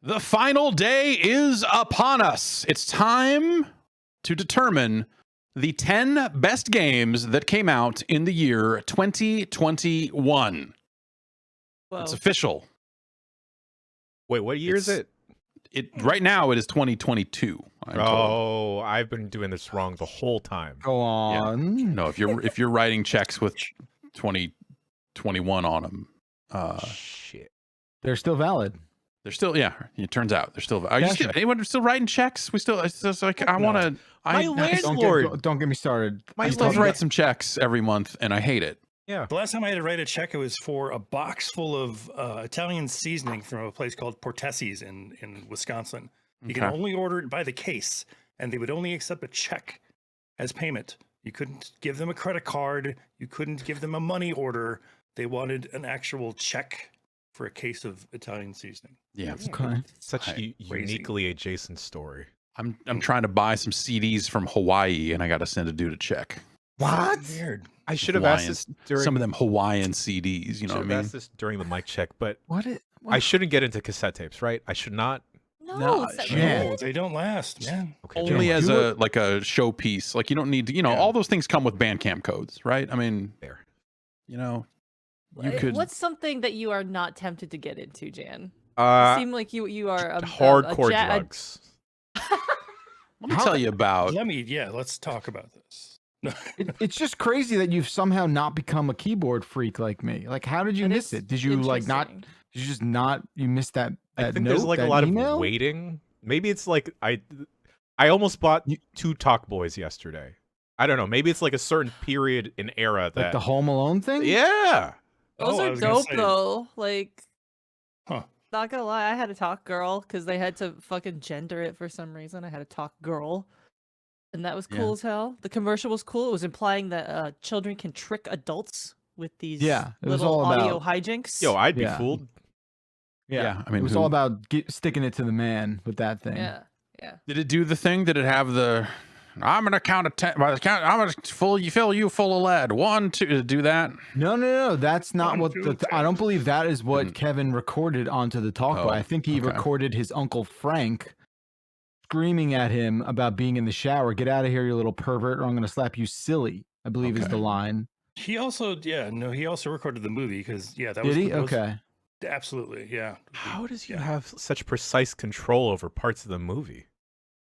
The final day is upon us. It's time to determine the 10 best games that came out in the year 2021. Whoa. It's official. Wait, what year is it? Right now it is 2022. I've been doing this wrong the whole time. Go on. Yeah. No, if you're writing checks with 2021 on them, shit, they're still valid. They're still, yeah. It turns out they're still. Are you still, anyone still writing checks? We still. It's just like I want to. My landlord. Don't get me started. I still write some checks every month, and I hate it. Yeah. The last time I had to write a check, it was for a box full of Italian seasoning from a place called Portesi's in Wisconsin. You can only order it by the case, and they would only accept a check as payment. You couldn't give them a credit card. You couldn't give them a money order. They wanted an actual check for a case of Italian seasoning. Yeah. Okay. Such a uniquely adjacent story. I'm trying to buy some CDs from Hawaii, and I got to send a dude a check. What? Weird. I should have asked this during some of them Hawaiian CDs. You know what I mean? Asked this during the mic check, but what? I shouldn't get into cassette tapes, right? I should not. No, they don't last, man. Okay, only as a showpiece. Like you don't need to. All those things come with Bandcamp codes, right? I mean, there. You could. What's something that you are not tempted to get into, Jan? You seem like you are hardcore drugs. Let me tell you about. Let's talk about this. It's just crazy that you've somehow not become a keyboard freak like me. Like, how did you miss it? Did you like not? Did you just not? You missed that. I think note, there's like a lot email? of waiting. Maybe it's like I almost bought 2 Talk Boys yesterday. I don't know. Maybe it's like a certain period in era that like the Home Alone thing. Yeah. Those are dope though. Like, not gonna lie, I had a Talk Girl because they had to fucking gender it for some reason. I had a Talk Girl, and that was cool as hell. The commercial was cool. It was implying that children can trick adults with these little audio hijinks. Yo, I'd be fooled. Yeah. I mean, it was all about sticking it to the man with that thing. Yeah. Did it do the thing? Did it have the? I'm gonna count to 10. By the count, I'm gonna fill you full of lead. 1, 2. Do that? No. That's not what I don't believe that is what Kevin recorded onto the talk boy. I think he recorded his Uncle Frank screaming at him about being in the shower. Get out of here, you little pervert, or I'm gonna slap you silly. I believe is the line. He also, he also recorded the movie because that was. Did he? Okay. Absolutely, yeah. How does he have such precise control over parts of the movie?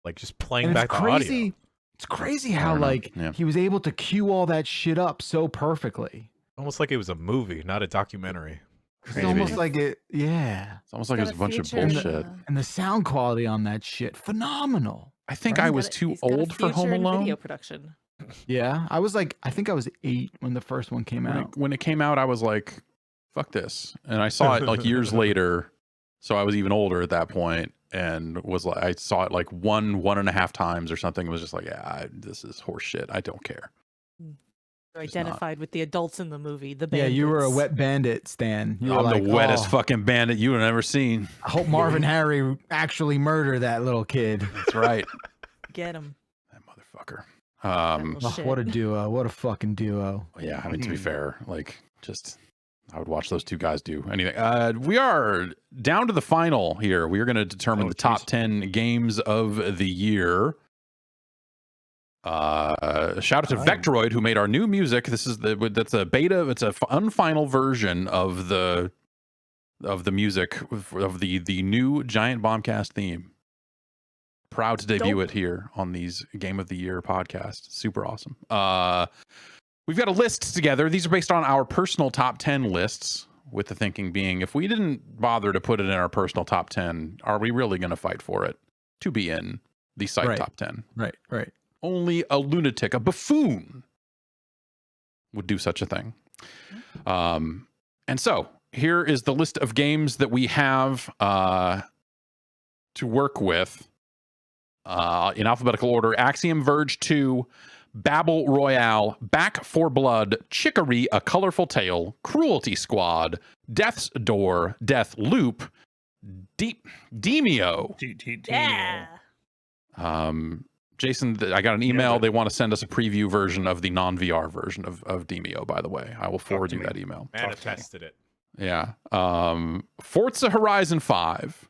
Like just playing back the audio. It's crazy how he was able to cue all that shit up so perfectly. Almost like it was a movie, not a documentary. It's almost like it, It's almost like it was a bunch of bullshit. And the sound quality on that shit, phenomenal. I think I was too old for Home Alone. Video production. Yeah, I think I was 8 when the first one came out. When it came out, I was like, "Fuck this," and I saw it like years later, so I was even older at that point, and was like, I saw it like 1.5 times or something. It was just like, this is horse shit. I don't care. You identified with the adults in the movie. The bandits. Yeah, you were a wet bandit, Stan. You were I'm like, the wettest fucking bandit you have ever seen. I hope Marvin Harry actually murder that little kid. That's right. Get him. That motherfucker. What a duo. What a fucking duo. Yeah, I mean, to be fair, like, just, I would watch those two guys do anything. We are down to the final here. We are going to determine the top 10 games of the year. Shout out to Vectoroid, who made our new music. That's a beta. It's a unfinal version of the music of the new Giant Bombcast theme. Proud to debut it here on these Game of the Year podcast. Super awesome. We've got a list together. These are based on our personal top 10 lists, with the thinking being, if we didn't bother to put it in our personal top 10, are we really going to fight for it to be in the site top 10? Right. Only a lunatic, a buffoon, would do such a thing. And so here is the list of games that we have to work with in alphabetical order. Axiom Verge 2, Babble Royale, Back 4 Blood, Chicory, A Colorful Tale, Cruelty Squad, Death's Door, Death Loop, Demio. Yeah. Jason, I got an email. They want to send us a preview version of the non-VR version of Demio, by the way. I will forward you that email. Manifested it. Yeah. Forza Horizon 5,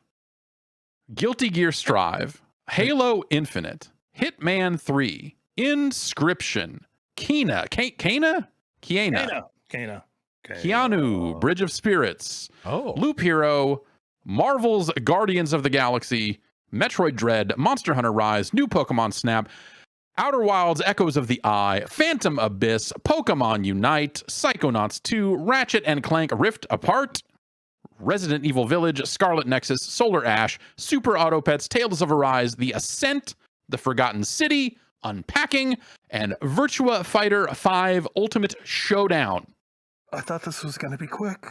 Guilty Gear Strive, Halo Infinite, Hitman 3, Inscription, Kena, Keanu, Bridge of Spirits, Loop Hero, Marvel's Guardians of the Galaxy, Metroid Dread, Monster Hunter Rise, New Pokemon Snap, Outer Wilds, Echoes of the Eye, Phantom Abyss, Pokemon Unite, Psychonauts 2, Ratchet and Clank Rift Apart, Resident Evil Village, Scarlet Nexus, Solar Ash, Super Auto Pets, Tales of Arise, The Ascent, The Forgotten City, Unpacking, and Virtua Fighter 5 Ultimate Showdown. I thought this was going to be quick.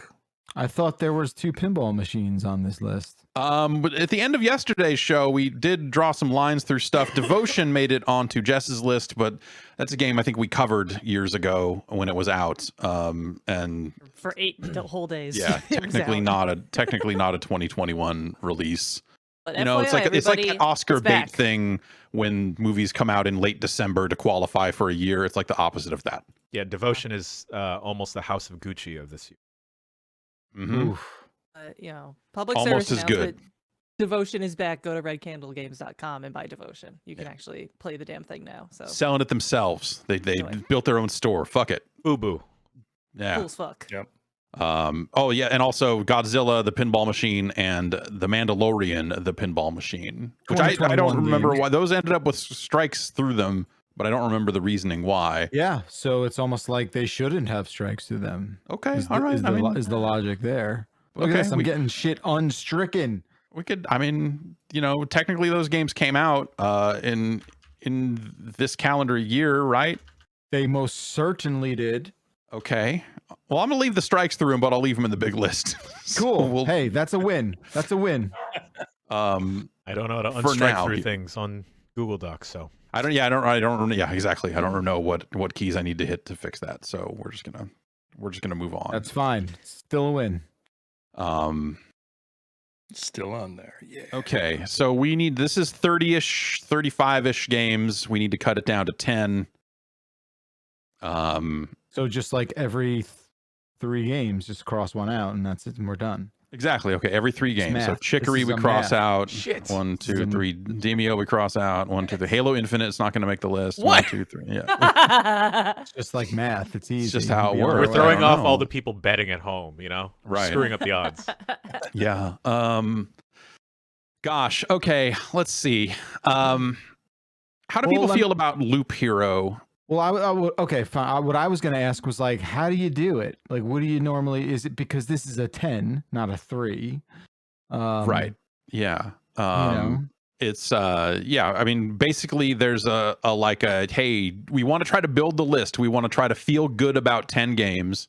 I thought there was 2 pinball machines on this list. But at the end of yesterday's show, we did draw some lines through stuff. Devotion made it onto Jess's list, but that's a game I think we covered years ago when it was out. And for 8 whole days. Yeah, technically not a 2021 release. But you know, FYI, it's like an Oscar bait thing when movies come out in late December to qualify for a year. It's like the opposite of that. Yeah, Devotion is almost the House of Gucci of this year. Mm-hmm. You know, public almost service as good. Devotion is back. Go to redcandlegames.com and buy Devotion. You can actually play the damn thing now. So selling it themselves. They built their own store. Fuck it. Boo boo. Yeah. Cool as fuck. Yep. Oh yeah, and also Godzilla, the pinball machine, and The Mandalorian, the pinball machine, which I don't remember why those ended up with strikes through them, but I don't remember the reasoning why. Yeah, so it's almost like they shouldn't have strikes through them. Okay, all right. Is the logic there? Look at this, I'm getting shit unstricken. We could, I mean, you know, technically those games came out in this calendar year, right? They most certainly did. Okay. Well, I'm gonna leave the strikes through them, but I'll leave them in the big list. Cool. Hey, that's a win. That's a win. I don't know how to unstrike through things on Google Docs, so I don't. Yeah, exactly. I don't know what keys I need to hit to fix that. So we're just gonna move on. That's fine. Still a win. Still on there. Yeah. Okay. So this is 30-ish, 35-ish games. We need to cut it down to 10. So just like every 3 games, just cross one out, and that's it, and we're done. Exactly. Okay. Every 3 games. So Chicory we cross out. Shit. 1, 2, 3. Demio we cross out. 1, 2, 3. Halo Infinite is not going to make the list. What? 1, 2, 3. Yeah. It's just like math. It's easy. It's just how it works. We're throwing off all the people betting at home, you know? Right. Screwing up the odds. Yeah. Gosh. Okay. Let's see. How do people feel about Loop Hero? Well, okay, fine. What I was going to ask was like, how do you do it? Like, what do you normally? Is it because this is a 10, not a 3? Right. Yeah. You know? It's yeah. I mean, basically, there's a hey, we want to try to build the list. We want to try to feel good about 10 games.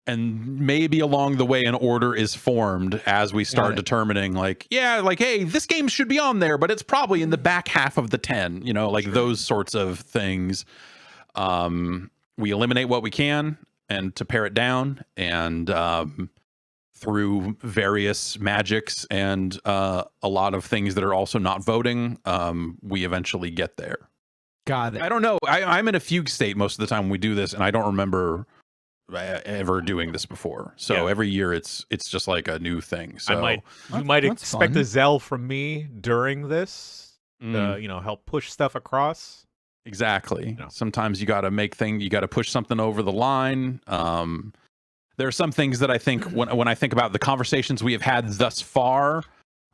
And maybe along the way an order is formed as we start determining hey, this game should be on there, but it's probably in the back half of the 10, you know, like those sorts of things. We eliminate what we can and to pare it down, and through various magics and a lot of things that are also not voting, we eventually get there. Got it. I don't know. I'm in a fugue state most of the time when we do this, and I don't remember ever doing this before. So every year it's just like a new thing. So you might expect fun. a Zell from me during this to, you know, help push stuff across. Exactly. No. Sometimes you got to push something over the line. There are some things that I think when I think about the conversations we have had thus far,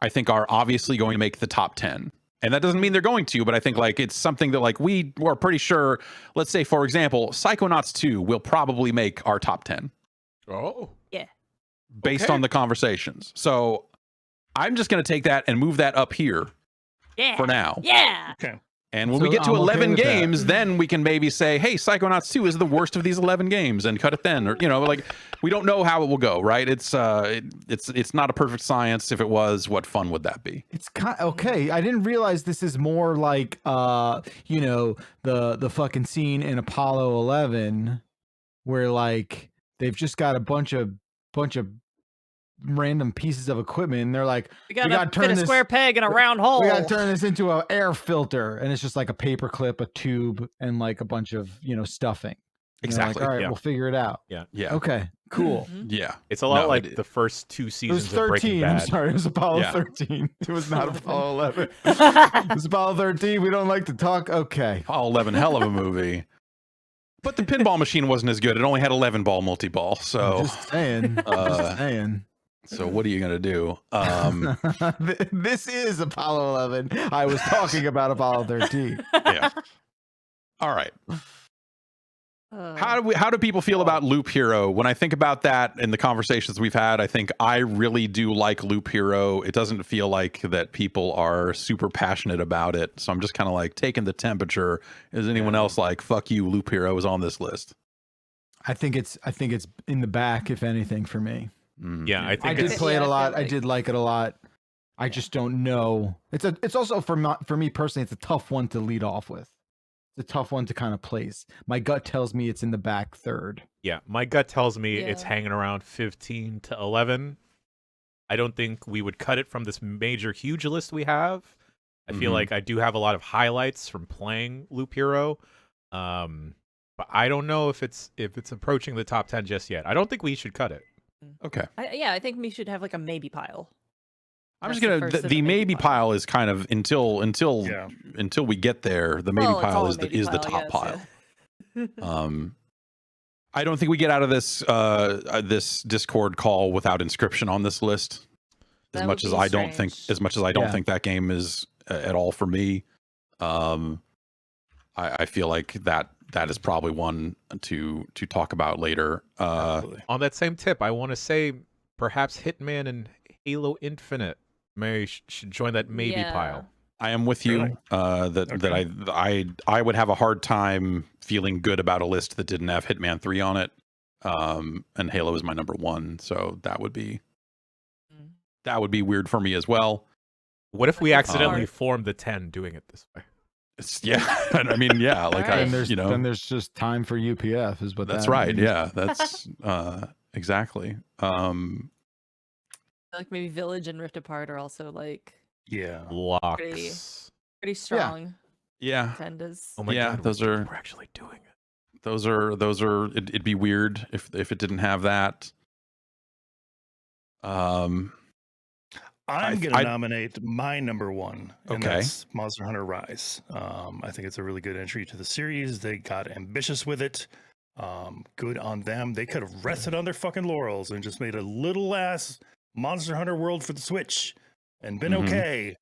I think are obviously going to make the top 10. And that doesn't mean they're going to, but I think like it's something that like we are pretty sure. Let's say, for example, Psychonauts 2 will probably make our top 10. Oh, yeah, based on the conversations. So I'm just going to take that and move that up here. Yeah. For now. Yeah. Okay. And when So we get to I'm okay 11 with that. games, then we can maybe say, hey, Psychonauts 2 is the worst of these 11 games and cut it then. Or, like we don't know how it will go, right? It's not a perfect science. If it was, what fun would that be? It's okay. I didn't realize this is more like the fucking scene in Apollo 11 where like they've just got a bunch of random pieces of equipment and they're like, we gotta fit a square peg in a round hole. We gotta turn this into an air filter, and it's just like a paper clip, a tube, and like a bunch of stuffing. And Exactly. like, all right, we'll figure it out. Yeah. Okay. Cool. Yeah. It's a lot like the first 2 seasons It was of Breaking 13. I'm Bad. sorry, it was Apollo Yeah. 13. It was not Apollo 11. It was Apollo 13. We don't like to talk. Okay. Apollo 11, hell of a movie. But the pinball machine wasn't as good. It only had 11 ball multi-ball. So Just saying. Just saying. So what are you gonna do? This is Apollo 11. I was talking about Apollo 13. Yeah. All right. How do people feel about Loop Hero? When I think about that in the conversations we've had, I think I really do like Loop Hero. It doesn't feel like that people are super passionate about it. So I'm just kind of like taking the temperature. Is anyone else like, fuck you, Loop Hero is on this list? I think it's in the back, if anything, for me. Yeah, I think I did play it a lot. like... I did like it a lot. I just don't know. It's also for me personally, it's a tough one to lead off with. It's a tough one to kind of place. My gut tells me it's in the back third. Yeah, my gut tells me it's hanging around 15 to 11. I don't think we would cut it from this major huge list we have. I feel like I do have a lot of highlights from playing Loop Hero. But I don't know if it's approaching the top 10 just yet. I don't think we should cut it. Okay. I think we should have like a maybe pile. I'm just gonna the maybe pile is kind of until we get there. The maybe pile is the top pile. Yeah. I don't think we get out of this this Discord call without Inscription on this list. As much as I don't think that game is at all for me. I feel like that is probably one to talk about later. On that same tip, I want to say perhaps Hitman and Halo Infinite should join that maybe pile. I am with you. That I would have a hard time feeling good about a list that didn't have Hitman 3 on it. And Halo is my number 1, so that would be weird for me as well. What if we accidentally formed the 10 doing it this way? I mean, yeah, like then there's just time for UPF is what that's that right. means. Yeah, that's exactly. Like maybe Village and Rift Apart are also like locks. Pretty strong. Yeah. Contenders. Oh my God, we're actually doing it. Those are it'd be weird if it didn't have that. I'm gonna nominate my number 1, and that's Monster Hunter Rise. I think it's a really good entry to the series. They got ambitious with it. Good on them. They could have rested on their fucking laurels and just made a little ass Monster Hunter World for the Switch and been okay.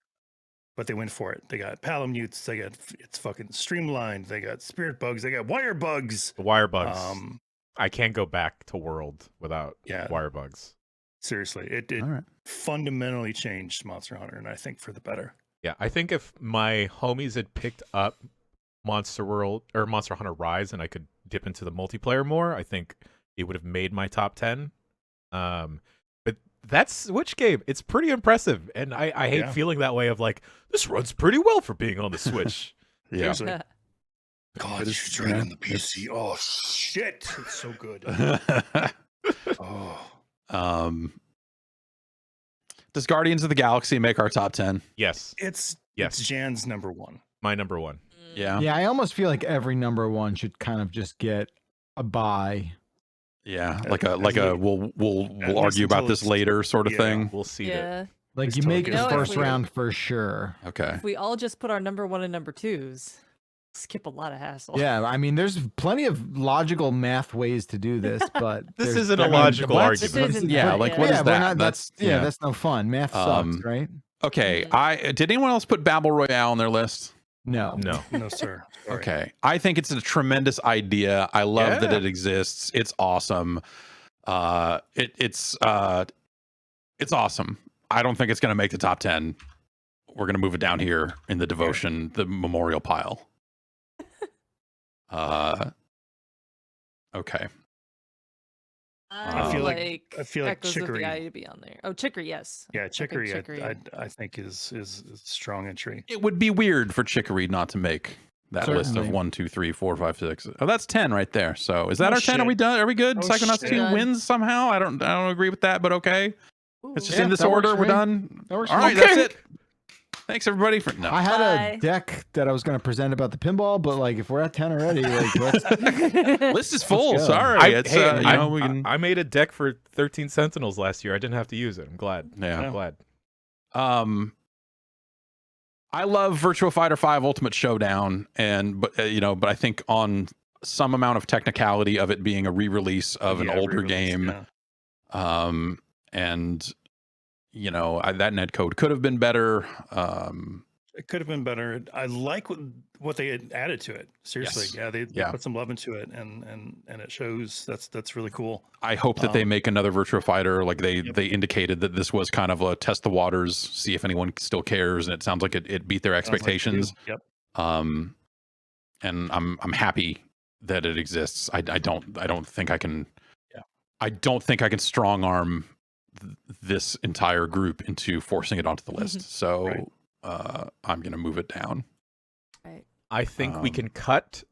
But they went for it. They got Palamutes. It's fucking streamlined. They got spirit bugs. They got wire bugs. The wire bugs. I can't go back to World without wire bugs. Seriously, it fundamentally changed Monster Hunter, and I think for the better. Yeah, I think if my homies had picked up Monster Hunter Rise and I could dip into the multiplayer more, I think it would have made my top 10. But that Switch game, it's pretty impressive, and I hate feeling that way of like, this runs pretty well for being on the Switch. Seriously. God, you straight on the PC. Oh shit, it's so good. Does Guardians of the Galaxy make our top 10? Yes. It's Jan's number 1. My number 1. Yeah. Yeah, I almost feel like every number 1 should kind of just get a bye. Yeah, like a we'll argue about this later sort of thing. We'll see that. Like you make the first round for sure. Okay. If we all just put our number 1 and number 2s, skip a lot of hassle. Yeah, I mean, there's plenty of logical math ways to do this, but this isn't a logical argument. What is that? That's no fun. Math sucks, right? Okay. Did anyone else put Babble Royale on their list? No, sir. Sorry. Okay. I think it's a tremendous idea. I love that it exists. It's awesome. It's awesome. I don't think it's going to make the top 10. we're gonna move it down here in the devotion, the memorial pile. Okay. I feel like Echoes Chicory. of the Eye to be on there. Oh, Chicory, yes. Yeah, Chicory. I think is a strong entry. It would be weird for Chicory not to make that list of 1, 2, 3, 4, 5, 6. Oh, that's 10 right there. So is that our 10? Are we done? Are we good? Psychonauts 2 wins somehow. I don't agree with that, but okay. Ooh. It's just in this order. We're done. All right, that's it. Thanks everybody for I had a deck that I was going to present about the pinball, but like if we're at 10 already, like list is full. Sorry, I made a deck for 13 Sentinels last year. I didn't have to use it. I'm glad. Yeah, I'm glad. I love Virtua Fighter 5 Ultimate Showdown, but I think on some amount of technicality of it being a re-release of an older game, and that netcode could have been better. It could have been better. I like what they had added to it. Seriously, yes. They put some love into it, and it shows. That's really cool. I hope that they make another Virtua Fighter. Like they indicated that this was kind of a test the waters, see if anyone still cares, and it sounds like it beat their expectations. Yep. And I'm happy that it exists. I don't think I can. Yeah. I don't think I can strong arm this entire group into forcing it onto the list. So I'm gonna move it down. Right. I think we can cut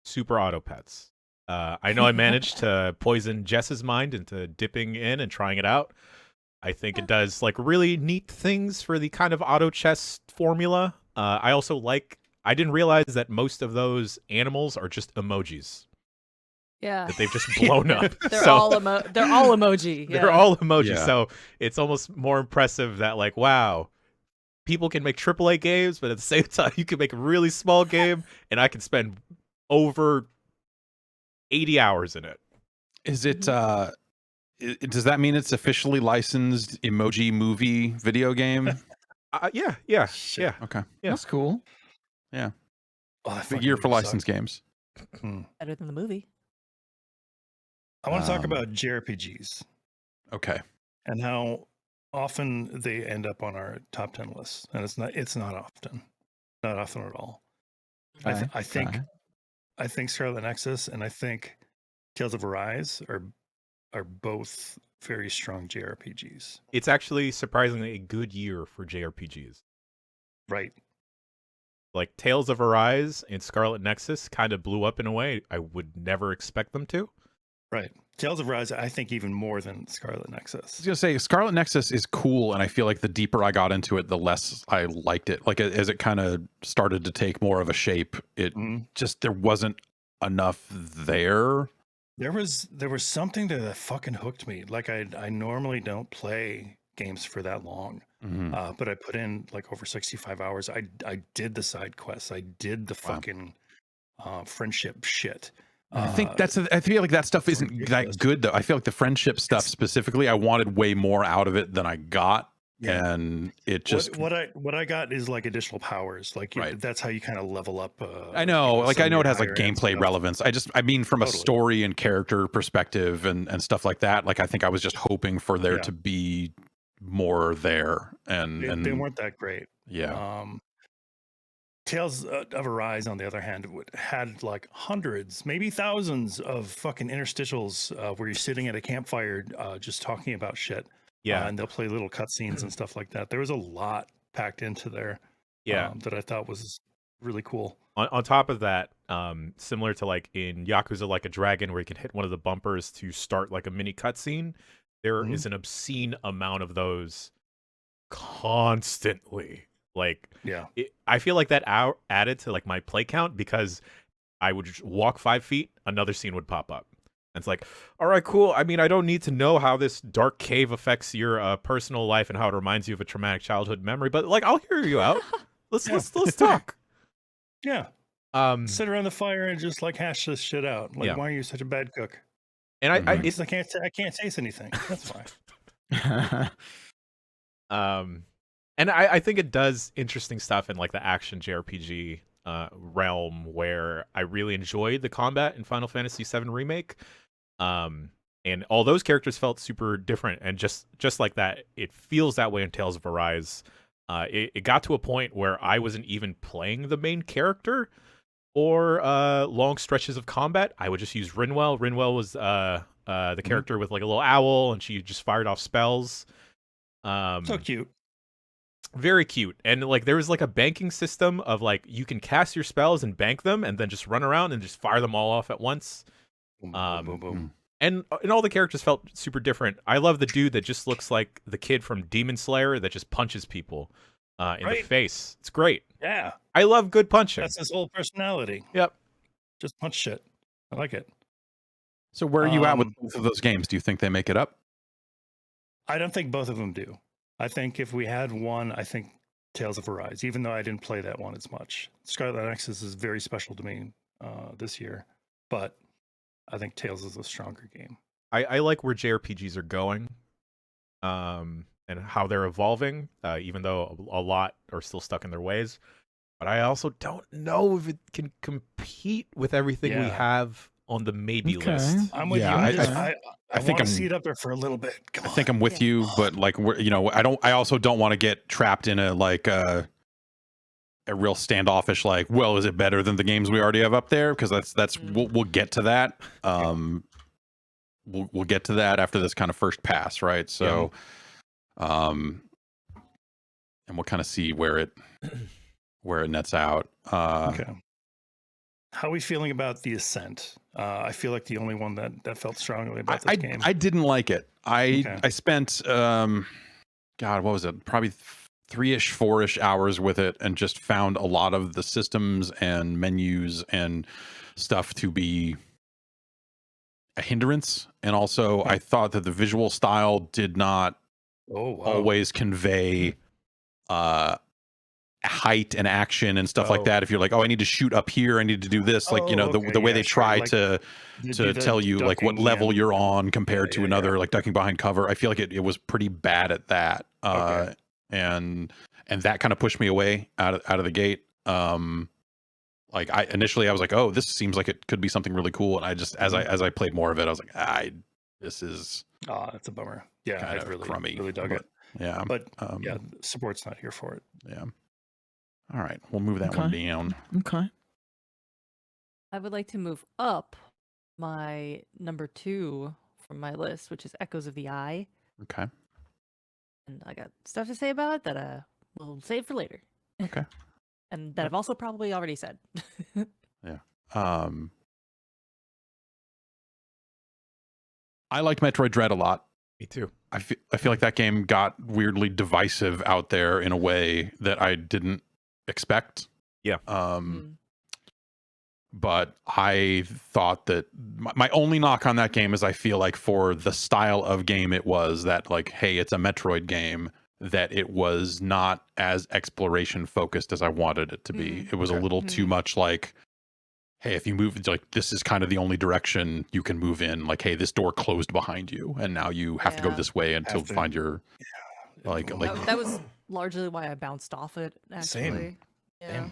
Super Auto Pets. I know I managed to poison Jess's mind into dipping in and trying it out. I think it does like really neat things for the kind of auto chess formula. I also I didn't realize that most of those animals are just emojis. Yeah. That they've just blown up. They're all emoji. Yeah. They're all emoji. Yeah. So it's almost more impressive that like, wow, people can make AAA games, but at the same time, you can make a really small game, and I can spend over 80 hours in it. Is it? Does that mean it's officially licensed emoji movie video game? Yeah. Okay. Yeah. That's cool. Yeah. Big year for licensed games. Better than the movie. I want to talk about JRPGs. Okay. And how often they end up on our top 10 lists. And it's not often. Not often at all. Okay. I think Scarlet Nexus and I think Tales of Arise are both very strong JRPGs. It's actually surprisingly a good year for JRPGs. Right. Like Tales of Arise and Scarlet Nexus kind of blew up in a way I would never expect them to. Right. Tales of Rise, I think even more than Scarlet Nexus. I was going to say, Scarlet Nexus is cool, and I feel like the deeper I got into it, the less I liked it. Like, as it kind of started to take more of a shape, it just, there wasn't enough there. There was something that fucking hooked me. Like, I normally don't play games for that long, but I put in like over 65 hours. I did the side quests. I did the fucking friendship shit. I think I feel like that stuff isn't that good though. I feel like the friendship stuff specifically, I wanted way more out of it than I got. Yeah. And it just what I got is like additional powers. Like that's how you kind of level up. I know, like I know it has like gameplay relevance. I mean from a story and character perspective and stuff like that. Like I think I was just hoping for there to be more there, and they weren't that great. Yeah. Tales of Arise, on the other hand, had like hundreds, maybe thousands of fucking interstitials where you're sitting at a campfire just talking about shit. Yeah. And they'll play little cutscenes and stuff like that. There was a lot packed into there that I thought was really cool. On top of that, similar to like in Yakuza Like a Dragon, where you can hit one of the bumpers to start like a mini cutscene, there is an obscene amount of those constantly. Like, I feel like that added to like my play count because I would just walk 5 feet, another scene would pop up. And it's like, all right, cool. I mean, I don't need to know how this dark cave affects your personal life and how it reminds you of a traumatic childhood memory, but like, I'll hear you out. Let's talk. Yeah. Sit around the fire and just like hash this shit out. Like, why are you such a bad cook? And I can't taste anything. That's fine. And I think it does interesting stuff in like the action JRPG realm where I really enjoyed the combat in Final Fantasy VII Remake. And all those characters felt super different. And just like that, it feels that way in Tales of Arise. It got to a point where I wasn't even playing the main character or long stretches of combat. I would just use Rinwell. Rinwell was the character with like a little owl, and she just fired off spells. So cute. Very cute. And like there was like a banking system of like you can cast your spells and bank them and then just run around and just fire them all off at once. Boom, boom, boom. And all the characters felt super different. I love the dude that just looks like the kid from Demon Slayer that just punches people in the face. It's great. Yeah. I love good punching. That's his whole personality. Yep. Just punch shit. I like it. So where are you at with both of those games? Do you think they make it up? I don't think both of them do. I think if we had one, I think Tales of Arise, even though I didn't play that one as much. Scarlet Nexus is very special to me this year, but I think Tales is a stronger game. I like where JRPGs are going and how they're evolving, even though a lot are still stuck in their ways. But I also don't know if it can compete with everything we have on the maybe list. I'm with you. I think I'm see it up there for a little bit. I think I'm with you, but like I also don't want to get trapped in a real standoffish like, well, is it better than the games we already have up there? Because that's we'll get to that. We'll get to that after this kind of first pass, right? So, and we'll kind of see where it nets out. Okay. How are we feeling about the Ascent? I feel like the only one that felt strongly about this game. I didn't like it. I spent God, what was it? Probably 3-ish, 4-ish hours with it, and just found a lot of the systems and menus and stuff to be a hindrance. And also, I thought that the visual style did not always convey height and action and stuff like that. If you're like, I need to shoot up here, I need to do this, like the way they try to tell you like what level you're on compared to another, like ducking behind cover. I feel like it was pretty bad at that. And that kind of pushed me away out of the gate. Like I was like, oh, this seems like it could be something really cool. And I just as I played more of it, I was like, this is that's a bummer. Yeah, I really dug it. Yeah, but support's not here for it. Yeah. All right, we'll move that one down. Okay. I would like to move up my number 2 from my list, which is Echoes of the Eye. Okay. And I got stuff to say about it that we'll save for later. Okay. And that I've also probably already said. Yeah. I liked Metroid Dread a lot. Me too. I feel like that game got weirdly divisive out there in a way that I didn't expect. Yeah. But I thought that my only knock on that game is I feel like for the style of game it was, that like, hey, it's a Metroid game, that it was not as exploration focused as I wanted it to be. It was a little too much like, hey, if you move, like, this is kind of the only direction you can move in. Like, hey, this door closed behind you, and now you have to go this way until find your like. That was largely why I bounced off it. Actually, Same. Yeah.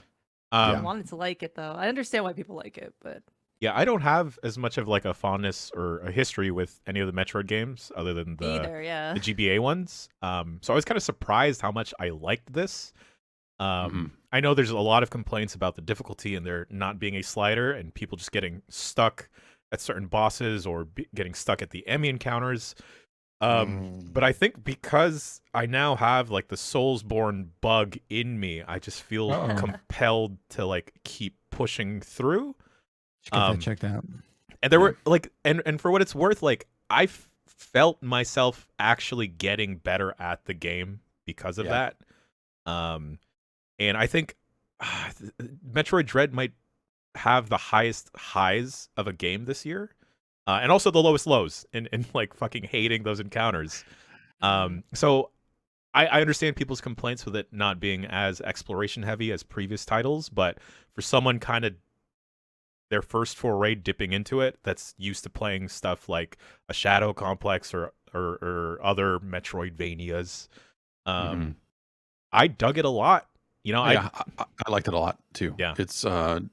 I wanted to like it though. I understand why people like it, but yeah, I don't have as much of like a fondness or a history with any of the Metroid games other than the GBA ones. So I was kind of surprised how much I liked this. I know there's a lot of complaints about the difficulty and there not being a slider and people just getting stuck at certain bosses or getting stuck at the Emmy encounters. But I think because I now have like the Soulsborne bug in me, I just feel compelled to like keep pushing through. Get that checked out. And there were like, and for what it's worth, like I felt myself actually getting better at the game because of that. And I think Metroid Dread might have the highest highs of a game this year. And also the lowest lows in like fucking hating those encounters. So I understand people's complaints with it not being as exploration heavy as previous titles, but for someone kind of their first foray dipping into it that's used to playing stuff like a Shadow Complex or other Metroidvanias, I dug it a lot. You know, I liked it a lot too. Yeah, it's like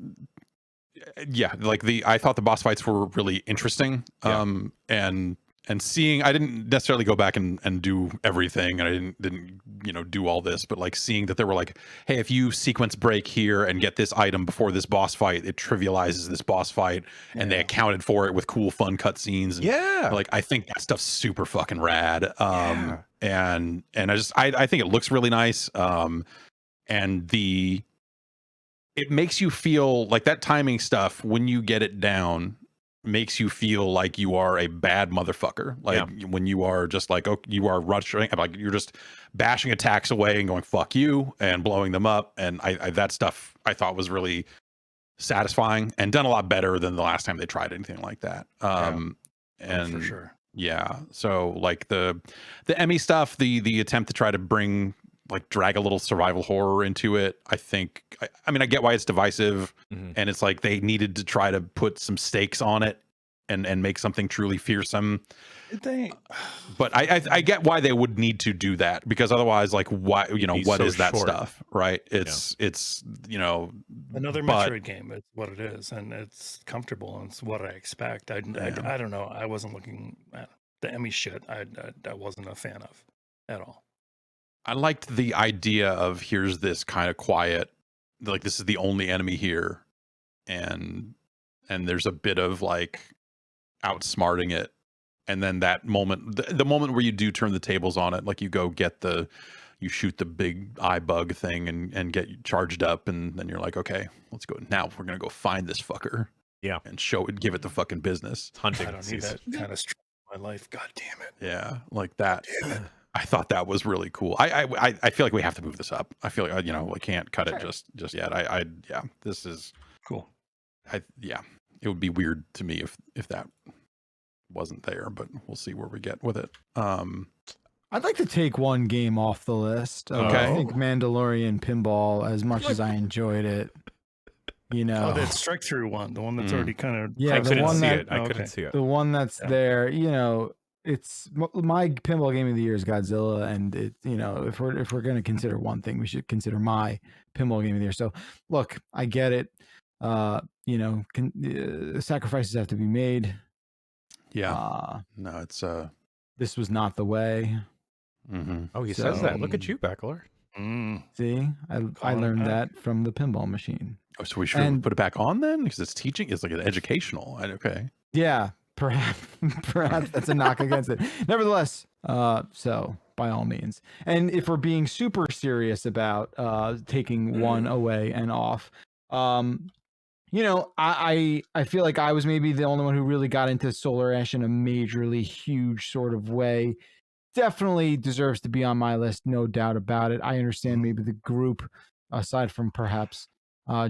I thought the boss fights were really interesting. And seeing, I didn't necessarily go back and do everything, and I didn't do all this, but like seeing that there were like, hey, if you sequence break here and get this item before this boss fight, it trivializes this boss fight, and they accounted for it with cool fun cutscenes. Yeah, like I think that stuff's super fucking rad. And I think it looks really nice. And it makes you feel like that timing stuff when you get it down makes you feel like you are a bad motherfucker. Like when you are just like, oh, you are rushing, like you're just bashing attacks away and going, fuck you, and blowing them up. And I that stuff I thought was really satisfying and done a lot better than the last time they tried anything like that. And for sure. Yeah. So like the Emmy stuff, the attempt to try to drag a little survival horror into it. I think, I mean, I get why it's divisive, and it's like they needed to try to put some stakes on it and make something truly fearsome. But I get why they would need to do that, because otherwise, like, why, what so is that short stuff, right? It's another Metroid game. It's what it is, and it's comfortable, and it's what I expect. I don't know. I wasn't looking at the Emmy shit. I wasn't a fan of at all. I liked the idea of here's this kind of quiet, like this is the only enemy here, and there's a bit of like outsmarting it, and then that moment, the moment where you do turn the tables on it, like you go you shoot the big eye bug thing and get charged up, and then you're like, okay, let's go. Now we're gonna go find this fucker, and give it the fucking business. Hunting. I don't need that kind of stress in my life. God damn it. Yeah, like that. I thought that was really cool. I feel like we have to move this up. I feel like we can't cut it just yet. This is cool. It would be weird to me if that wasn't there, but we'll see where we get with it. I'd like to take one game off the list. Okay. I think Mandalorian Pinball, as much as I enjoyed it, that strike through one, the one that's already kind of I couldn't see it. The one that's there, it's my pinball game of the year is Godzilla, and it, if we're going to consider one thing, we should consider my pinball game of the year. So look, I get it. Sacrifices have to be made. Yeah. No, it's this was not the way. Oh, he says that. Look at you, Beckler. See, I learned that from the pinball machine. Oh, so we should put it back on then, because it's teaching. It's like an educational. Okay. Yeah. Perhaps that's a knock against it. Nevertheless, so by all means. And if we're being super serious about taking one away and off, I feel like I was maybe the only one who really got into Solar Ash in a majorly huge sort of way. Definitely deserves to be on my list, no doubt about it. I understand maybe the group, aside from perhaps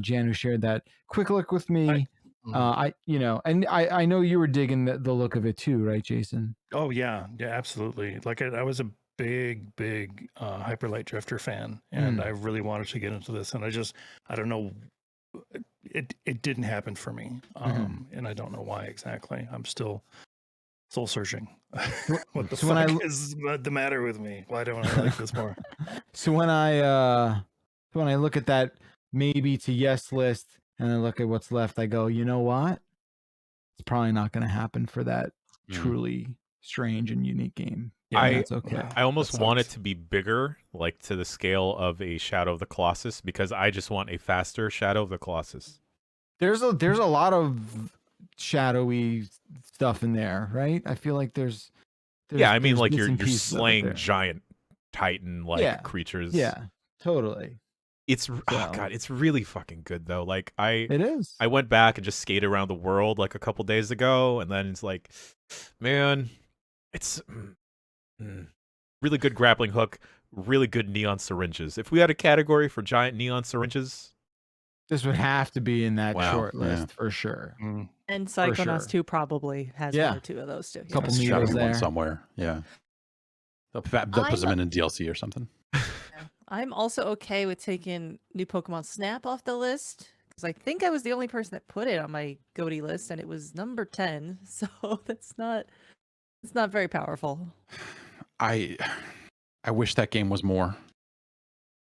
Jan, who shared that quick look with me. I know you were digging the look of it too, right, Jason? Oh yeah, absolutely. Like I was a big Hyperlight Drifter fan, and I really wanted to get into this, and I don't know, it didn't happen for me, and I don't know why exactly. I'm still soul searching. What the fuck is the matter with me? Why don't I like this more? So when I look at that maybe to yes list, and I look at what's left, I go, you know what? It's probably not going to happen for that truly strange and unique game. Yeah, that's okay. I almost want it to be bigger, like to the scale of a Shadow of the Colossus, because I just want a faster Shadow of the Colossus. There's a lot of shadowy stuff in there, right? I feel like there's I mean, like you're slaying giant Titan creatures. Yeah, totally. It's it's really fucking good though. Like it is. I went back and just skated around the world like a couple days ago, and then it's like, man, it's really good grappling hook, really good neon syringes. If we had a category for giant neon syringes, this would have to be in that short list for sure. And Psychonauts 2 probably has one or two of those too. A couple needles there somewhere. Yeah, they'll put them in DLC or something. I'm also okay with taking New Pokemon Snap off the list, because I think I was the only person that put it on my GOTY list, and it was number 10. So it's not very powerful. I wish that game was more.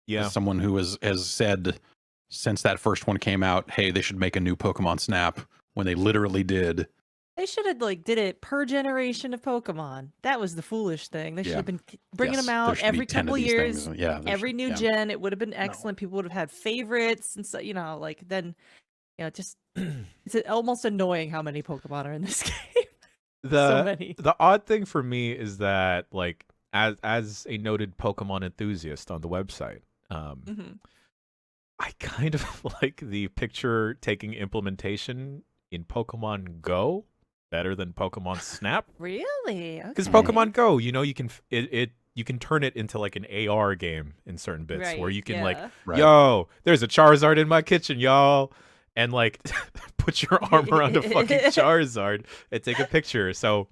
Yeah. As someone who has said since that first one came out, hey, they should make a new Pokemon Snap, when they literally did. They should have did it per generation of Pokemon. That was the foolish thing. They should have been bringing them out every couple years. Yeah, every new gen. It would have been excellent. People would have had favorites and so then just it's almost annoying how many Pokemon are in this game. So many. The odd thing for me is that as a noted Pokemon enthusiast on the website, I kind of like the picture taking implementation in Pokemon Go better than Pokemon Snap. Really? Because Pokemon Go, you can you can turn it into like an AR game in certain bits where you can yo, there's a Charizard in my kitchen, y'all, and put your arm around a fucking Charizard and take a picture. So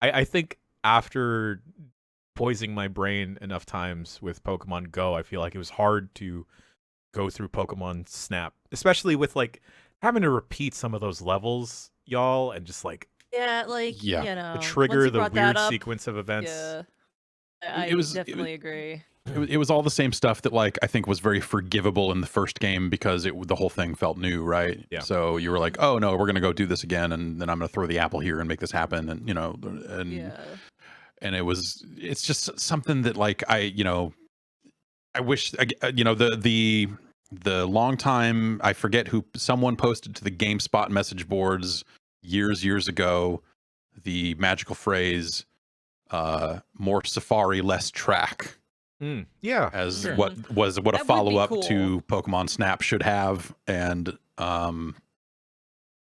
I think after poisoning my brain enough times with Pokemon Go, I feel like it was hard to go through Pokemon Snap, especially with having to repeat some of those levels, y'all, and just trigger the weird sequence of events. Yeah, I definitely agree. It was all the same stuff that I think was very forgivable in the first game because the whole thing felt new, right? Yeah. So you were like, oh no, we're gonna go do this again, and then I'm gonna throw the apple here and make this happen, and and it's just something that I wish the long time, I forget who, someone posted to the GameSpot message boards years ago the magical phrase more Safari, less track. Yeah, as what a follow-up to Pokemon Snap should have, and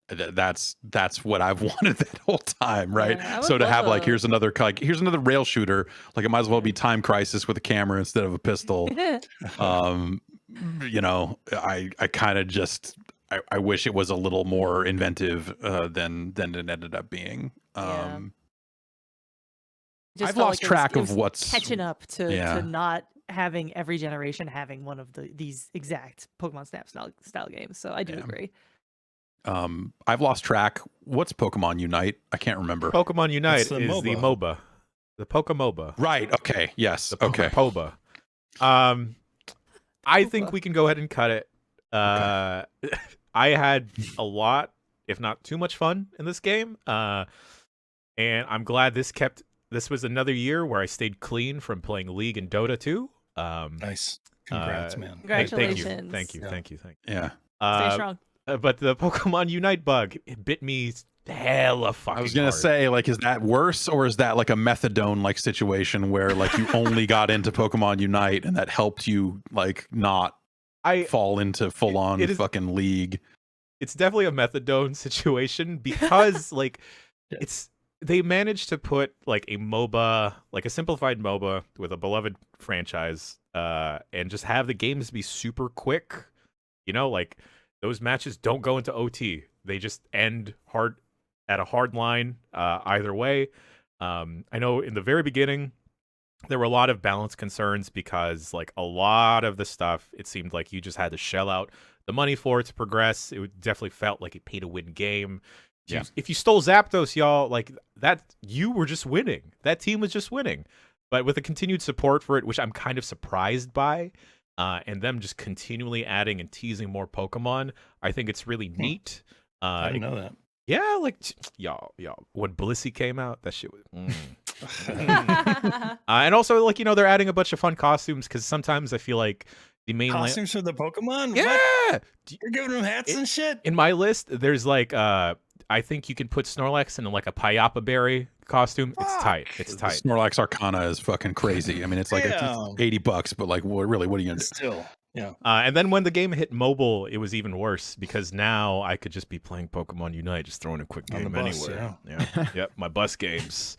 that's what I've wanted that whole time, right? So to have here's another rail shooter, it might as well be Time Crisis with a camera instead of a pistol. I kind of just I wish it was a little more inventive than it ended up being. I've lost track of what's catching up to not having every generation having one of these exact Pokemon Snap style games. So I do agree. I've lost track. What's Pokemon Unite? I can't remember. Pokemon Unite is the MOBA. The Pokemoba. Right. Okay. Yes. The okay. Pokemoba. I think we can go ahead and cut it. I had a lot, if not too much fun in this game. And I'm glad this was another year where I stayed clean from playing League and Dota 2. Nice. Congrats, man. Congratulations. Thank you. Yeah. Stay strong. But the Pokemon Unite bug, it bit me hella fucking I was going to say, is that worse, or is that a methadone situation where you only got into Pokemon Unite and that helped you not fall into full-on fucking League? It's definitely a methadone situation because they managed to put a MOBA, a simplified MOBA with a beloved franchise, and just have the games be super quick. Those matches don't go into OT. They just end at a hard line either way. I know in the very beginning, there were a lot of balance concerns because a lot of the stuff, it seemed like you just had to shell out the money for it to progress. It definitely felt like a pay-to-win game. If you stole Zapdos, y'all, that, you were just winning. That team was just winning. But with the continued support for it, which I'm kind of surprised by, and them just continually adding and teasing more Pokemon, I think it's really neat. I didn't know that. Yeah, y'all, when Blissey came out, that shit was. And also, they're adding a bunch of fun costumes because sometimes I feel like the main costumes for the Pokemon. Yeah, what? You're giving them hats and shit. In my list, there's I think you can put Snorlax in a Payapa Berry costume. It's tight. It's tight. Snorlax Arcana is fucking crazy. I mean, it's it's $80, but really, what are you gonna do? Still, yeah. And then when the game hit mobile, it was even worse because now I could just be playing Pokemon Unite, just throwing a quick game anywhere. Yep, my bus games.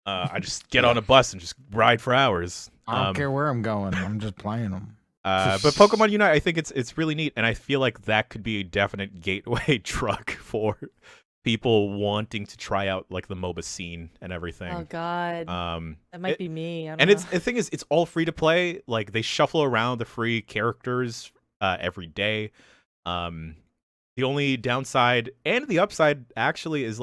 I just get on a bus and just ride for hours. I don't care where I'm going. I'm just playing them. But Pokemon Unite, I think it's really neat, and I feel like that could be a definite gateway drug for people wanting to try out the MOBA scene and everything. Oh God, that might be me. I don't know. It's the thing is, it's all free to play. They shuffle around the free characters every day. The only downside and the upside actually is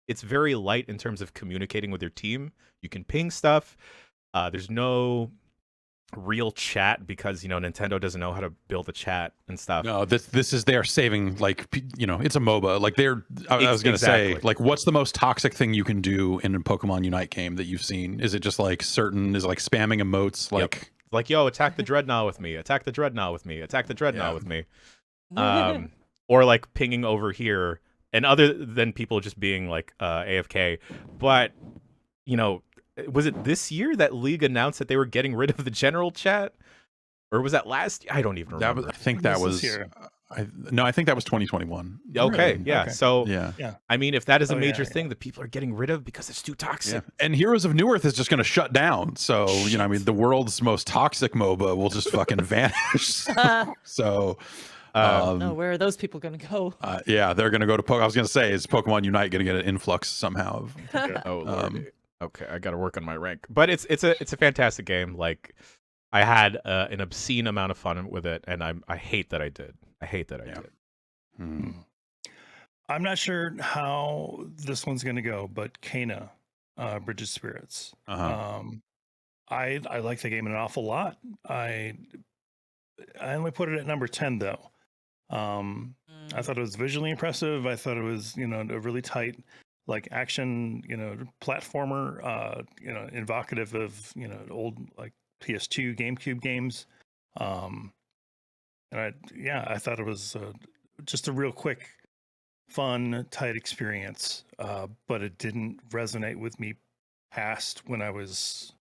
it's very light in terms of communicating with your team. You can ping stuff. There's no real chat because Nintendo doesn't know how to build a chat and stuff. No, this is they're saving, like, it's a MOBA. Like I was gonna say, like, what's the most toxic thing you can do in a Pokemon Unite game that you've seen? Is it just like spamming emotes? Like, like, yo, attack the Dreadnought with me, attack the Dreadnought with me, attack the Dreadnought with me. Or like pinging over here, and other than people just being like AFK. But was it this year that League announced that they were getting rid of the general chat, or was that last year? I don't even remember. I think that was I think that was 2021. Okay, really? Yeah. Okay. So yeah, I mean, if that is a major thing that people are getting rid of because it's too toxic, and Heroes of Newerth is just going to shut down. So I mean, the world's most toxic MOBA will just fucking vanish. So. No, where are those people going to go? Yeah, they're going to go to I was going to say, is Pokemon Unite going to get an influx somehow? Oh Lord. Okay, I got to work on my rank, but it's a fantastic game. Like, I had an obscene amount of fun with it, and I hate that I did. I hate that I did. I'm not sure how this one's going to go, but Kana, Bridge of Spirits. I like the game an awful lot. I only put it at number 10 though. I thought it was visually impressive. I thought it was, a really tight, like, action, platformer, evocative of, old, like, PS2, GameCube games. And I thought it was just a real quick, fun, tight experience. But it didn't resonate with me past when I was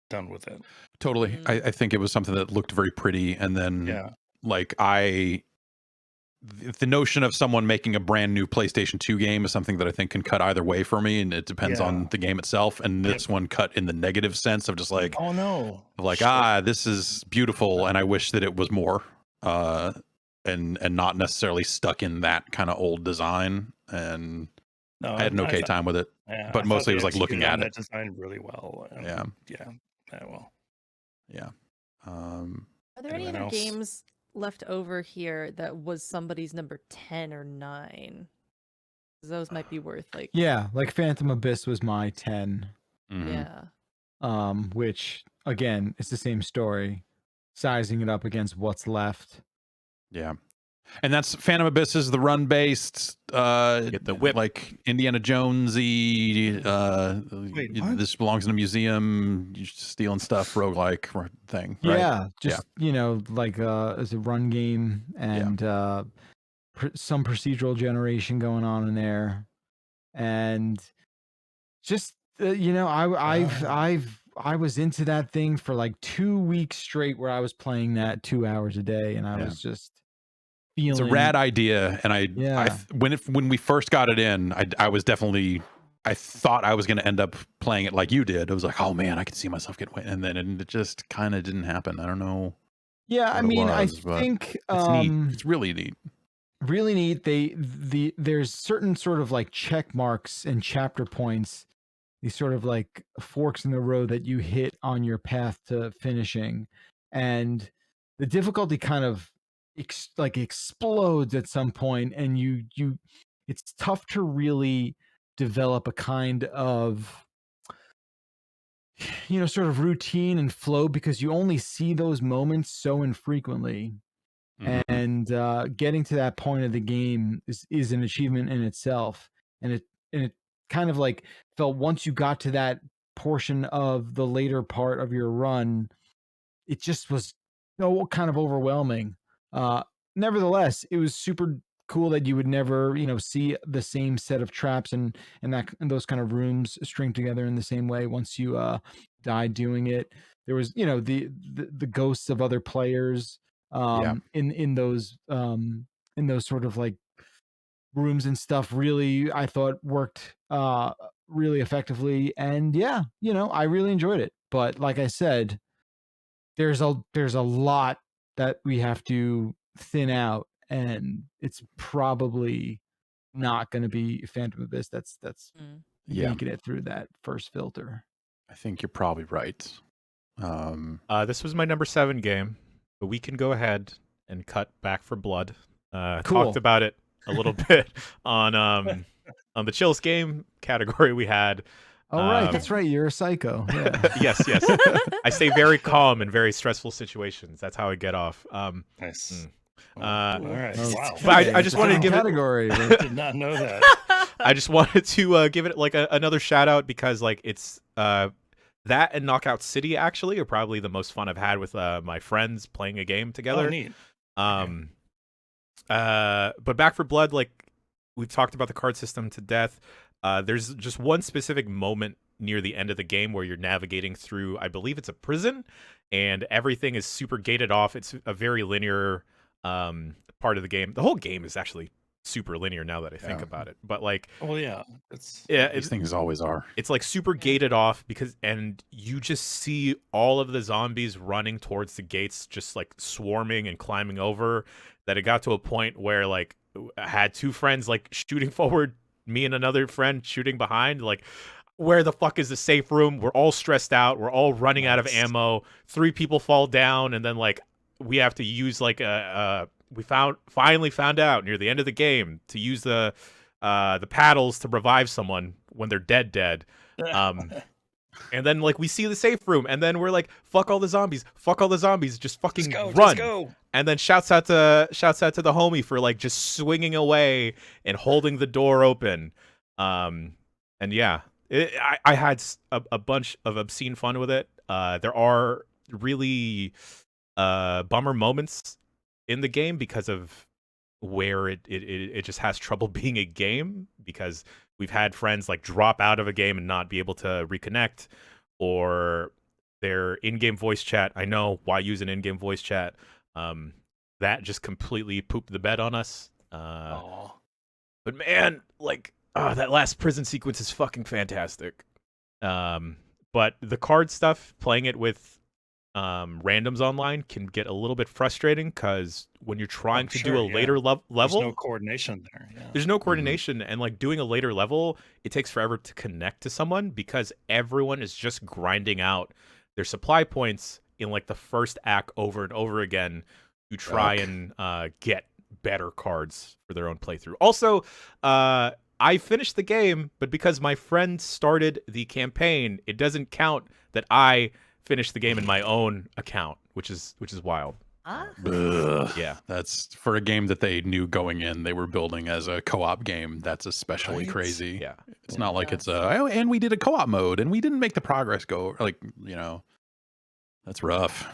done with it. Totally. I think it was something that looked very pretty, and then like the notion of someone making a brand new PlayStation 2 game is something that I think can cut either way for me, and it depends on the game itself. And this one cut in the negative sense of just like, oh no, like, this is beautiful, and I wish that it was more, and not necessarily stuck in that kind of old design. And I had an okay time with it, but mostly it was like looking at it. Designed really well. Yeah. Are there any other games left over here that was somebody's number 10 or 9? Those might be worth like Phantom Abyss was my 10. Which again, it's the same story, sizing it up against what's left. And that's Phantom Abyss is the run based, get the whip, like Indiana Jonesy. This belongs in a museum. You're stealing stuff, roguelike thing. Right? Yeah, just like as a run game and some procedural generation going on in there, and just I was into that thing for like 2 weeks straight, where I was playing that 2 hours a day, and I was just. It's a rad idea, and when we first got it in, I was definitely, I thought I was going to end up playing it like you did. I was like, oh man, I could see myself getting wet, and then it just kind of didn't happen. I don't know. Yeah, I mean, I think it's neat. It's really neat. Really neat. There's certain sort of like check marks and chapter points, these sort of like forks in the road that you hit on your path to finishing, and the difficulty kind of explodes at some point, and it's tough to really develop a kind of sort of routine and flow, because you only see those moments so infrequently. And getting to that point of the game is an achievement in itself, and it kind of like felt, once you got to that portion of the later part of your run, it just was kind of overwhelming. Nevertheless, it was super cool that you would never, see the same set of traps and those kind of rooms string together in the same way once you died doing it. There was, the ghosts of other players in those sort of like rooms and stuff. Really, I thought worked really effectively, and I really enjoyed it. But like I said, there's a lot that we have to thin out, and it's probably not going to be Phantom Abyss that's making it through that first filter. I think you're probably right. This was my number 7 game, but we can go ahead and cut Back for Blood. Cool. Talked about it a little bit on the Chills game category we had. Oh, right. That's right. You're a psycho. Yeah. Yes. I stay very calm in very stressful situations. That's how I get off. Nice. All right. Wow. But I just wanted to give category. I did not know that. I just wanted to give it like another shout out because like it's that and Knockout City actually are probably the most fun I've had with my friends playing a game together. Oh, neat. But Back 4 Blood, like we've talked about the card system to death. There's just one specific moment near the end of the game where you're navigating through, I believe it's a prison, and everything is super gated off. It's a very linear part of the game. The whole game is actually super linear now that I think about it. But like, oh yeah, these things always are. It's like super gated off and you just see all of the zombies running towards the gates, just like swarming and climbing over. That it got to a point where like I had two friends like shooting forward, me and another friend shooting behind. Like, where the fuck is the safe room? We're all stressed out. We're all running out of ammo. 3 people fall down, and then like we have to use like we finally found out near the end of the game to use the paddles to revive someone when they're dead. And then like we see the safe room, and then we're like, fuck all the zombies, just fucking run. Just go. And then shouts out to the homie for like just swinging away and holding the door open. And yeah, I had a bunch of obscene fun with it. There are really bummer moments in the game because of where it just has trouble being a game, because we've had friends like drop out of a game and not be able to reconnect, or their in-game voice chat. I know why use an in-game voice chat. That just completely pooped the bed on us. But man, like that last prison sequence is fucking fantastic. But the card stuff, playing it with randoms online can get a little bit frustrating, because when you're trying to do a later level, there's no coordination there. Yeah. There's no coordination, and like doing a later level, it takes forever to connect to someone because everyone is just grinding out their supply points in like the first act over and over again to try and get better cards for their own playthrough. Also, I finished the game, but because my friend started the campaign, it doesn't count that I finished the game in my own account, which is wild. Yeah, that's for a game that they knew going in they were building as a co-op game. That's especially crazy. Yeah, it's not like it's and we did a co-op mode and we didn't make the progress go, like, you know, that's rough.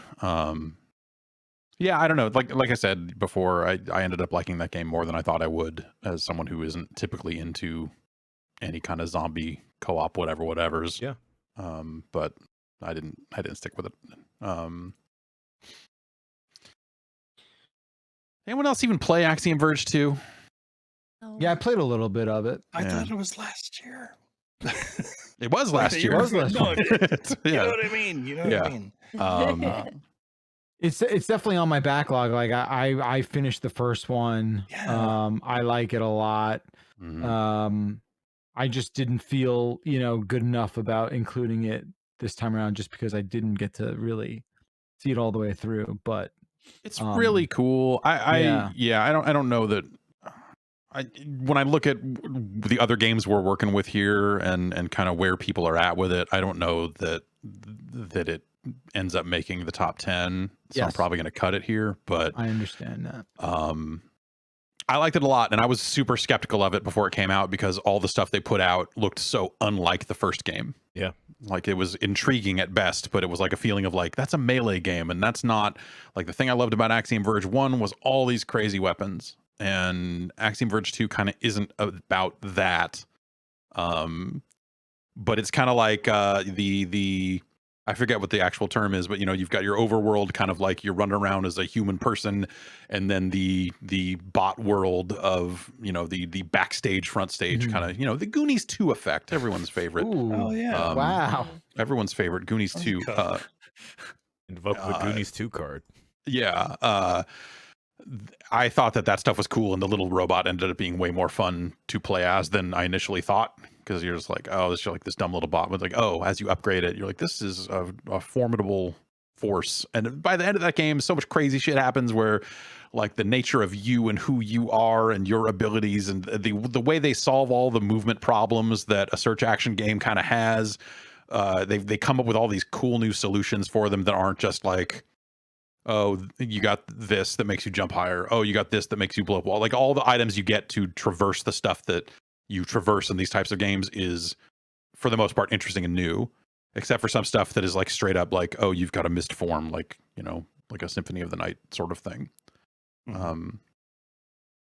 Yeah, I don't know. Like I said before, I ended up liking that game more than I thought I would, as someone who isn't typically into any kind of zombie co-op whatever's. Yeah. But I didn't stick with it. Anyone else even play Axiom Verge 2? Yeah, I played a little bit of it. I thought it was last year. It was last year. It was last year. You know what I mean? You know what I mean? It's definitely on my backlog. Like I finished the first one. Yeah. I like it a lot. Mm-hmm. I just didn't feel, good enough about including it this time around, just because I didn't get to really see it all the way through. But it's really cool. I don't know that. When I look at the other games we're working with here and kind of where people are at with it, I don't know that it ends up making the top 10. So I'm probably going to cut it here. But I understand that. I liked it a lot, and I was super skeptical of it before it came out because all the stuff they put out looked so unlike the first game. Yeah. Like, it was intriguing at best, but it was like a feeling of like, that's a melee game, and that's not like the thing I loved about Axiom Verge 1 was all these crazy weapons, and Axiom Verge 2 kind of isn't about that. But it's kind of like the I forget what the actual term is, but you've got your overworld, kind of like you're running around as a human person, and then the bot world of the backstage, front stage, kind of the Goonies 2 effect, everyone's favorite. Ooh, oh yeah! Wow, everyone's favorite Goonies 2. Invoke the Goonies 2 card. Yeah, I thought that stuff was cool, and the little robot ended up being way more fun to play as than I initially thought. Because you're just like, oh, this is like this dumb little bot. But like, oh, as you upgrade it, you're like, this is a formidable force. And by the end of that game, so much crazy shit happens where like the nature of you and who you are and your abilities and the way they solve all the movement problems that a search action game kind of has. They come up with all these cool new solutions for them that aren't just like, oh, you got this that makes you jump higher. Oh, you got this that makes you blow up wall. Like all the items you get to traverse the stuff that you traverse in these types of games is, for the most part, interesting and new. Except for some stuff that is like straight up like, oh, you've got a missed form, like, you know, like a Symphony of the Night sort of thing. Mm-hmm.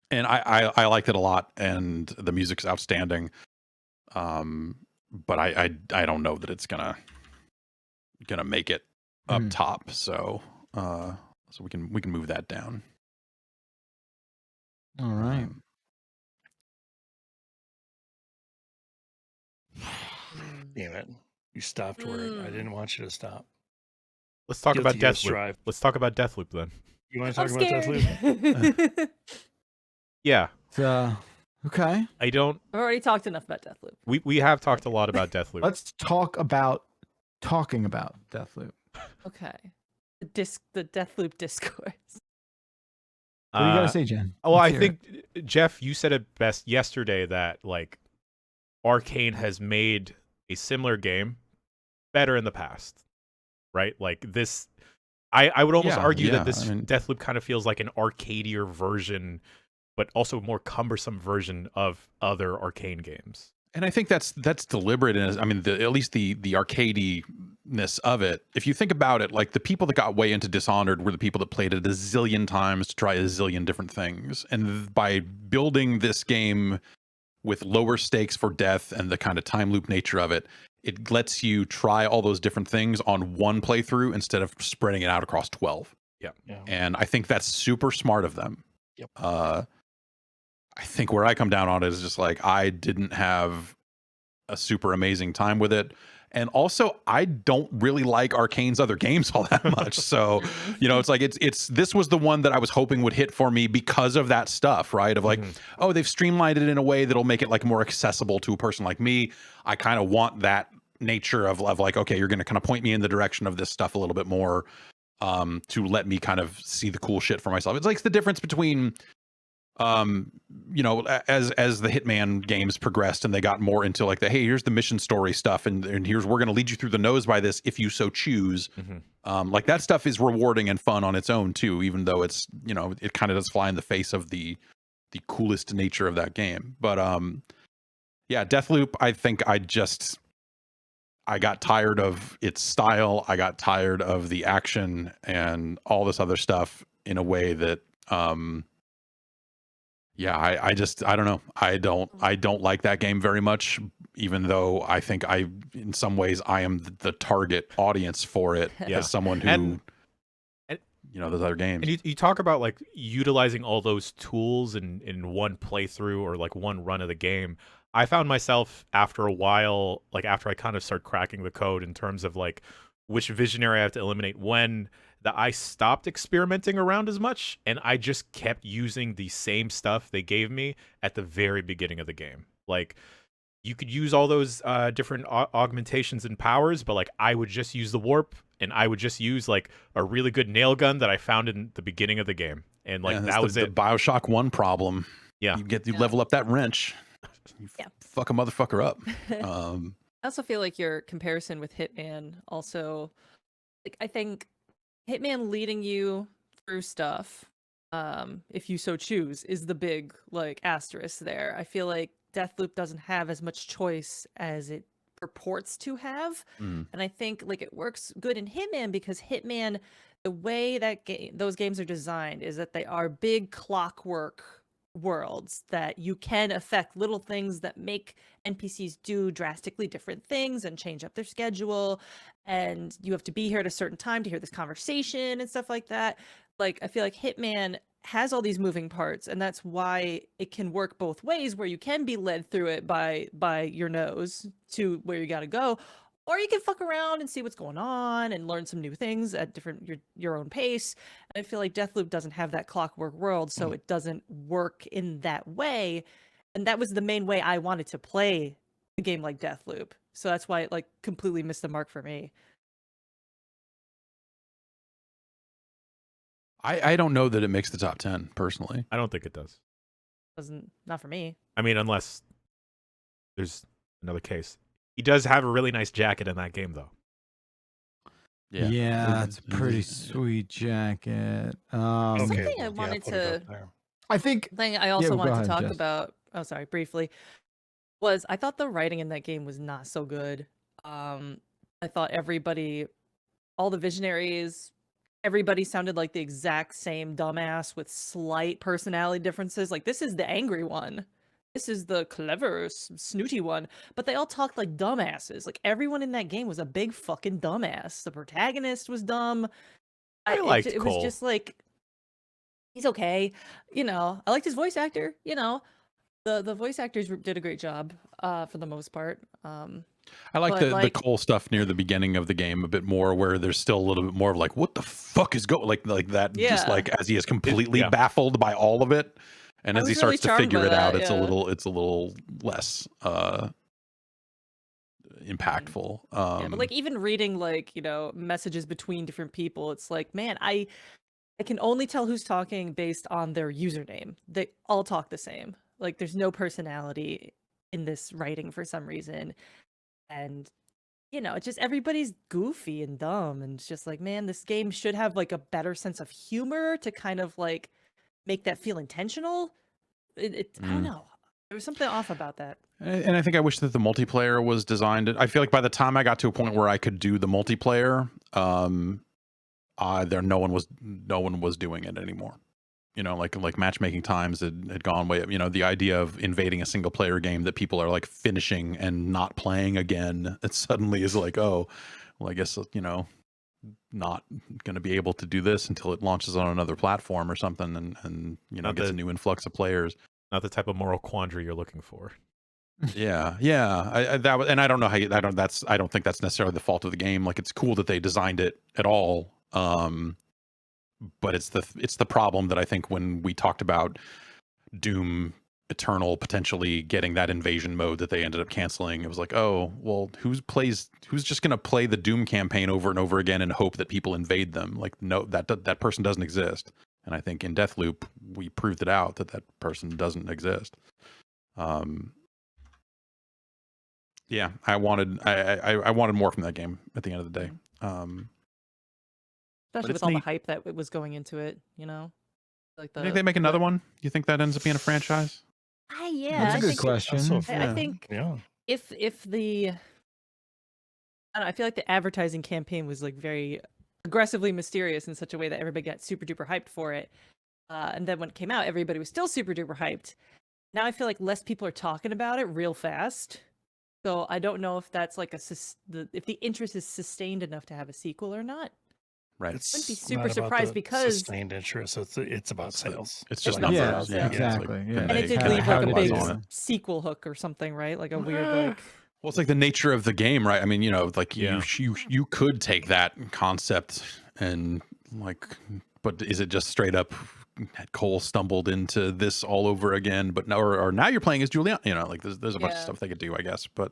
And I liked it a lot, and the music's outstanding. But I don't know that it's gonna make it up top. So we can move that down. All right. Damn it! You stopped where I didn't want you to stop. Let's talk about Deathloop. Let's talk about Deathloop then. You want to talk about Deathloop? Yeah. Okay. I've already talked enough about Deathloop. We have talked a lot about Deathloop. Let's talk about talking about Deathloop. Okay. The Deathloop discourse. What do you gotta say, Jen? Well, I think Jeff, you said it best yesterday that like Arcane has made a similar game better in the past, right? Like this, I would almost argue that this Deathloop kind of feels like an arcadier version, but also more cumbersome version of other Arcane games. And I think that's deliberate. And I mean, at least the arcadiness of it. If you think about it, like the people that got way into Dishonored were the people that played it a zillion times to try a zillion different things. And by building this game with lower stakes for death and the kind of time loop nature of it, it lets you try all those different things on one playthrough instead of spreading it out across 12. Yeah. And I think that's super smart of them. Yep. I think where I come down on it is just like, I didn't have a super amazing time with it. And also, I don't really like Arcane's other games all that much. So, you know, it's like, this was the one that I was hoping would hit for me because of that stuff, right? Of like, oh, they've streamlined it in a way that'll make it like more accessible to a person like me. I kind of want that nature of like, okay, you're going to kind of point me in the direction of this stuff a little bit more, to let me kind of see the cool shit for myself. It's like the difference between, you know, as the Hitman games progressed and they got more into like hey, here's the mission story stuff, and here's, we're going to lead you through the nose by this if you so choose. Like that stuff is rewarding and fun on its own too, even though it's, you know, it kind of does fly in the face of the coolest nature of that game. But yeah, Deathloop, I think I got tired of its style. I got tired of the action and all this other stuff in a way that yeah, I don't know. I don't like that game very much, even though I think in some ways I am the target audience for it as someone who, and you know, those other games. And you talk about like utilizing all those tools in one playthrough or like one run of the game. I found myself after a while, like after I kind of start cracking the code in terms of like which visionary I have to eliminate when, that I stopped experimenting around as much, and I just kept using the same stuff they gave me at the very beginning of the game. Like, you could use all those different augmentations and powers, but like I would just use the warp, and I would just use like a really good nail gun that I found in the beginning of the game, and like that was it. The BioShock 1 problem. Yeah, you level up that wrench. You fuck a motherfucker up. I also feel like your comparison with Hitman also, like, I think Hitman leading you through stuff, if you so choose, is the big like asterisk there. I feel like Deathloop doesn't have as much choice as it purports to have, and I think like it works good in Hitman because Hitman, the way that those games are designed is that they are big clockwork worlds that you can affect little things that make NPCs do drastically different things and change up their schedule, and you have to be here at a certain time to hear this conversation and stuff like that. Like, I feel like Hitman has all these moving parts, and that's why it can work both ways, where you can be led through it by your nose to where you got to go, or you can fuck around and see what's going on and learn some new things at your own pace. And I feel like Deathloop doesn't have that clockwork world, so it doesn't work in that way. And that was the main way I wanted to play a game like Deathloop. So that's why it like completely missed the mark for me. I don't know that it makes the top 10 personally. I don't think it does. Not for me. I mean, unless there's another case. He does have a really nice jacket in that game, though. Yeah, it's a pretty sweet jacket. Something I wanted to. I think. Thing I also wanted to talk Jess. about. Oh, sorry, briefly. Was I thought the writing in that game was not so good. I thought all the visionaries, everybody sounded like the exact same dumbass with slight personality differences. Like, this is the angry one. This is the clever, snooty one. But they all talked like dumbasses. Like, everyone in that game was a big fucking dumbass. The protagonist was dumb. I liked it Cole. was just like, he's okay. I liked his voice actor. The voice actors did a great job for the most part. I like the Cole stuff near the beginning of the game a bit more, where there's still a little bit more of like, what the fuck is going like that? Yeah. Just like as he is completely baffled by all of it, and as he starts to figure it out, it's a little less impactful. But like even reading like messages between different people, it's like, man, I can only tell who's talking based on their username. They all talk the same. Like there's no personality in this writing for some reason. And it's just everybody's goofy and dumb, and it's just like, man, this game should have like a better sense of humor to kind of like make that feel intentional. I don't know. There was something off about that. And I think I wish that the multiplayer was designed. I feel like by the time I got to a point where I could do the multiplayer, no one was doing it anymore. Like matchmaking times had gone way up. The idea of invading a single player game that people are like finishing and not playing again, it suddenly is like, oh, well, I guess, not going to be able to do this until it launches on another platform or something and gets a new influx of players. Not the type of moral quandary you're looking for. Yeah. I don't know how I don't think that's necessarily the fault of the game. Like, it's cool that they designed it at all. But it's the problem that I think when we talked about Doom Eternal potentially getting that invasion mode that they ended up canceling, it was like, oh, well, who's just going to play the Doom campaign over and over again and hope that people invade them? Like, no, that person doesn't exist. And I think in Deathloop, we proved it out that person doesn't exist. Yeah, I wanted more from that game at the end of the day. Especially with all the hype that was going into it, Like you think they make another one? You think that ends up being a franchise? Yeah, that's a good question. I think if the, I don't know, I feel like the advertising campaign was like very aggressively mysterious in such a way that everybody got super duper hyped for it. And then when it came out, everybody was still super duper hyped. Now I feel like less people are talking about it real fast. So I don't know if that's like if the interest is sustained enough to have a sequel or not. Right. I wouldn't be super surprised because sustained interest. It's about sales. It's just about numbers. sales, exactly. And it did leave like a big sequel hook or something, right? Like a weird like. Well, it's like the nature of the game, right? I mean, like you could take that concept and like, but is it just straight up Cole stumbled into this all over again? But now, or now you're playing as Julian. Like there's a bunch of stuff they could do, I guess. But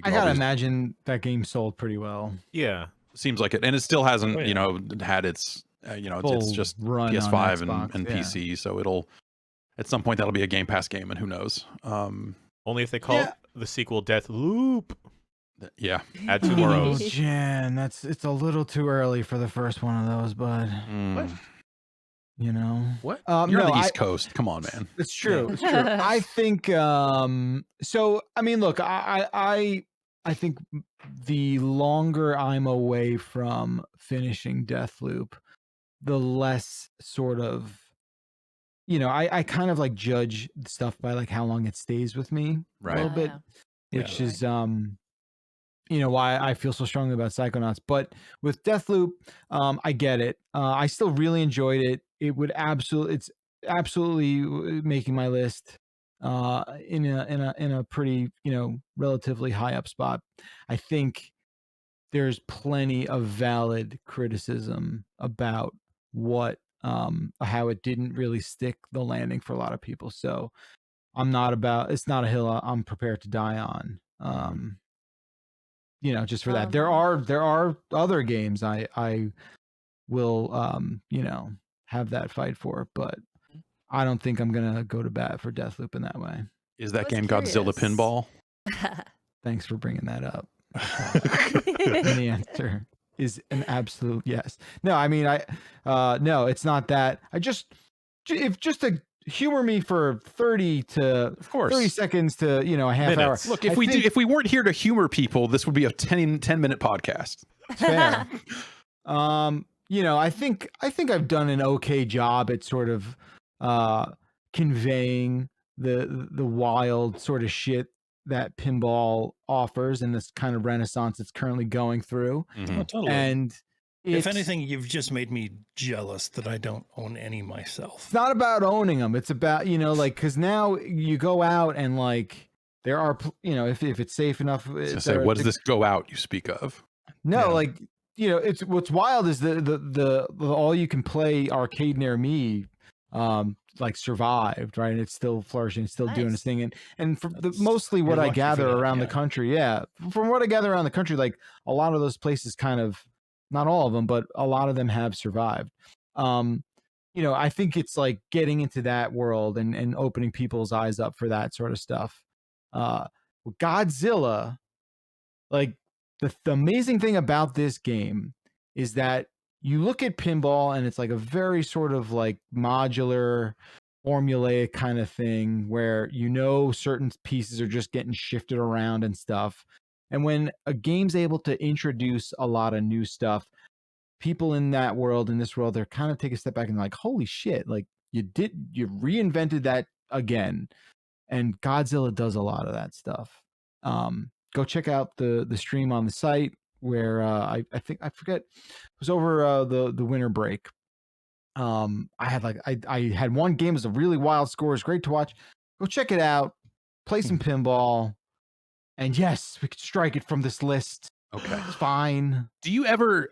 I gotta imagine that game sold pretty well. Yeah. Seems like it, and it still hasn't, had its, it's just PS5 and PC. So it'll, at some point, that'll be a Game Pass game, and who knows? Only if they call it the sequel Deathloop. Yeah, add 2 more O's. Jen, it's a little too early for the first one of those, bud. What? What? You're on the East Coast. Come on, man. It's true. It's true. I think. So I mean, look, I think the longer I'm away from finishing Deathloop, the less sort of, I kind of like judge stuff by like how long it stays with me a little bit, which is, why I feel so strongly about Psychonauts. But with Deathloop, I get it. I still really enjoyed it. It's absolutely making my list. In a pretty relatively high up spot. I think there's plenty of valid criticism about how it didn't really stick the landing for a lot of people. So it's not a hill I'm prepared to die on. Just for that. There are other games I will have that fight for. But I don't think I'm gonna go to bat for Deathloop in that way. Is that game Godzilla Pinball? Thanks for bringing that up. And the answer is an absolute yes. No, I mean, no, it's not that. If just to humor me for 30 seconds to, a half Minutes. hour. Look, if we weren't here to humor people, this would be a 10-minute podcast. Fair. I think I've done an okay job at sort of conveying the wild sort of shit that pinball offers and this kind of renaissance it's currently going through. Oh, totally. And if anything, you've just made me jealous that I don't own any myself. It's not about owning them. It's about, because now you go out and there are, if it's safe enough. What does this go out you speak of? No, it's what's wild is the all you can play arcade near me survived, right? And it's still flourishing, still doing its thing. And mostly what I gather around the country, from what I gather around the country, a lot of those places kind of, not all of them, but a lot of them have survived. I think it's getting into that world and opening people's eyes up for that sort of stuff. Godzilla, the amazing thing about this game is that you look at pinball and it's a very sort of modular, formulaic kind of thing where certain pieces are just getting shifted around and stuff. And when a game's able to introduce a lot of new stuff, people in that world, in this world, they're kind of take a step back and holy shit, you reinvented that again. And Godzilla does a lot of that stuff. Go check out the stream on the site where I forget, it was over the winter break. I had one game, it was a really wild score, it's great to watch. Go check it out, play some pinball, and yes, we could strike it from this list. Okay, it's fine. Do you ever?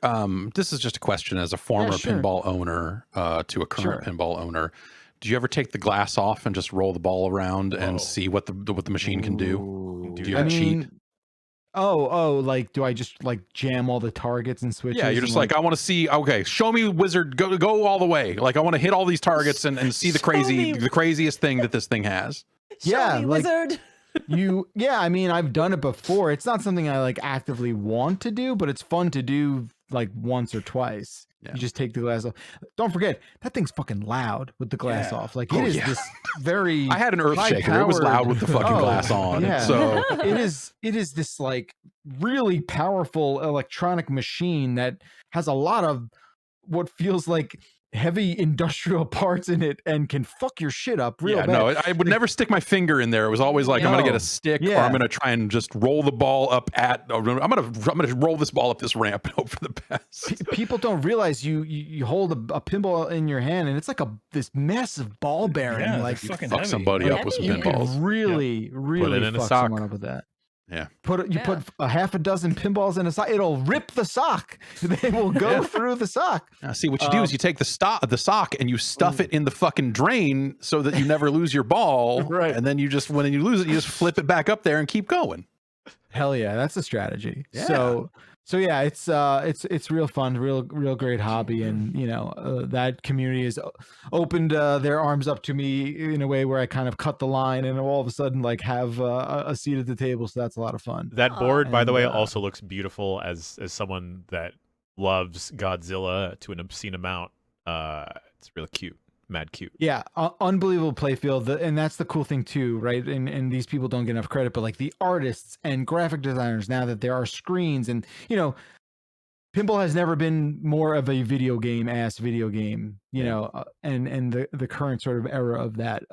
This is just a question as a former pinball owner to a current pinball owner. Do you ever take the glass off and just roll the ball around and see what the machine can do? Do you ever cheat? Do I just jam all the targets and switches? Yeah, you're just I want to see. Okay, show me, wizard, go all the way. I want to hit all these targets and see the craziest thing that this thing has. Show me, wizard. I mean, I've done it before. It's not something I actively want to do, but it's fun to do once or twice. Yeah. You just take the glass off. Don't forget, that thing's fucking loud with the glass off. It is this very. I had an Earthshaker. It was loud with the fucking glass on. Yeah. So it is this really powerful electronic machine that has a lot of what feels like heavy industrial parts in it and can fuck your shit up real bad. No, I would never stick my finger in there. It was always I'm going to get a stick or I'm going to try and just roll the ball up I'm going to roll this ball up this ramp and hope for the best. People don't realize you hold a pinball in your hand and it's this massive ball bearing. Fuck somebody up with some pinballs. Really put it in fuck a sock. Someone up with that. Yeah. Put a half a dozen pinballs in a sock. It'll rip the sock. They will go through the sock. Now, see what you do is you take the sock and you stuff it in the fucking drain so that you never lose your ball. Right. And then when you lose it, you just flip it back up there and keep going. Hell yeah, that's a strategy. Yeah. So yeah, it's real fun, real great hobby, and that community has opened their arms up to me in a way where I kind of cut the line, and all of a sudden have a seat at the table. So that's a lot of fun. That board, by the way, also looks beautiful as someone that loves Godzilla to an obscene amount. It's really cute. Mad cute. Yeah, unbelievable playfield, and that's the cool thing too, right? And these people don't get enough credit, but the artists and graphic designers, now that there are screens, and pinball has never been more of a video game, and the current sort of era of that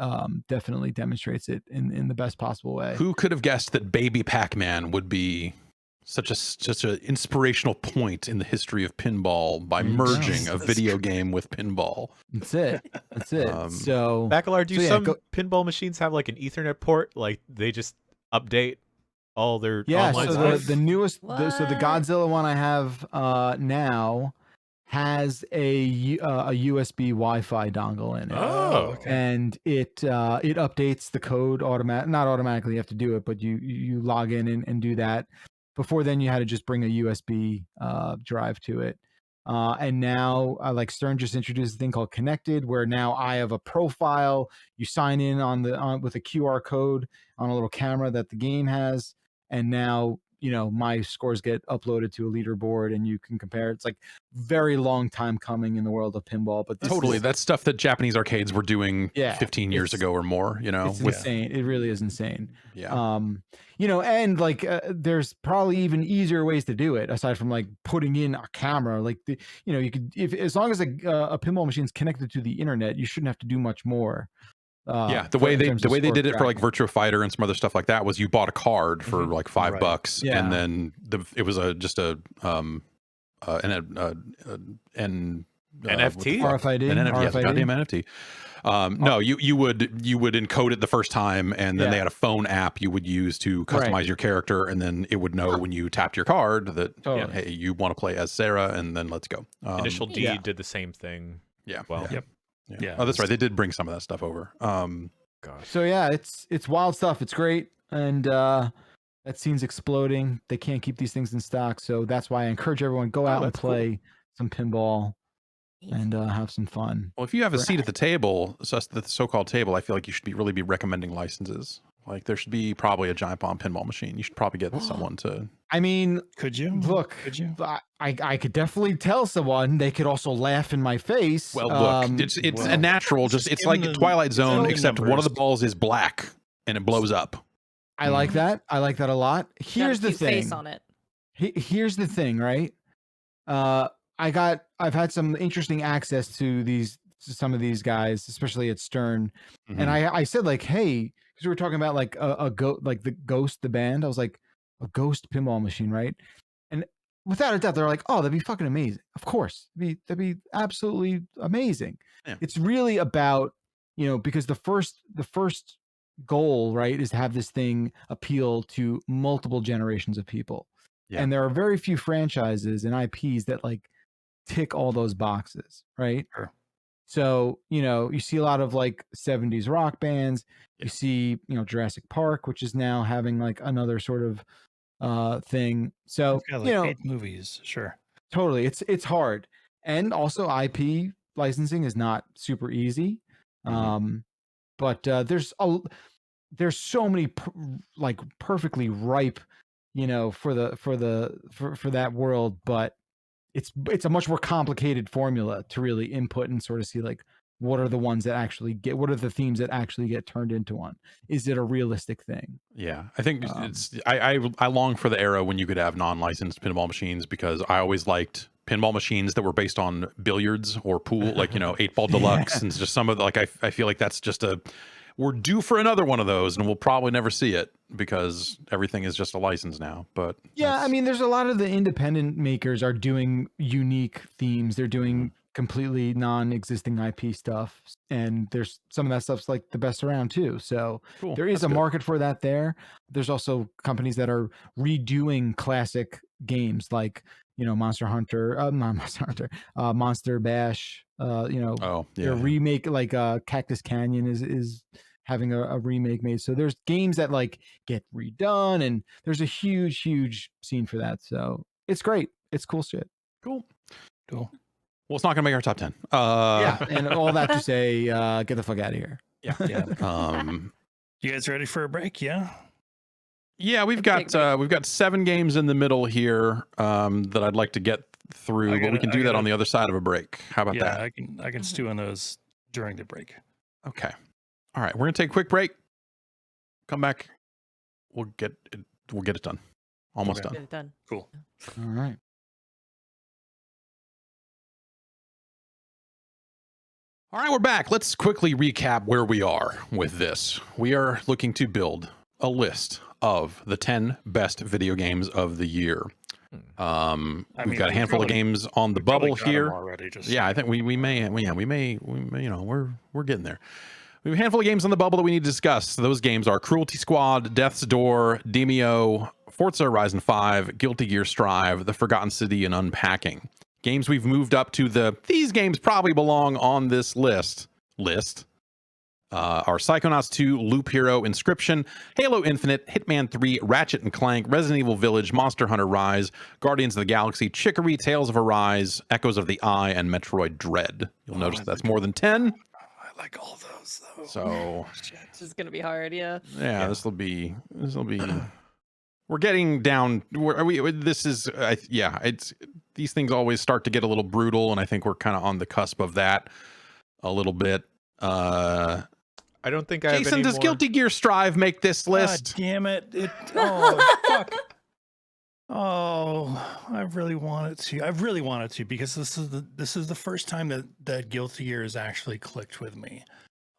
definitely demonstrates it in the best possible way. Who could have guessed that Baby Pac-Man would be such an inspirational point in the history of pinball by merging a video game with pinball? That's it. So Bacalar, do some pinball machines have an Ethernet port? They just update all their online so the newest the Godzilla one I have now has a USB Wi-Fi dongle in it. Oh, okay. And it updates the code not automatically, you have to do it, but you log in and do that. Before then, you had to just bring a USB drive to it. And now, like Stern just introduced a thing called Connected, where now I have a profile. You sign in with a QR code on a little camera that the game has, and now my scores get uploaded to a leaderboard, and you can compare. It's like very long time coming in the world of pinball, but totally that's stuff that Japanese arcades were doing 15 years ago or more. It's insane. It really is insane. Yeah. And like there's probably even easier ways to do it aside from like putting in a camera. Like you could, if as long as a pinball machine is connected to the internet, you shouldn't have to do much more. The way they did it for like Virtua Fighter and some other stuff like that was you bought a card for like $5, and then it was just an NFT, RFID, an NFT, goddamn NFT. No, you would encode it the first time, and then they had a phone app you would use to customize your character, and then it would know when you tapped your card that hey, you want to play as Sarah, and then let's go. Initial D did the same thing. Yeah. Well. Yep. Yeah. Oh, that's right. They did bring some of that stuff over. Gosh. So yeah, it's wild stuff. It's great, and that scene's exploding. They can't keep these things in stock, so that's why I encourage everyone go out and play some pinball and have some fun. Well, if you have a seat at the table, the so-called table, I feel like you should really be recommending licenses. Like there should be probably a giant bomb pinball machine. You should probably get someone to. I mean, could you look? Could you? I could definitely tell someone. They could also laugh in my face. Well, look, it's a natural. It's like Twilight Zone, except one of the balls is black and it blows up. I like that. I like that a lot. Here's the thing. Face on it. Here's the thing, right? I've had some interesting access to some of these guys, especially at Stern, and I said like, hey, because we were talking about like the Ghost, the band. I was like, a Ghost pinball machine, right? And without a doubt, they're like, oh, that'd be fucking amazing. Of course, that'd be absolutely amazing. Yeah. It's really about because the first goal, right, is to have this thing appeal to multiple generations of people, and there are very few franchises and IPs that like tick all those boxes, right? Sure. So, you see a lot of like 70s rock bands. You see, Jurassic Park, which is now having like another sort of thing. So, like 8 movies, sure. Totally. It's hard. And also IP licensing is not super easy. But there's so many like perfectly ripe, for that world, but it's a much more complicated formula to really input and sort of see like what are the ones that actually what are the themes that actually get turned into one? Is it a realistic thing? Yeah, I think I long for the era when you could have non-licensed pinball machines, because I always liked pinball machines that were based on billiards or pool, like 8-ball deluxe, and just some of the, like I feel like that's just we're due for another one of those, and we'll probably never see it because everything is just a license now. But yeah, I mean, there's a lot of the independent makers are doing unique themes. They're doing completely non-existing IP stuff, and there's some of that stuff's like the best around too. So there is a market for that there. There's also companies that are redoing classic games like Monster Hunter, not Monster Hunter, Monster Bash. Their remake, like Cactus Canyon is having a remake made. So there's games that like get redone, and there's a huge scene for that. So it's great. It's cool shit. Cool. Well, it's not gonna make our top 10. And all that to say, get the fuck out of here. Yeah. You guys ready for a break? Yeah. Yeah, we've got 7 games in the middle here that I'd like to get through, but we can do that on the other side of a break. How about that? I can stew on those during the break. Okay. All right, we're gonna take a quick break. Come back. We'll get it done. Almost done. Get it done. Cool. All right. All right, we're back. Let's quickly recap where we are with this. We are looking to build a list of the 10 best video games of the year. We've got a handful of games on the bubble here. I think we may, we're getting there. We have a handful of games on the bubble that we need to discuss. Those games are Cruelty Squad, Death's Door, Demio, Forza Horizon 5, Guilty Gear Strive, The Forgotten City, and Unpacking. Games we've moved up to these games probably belong on this list. Our Psychonauts 2, Loop Hero, Inscription, Halo Infinite, Hitman 3, Ratchet and Clank, Resident Evil Village, Monster Hunter Rise, Guardians of the Galaxy, Chicory, Tales of Arise, Echoes of the Eye, and Metroid Dread. You'll notice that's more than 10. I like all those though. So this is gonna be hard. Yeah. Yeah, this will be. We're getting down. This is. It's these things always start to get a little brutal, and I think we're kind of on the cusp of that a little bit. I don't think I have Jason, any does more... Guilty Gear Strive make this list? God damn it! Oh fuck! Oh, I really wanted to because this is the first time that Guilty Gear has actually clicked with me.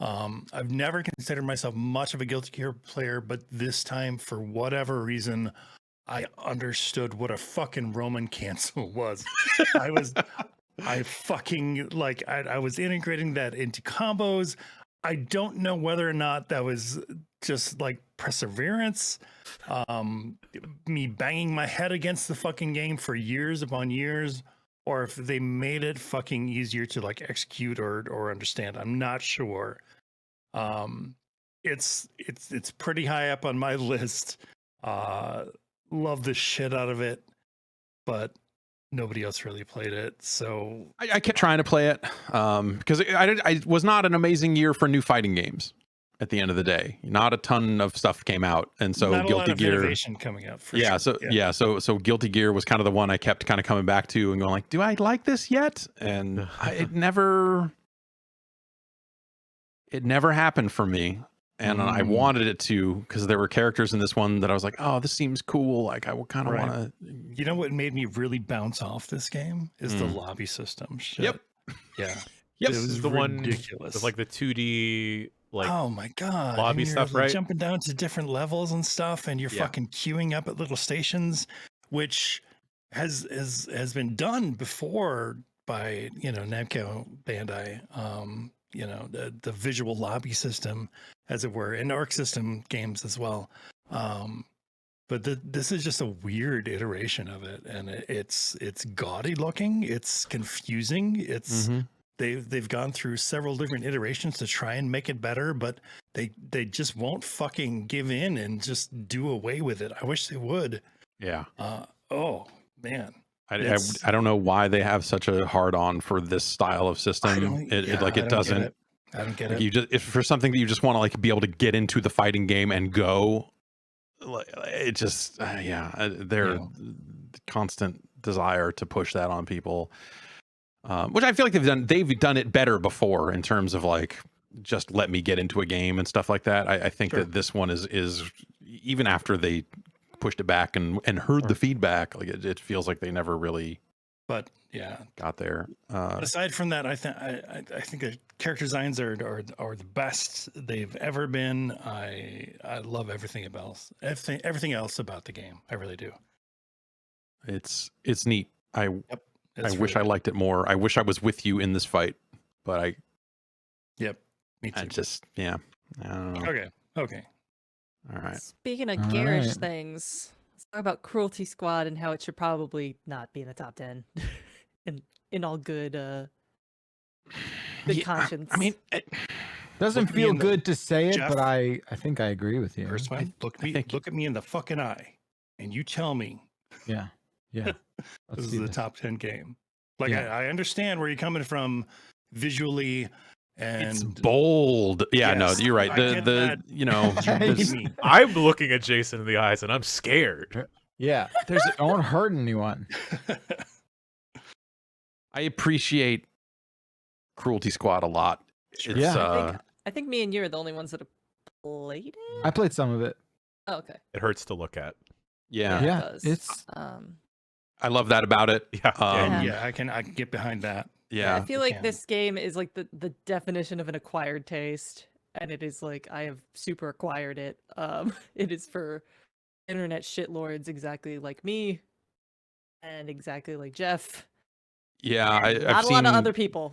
I've never considered myself much of a Guilty Gear player, but this time, for whatever reason, I understood what a fucking Roman cancel was. I was integrating that into combos. I don't know whether or not that was just like perseverance, me banging my head against the fucking game for years upon years, or if they made it fucking easier to like execute or understand. I'm not sure. It's pretty high up on my list. Love the shit out of it, but nobody else really played it, so I kept trying to play it because I was not an amazing year for new fighting games. At the end of the day, not a ton of stuff came out, and so not a Guilty lot of Gear innovation coming out. For yeah, sure. So Guilty Gear was kind of the one I kept kind of coming back to and going like, do I like this yet? And it never happened for me. And I wanted it to, because there were characters in this one that I was like, oh, this seems cool. Like I would kind of want to. You know what made me really bounce off this game is the lobby system. Shit. Yep. Yeah. Yep. It was the ridiculous. one with like the 2D like oh my god, lobby and you're, stuff, like, right? jumping down to different levels and stuff, and you're fucking queuing up at little stations, which has been done before by Namco Bandai. The visual lobby system, as it were, and Arc System games as well. But this is just a weird iteration of it, and it's gaudy looking, it's confusing, it's they've gone through several different iterations to try and make it better, but they just won't fucking give in and just do away with it. I wish they would. Yeah. Oh man. I don't know why they have such a hard on for this style of system. It doesn't. I don't get it. You just, if for something that you just want to like be able to get into the fighting game and go, it just their constant desire to push that on people, which I feel like they've done it better before in terms of like just let me get into a game and stuff like that. I think that this one is even after they pushed it back and heard the feedback, like it feels like they never really got there. Aside from that, I think the character designs are the best they've ever been. I love everything else about the game. I really do. It's neat. I wish really I liked it more. I wish I was with you in this fight, but me too. I don't know. Okay. All right. Speaking of garish things, let's talk about Cruelty Squad and how it should probably not be in the top 10. in all good conscience. I mean, it doesn't feel good to say it, but I think I agree with you. First one, look at me in the fucking eye, and you tell me. Yeah. This is the top 10 game. Like I understand where you're coming from visually. And it's bold. Yeah, no, you're right. I'm looking at Jason in the eyes and I'm scared. Yeah. Don't hurt anyone. I appreciate Cruelty Squad a lot. Sure. I think me and you are the only ones that have played it. I played some of it. Oh, okay. It hurts to look at. Yeah. It's I love that about it. I can get behind that. Yeah, I feel like this game is like the definition of an acquired taste, and it is like I have super acquired it. It is for internet shitlords exactly like me, and exactly like Jeff, Yeah, not a lot of other people.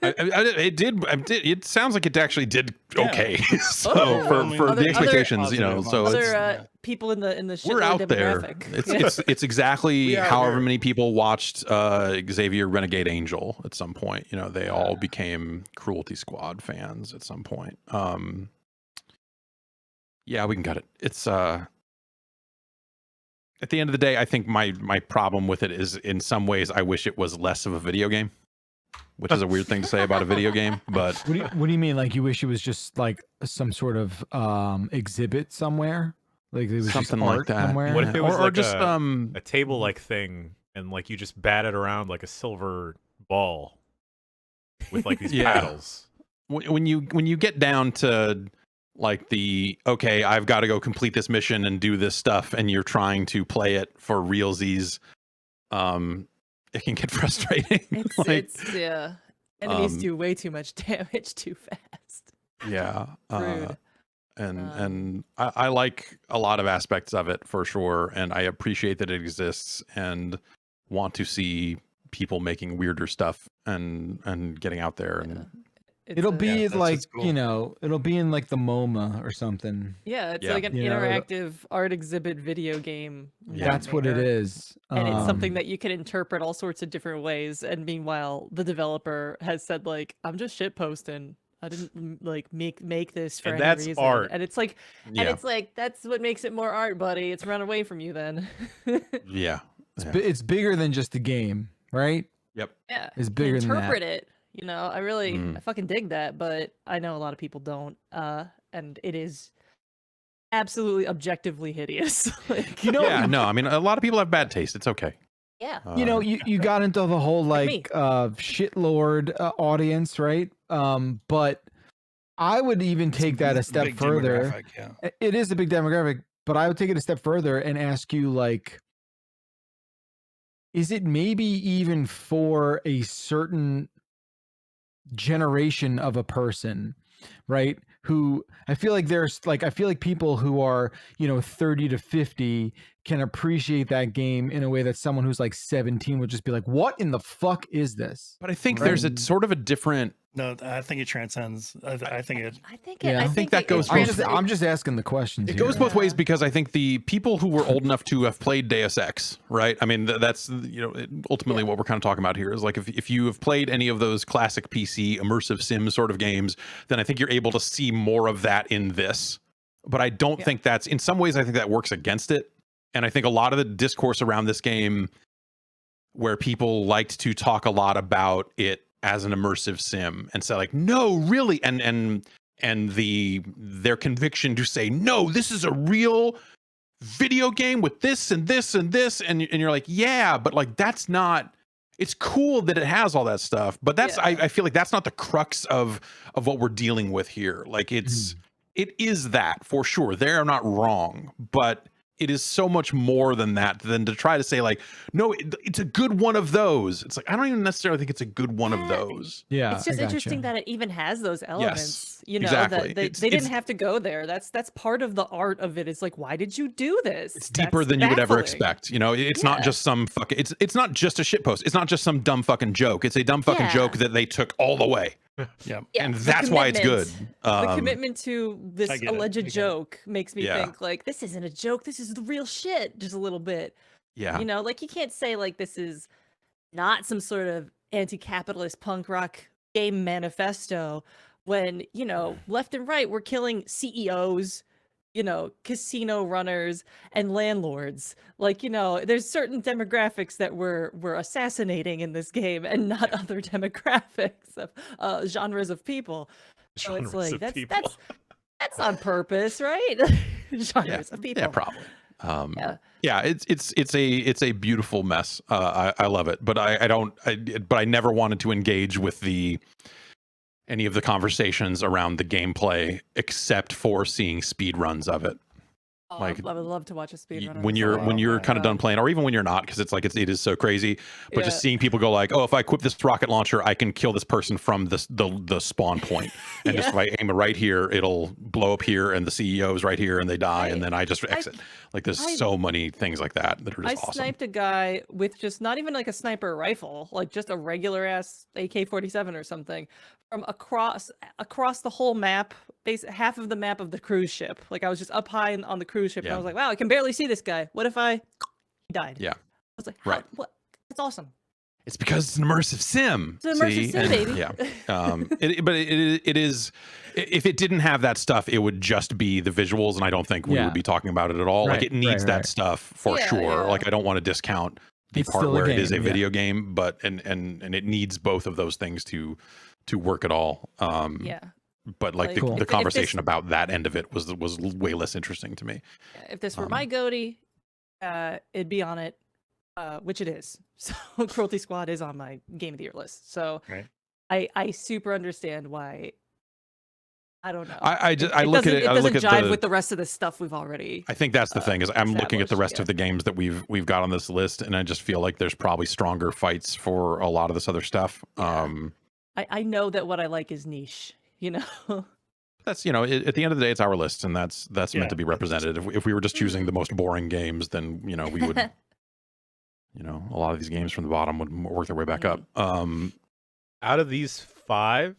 It sounds like it actually did okay. So for the expectations, so other people in the we're out there. It's exactly however many people watched Xavier Renegade Angel at some point. They all became Cruelty Squad fans at some point. Yeah, we can cut it. It's at the end of the day, I think my problem with it is in some ways I wish it was less of a video game, which is a weird thing to say about a video game. But what do you mean? Like you wish it was just like some sort of exhibit somewhere, like it was something just art like that. somewhere? What if it was or like just a table-like thing, and like you just bat it around like a silver ball with like these paddles? When you get down to like okay, I've got to go complete this mission and do this stuff, and you're trying to play it for realsies, it can get frustrating. Yeah. Enemies do way too much damage too fast. Yeah. Rude. And I like a lot of aspects of it for sure, and I appreciate that it exists and want to see people making weirder stuff and getting out there and it'll be like cool. it'll be in like the MoMA or something. Yeah, it's like an interactive art exhibit video game. That's what it is, and it's something that you can interpret all sorts of different ways. And meanwhile, the developer has said like, "I'm just shit posting. I didn't like make this for any reason." Art. And it's like, that's what makes it more art, buddy. It's run away from you then. It's bigger than just a game, right? Yep. Yeah, it's bigger than that. Interpret it. I fucking dig that, but I know a lot of people don't. And it is absolutely objectively hideous. I mean, a lot of people have bad taste. It's okay. Yeah. You got into the whole shitlord audience, right? But I would even take that a step further. It is a big demographic, but I would take it a step further and ask you, like, is it maybe even for a certain generation of a person, right? Who I feel like people who are 30 to 50 can appreciate that game in a way that someone who's like 17 would just be like, what in the fuck is this? But I think there's a sort of a different. No, I think it transcends. I think that goes. I'm just asking the questions. It goes both ways, because I think the people who were old enough to have played Deus Ex, right? I mean, that's ultimately what we're kind of talking about here is like if you have played any of those classic PC immersive sim sort of games, then I think you're able to see more of that in this. But I don't think that's, in some ways, I think that works against it. And I think a lot of the discourse around this game, where people liked to talk a lot about it as an immersive sim and say like, no, really, and their conviction to say, no, this is a real video game with this and this and this, and you're like, yeah, but like that's not. It's cool that it has all that stuff, but that's I feel like that's not the crux of what we're dealing with here. Like it is that for sure. They're not wrong, but it is so much more than that, than to try to say like, no, it's a good one of those. It's like, I don't even necessarily think it's a good one of those. Yeah. It's just interesting that it even has those elements, exactly. that they didn't have to go there. That's part of the art of it. It's like, why did you do this? It's deeper than you would ever expect. It's not just some fucking, it's not just a shitpost. It's not just some dumb fucking joke. It's a dumb fucking joke that they took all the way. Yeah. And that's why it's good. The commitment to this alleged joke makes me think like, this isn't a joke. This is the real shit. Just a little bit. Yeah. Like you can't say like this is not some sort of anti-capitalist punk rock game manifesto when, left and right we're killing CEOs, casino runners and landlords. Like, there's certain demographics that we're assassinating in this game and not other demographics of genres of people. So it's like that's on purpose, right? Genres of people. Yeah, probably. It's a beautiful mess. I love it, but I never wanted to engage with any of the conversations around the gameplay except for seeing speed runs of it. Like I would love to watch a speedrun when you're kind of done playing, or even when you're not, because it's like it is so crazy. But just seeing people go like, oh, if I equip this rocket launcher, I can kill this person from the spawn point, and just if I aim it right here, it'll blow up here, and the CEO is right here, and they die, and then I just exit. Like there's so many things like that are just awesome. I sniped a guy with just not even like a sniper rifle, like just a regular ass AK-47 or something, from across the whole map, half of the map of the cruise ship. Like I was just up high on the cruise ship, and I was like, wow, I can barely see this guy. What if he died? Yeah. I was like, what? It's awesome. It's because it's an immersive sim. It's an immersive sim, baby. Yeah. But it is. If it didn't have that stuff, it would just be the visuals, and I don't think we would be talking about it at all. Like it needs that stuff for sure. Yeah. Like I don't want to discount the part where it is a video game, but and it needs both of those things to work at all. But like the conversation about that end of it was way less interesting to me. If this were my goatee, it'd be on it, which it is. So Cruelty Squad is on my Game of the Year list. So I super understand why. I don't know. I look at it. It doesn't jive with the rest of the stuff we've already. I think that's the thing is I'm looking at the rest of the games that we've got on this list, and I just feel like there's probably stronger fights for a lot of this other stuff. I know that what I like is niche. You know. That's at the end of the day, it's our list, and that's meant to be represented. If we were just choosing the most boring games, then we would. A lot of these games from the bottom would work their way back up. Out of these 5.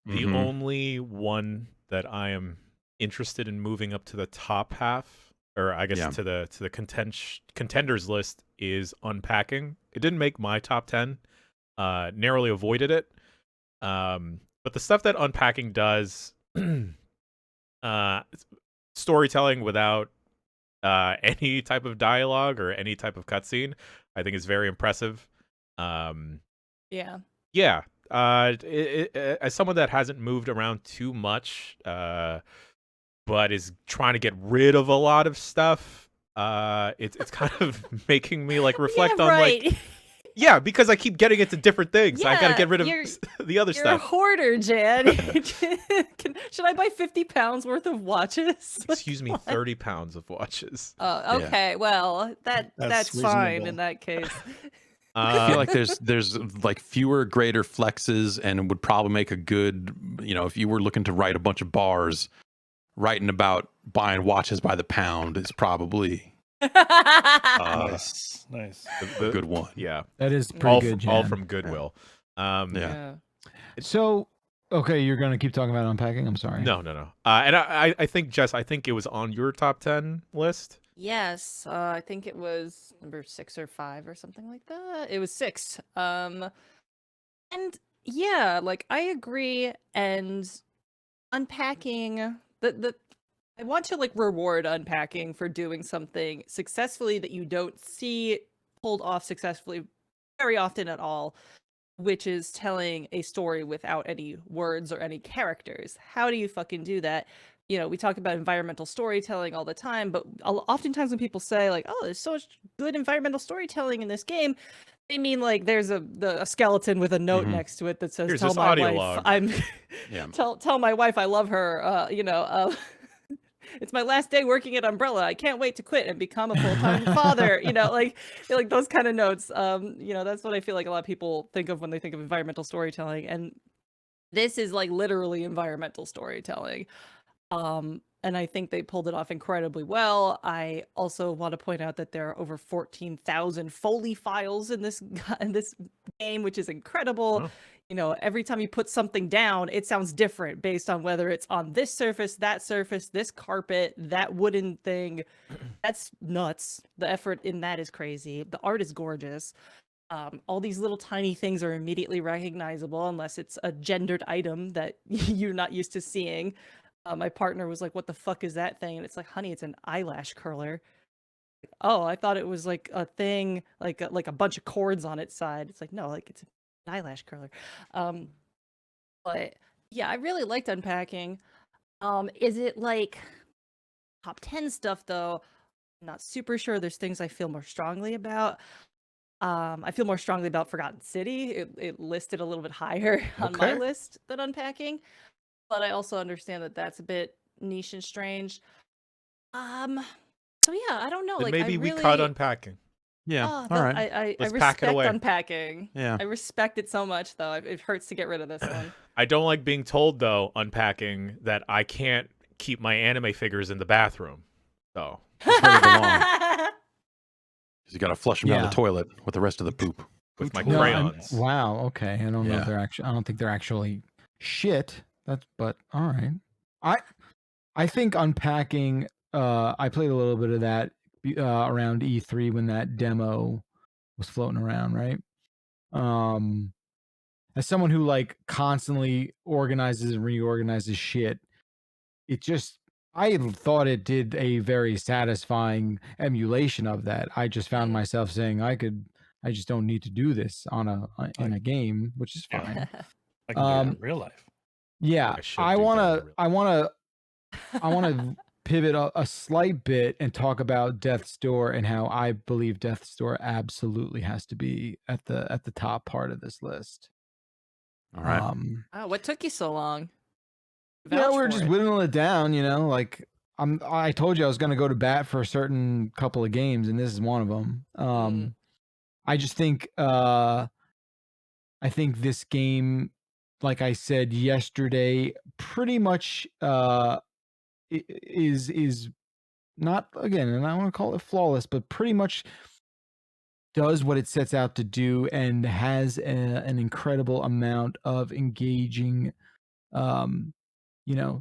The only one that I am interested in moving up to the top half, or I guess to the contenders list, is Unpacking. It didn't make my top 10. Narrowly avoided it. But the stuff that Unpacking does, storytelling without any type of dialogue or any type of cutscene, I think is very impressive. Yeah. As someone that hasn't moved around too much, but is trying to get rid of a lot of stuff, it's kind of making me like reflect on like. Yeah, because I keep getting into different things. I gotta get rid of the other stuff. You're a hoarder, Jan. Should I buy 50 pounds worth of watches? Excuse me, 30 pounds of watches. Oh, okay. Yeah. Well, that's fine in that case. I feel like there's like fewer greater flexes, and would probably make a good, if you were looking to write a bunch of bars, writing about buying watches by the pound is probably nice. A good one. Yeah, that is pretty good. All from Goodwill. So, okay, you're gonna keep talking about Unpacking. I'm sorry. No. And I think Jess, I think it was on your top 10 list. Yes, I think it was number 6 or 5 or something like that. It was 6. And yeah, like I agree. And Unpacking, I want to like reward Unpacking for doing something successfully that you don't see pulled off successfully very often at all, which is telling a story without any words or any characters. How do you fucking do that? We talk about environmental storytelling all the time, but oftentimes when people say like, oh, there's so much good environmental storytelling in this game, they mean like there's a skeleton with a note next to it that says, tell my wife tell my wife I love her, it's my last day working at Umbrella. I can't wait to quit and become a full-time father. Like those kind of notes. That's what I feel like a lot of people think of when they think of environmental storytelling. And this is like literally environmental storytelling. And I think they pulled it off incredibly well. I also want to point out that there are over 14,000 Foley files in this game, which is incredible. Oh. Every time you put something down, it sounds different based on whether it's on this surface, this carpet, that wooden thing. That's nuts. The effort in that is crazy. The art is gorgeous. All these little tiny things are immediately recognizable unless it's a gendered item that you're not used to seeing. My partner was like, what the fuck is that thing? And it's like, honey, it's an eyelash curler. Oh, I thought it was like a thing, like a bunch of cords on its side. It's like, no, like it's an eyelash curler. But yeah, I really liked Unpacking. Is it like top 10 stuff though? I'm not super sure. There's things I feel more strongly about. I feel more strongly about Forgotten City. It listed a little bit higher on my list than Unpacking. But I also understand that that's a bit niche and strange. So yeah, I don't know. Then like maybe I we really, cut unpacking. Yeah. Oh, All right. I Let's pack it respect away. unpacking. Yeah. I respect it so much, though. It hurts to get rid of this one. I don't like being told though, unpacking, that I can't keep my anime figures in the bathroom. So That's where they belong. You got to flush them down the toilet with the rest of the poop. with my No, crayons. wow. Okay. I don't know Yeah. if they're actually. I don't think they're actually shit. But all right. I think unpacking. I played a little bit of that around E3 when that demo was floating around, right? As someone who like constantly organizes and reorganizes shit, I thought it did a very satisfying emulation of that. I just found myself saying I just don't need to do this in a game, which is fine. I can do it in real life. Yeah, I want to pivot a slight bit and talk about Death's Door and how I believe Death's Door absolutely has to be at the top part of this list. All right. Oh, what took you so long? Yeah, we were just whittling it down, like I told you I was going to go to bat for a certain couple of games, and this is one of them. I just think I think this game, like I said yesterday, pretty much is not, again, and I don't want to call it flawless, but pretty much does what it sets out to do and has an incredible amount of engaging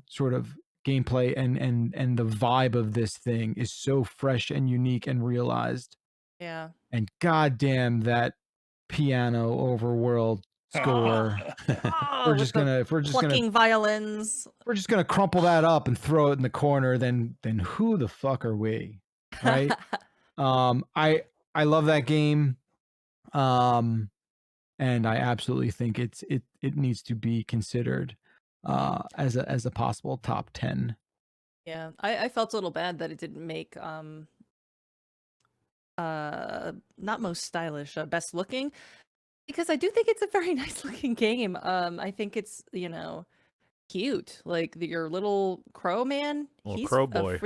sort of gameplay, and the vibe of this thing is so fresh and unique and realized. Yeah. And goddamn that piano overworld score. We're just gonna violins. We're just gonna crumple that up and throw it in the corner. Then who the fuck are we, right? I love that game, and I absolutely think it needs to be considered as a possible top 10. Yeah, I felt a little bad that it didn't make not most stylish, best looking, because I do think it's a very nice looking game. I think it's cute, like your little crow man. Little crow boy.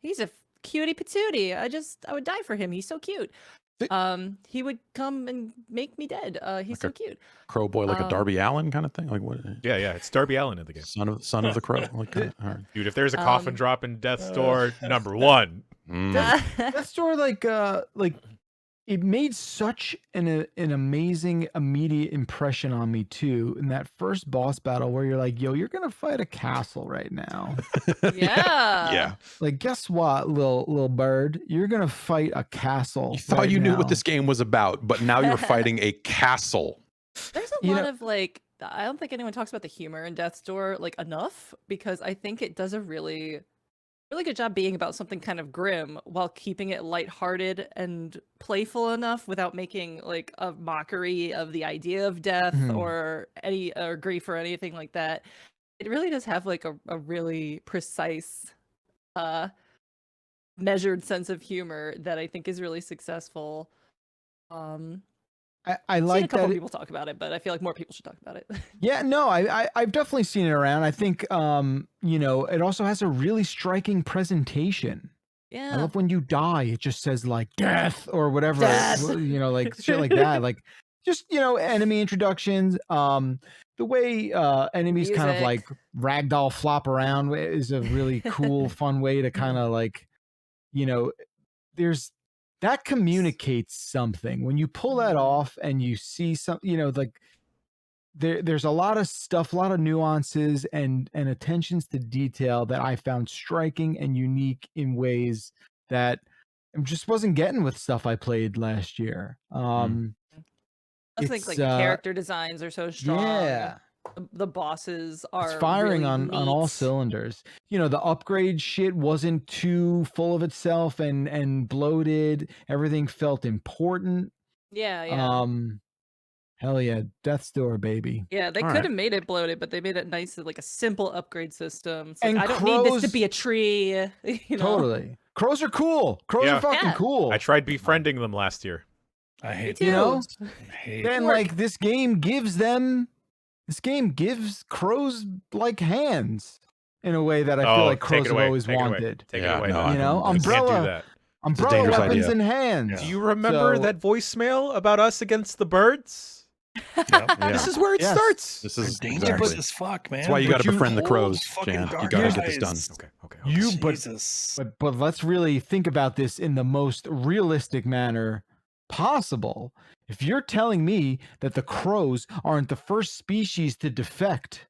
He's a cutie patootie. I would die for him. He's so cute. He would come and make me dead. He's so cute. Crow boy, like a Darby Allin kind of thing. Like what? Yeah, it's Darby Allin in the game. Son of the crow. Like, all right. Dude, if there's a coffin drop in Death's Door, number one. Death's Door, like it made such an amazing immediate impression on me too. In that first boss battle, where you're like, "Yo, you're gonna fight a castle right now." Yeah. Yeah. Like, guess what, little bird? You're gonna fight a castle. You thought you knew what this game was about, but now you're fighting a castle. There's a lot of like, I don't think anyone talks about the humor in Death's Door like enough, because I think it does a really good job being about something kind of grim while keeping it lighthearted and playful enough without making like a mockery of the idea of death or grief or anything like that. It really does have like a really precise, measured sense of humor that I think is really successful. I like seen a couple that people talk about it, but I feel like more people should talk about it. Yeah, no, I've definitely seen it around. I think it also has a really striking presentation. Yeah. I love when you die, it just says like death or whatever, Death. Like shit like that. Like just, enemy introductions. The way enemies kind of like ragdoll flop around is a really cool, fun way to kind of like, there's that communicates something. When you pull that off and you see some, like there's a lot of stuff, a lot of nuances and attentions to detail that I found striking and unique in ways that I just wasn't getting with stuff I played last year. I think like the character designs are so strong. Yeah. The bosses are it's firing really on all cylinders. The upgrade shit wasn't too full of itself and bloated. Everything felt important. Yeah. Hell yeah, Death's Door, baby. Yeah, they could have made it bloated, but they made it nice, like a simple upgrade system. It's like, And I don't need this to be a tree. Totally. Crows are cool. Crows are fucking cool. I tried befriending them last year. I hate Then like this game gives crows like hands. in a way that I feel like crows have always wanted. Take it away. No, You know, I can't do umbrella, that. umbrella weapons idea. in hand. Do you remember that voicemail about us against the birds? This is where it starts. This is dangerous as fuck, man. That's why you got to befriend the crows, Jan. You got to get this done. Okay. But let's really think about this in the most realistic manner possible. If you're telling me that the crows aren't the first species to defect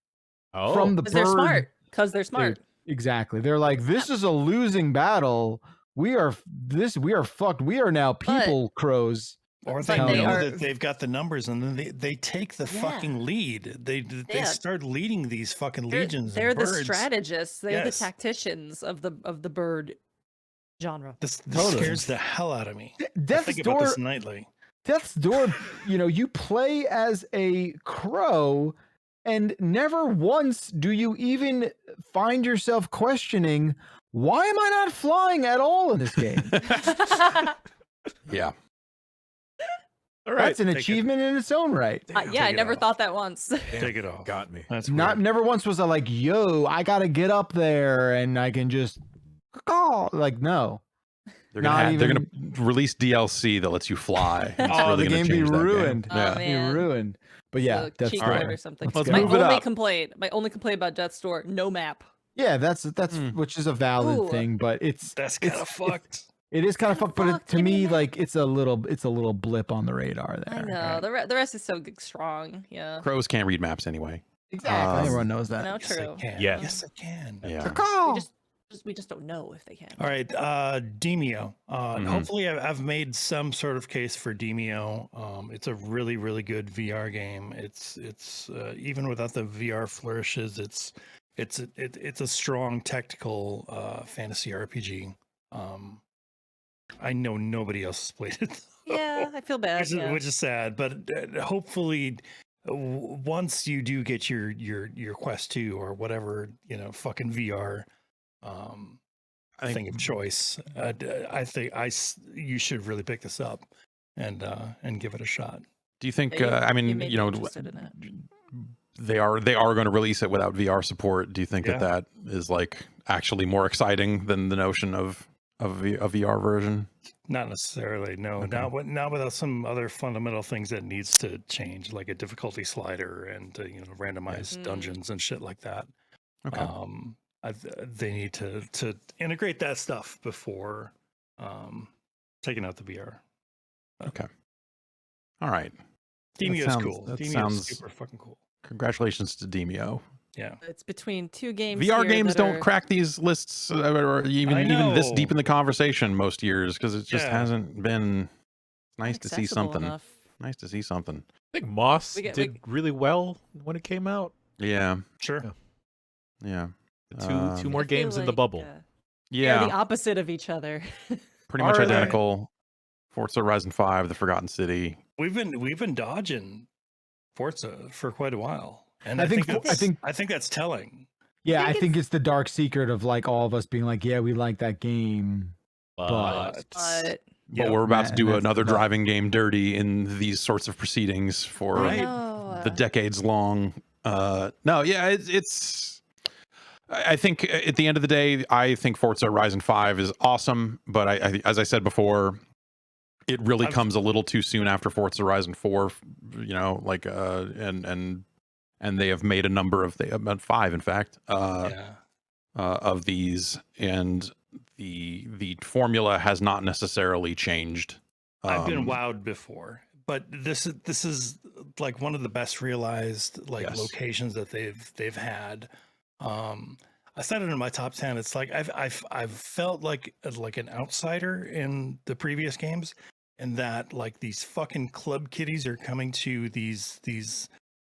from the bird, they're smart. Because they're smart. Exactly. They're like, this is a losing battle. We are fucked. We are now people crows. Or they know that they've got the numbers, and then they take the fucking lead. They start leading these fucking legions. They're the birds. strategists. They're the tacticians of the bird genre. This scares the hell out of me. Death's I think Door, about this nightly. Death's Door, you play as a crow, and never once do you even find yourself questioning, why am I not flying at all in this game? Yeah. All right, that's an achievement in its own right. Yeah, I never thought that once. Take it off. Got me. That's never once was I like, yo, I gotta get up there and I can just no. They're gonna release DLC that lets you fly. It's really the game be ruined. Yeah, be ruined. But yeah, that's cheat code or something. Let's My move it only up. complaint about Death's Door, no map. Yeah, that's which is a valid thing, but that's kind of fucked. It is kind of fucked, but to me, like it's a little blip on the radar there. I know the rest is so strong. Yeah. Crows can't read maps anyway. Exactly. Everyone knows that. No, true. Yes, it can. Yeah. We just don't know if they can. All right, Demio. Hopefully, I've made some sort of case for Demio. It's a really, really good VR game. It's even without the VR flourishes, it's a strong tactical fantasy RPG. I know nobody else has played it. Yeah, I feel bad. Which is sad, but hopefully, once you do get your Quest 2 or whatever, fucking VR thing of choice, I think you should really pick this up and give it a shot. Do you think? I mean, they are going to release it without VR support. Do you think that is like actually more exciting than the notion of a VR version? Not necessarily. No. Okay. Not without some other fundamental things that needs to change, like a difficulty slider and randomized dungeons and shit like that. Okay. They need to integrate that stuff before taking out the VR. Okay. All right. Demio is cool. Demio is super fucking cool. Congratulations to Demio. Yeah. It's between two games. VR games don't crack these lists or even this deep in the conversation most years because it just hasn't been nice to see something. Enough. Nice to see something. I think Moss did really well when it came out. Yeah. Sure. Yeah. Two more games in the bubble. They're the opposite of each other. Pretty much identical. Forza Horizon 5, The Forgotten City. We've been dodging Forza for quite a while. And I think that's telling. Yeah, I think it's the dark secret of like all of us being like, yeah, we like that game. But we're about to do another driving game dirty in these sorts of proceedings for the decades long. It's I think at the end of the day, I think Forza Horizon 5 is awesome, but I as I said before, it really comes a little too soon after Forza Horizon 4, and they have made a number of about 5, in fact, of these, and the formula has not necessarily changed. I've been wowed before, but this is like one of the best realized locations that they've had. I said it in my top 10. It's like I've felt like an outsider in the previous games, and that like these fucking club kiddies are coming to these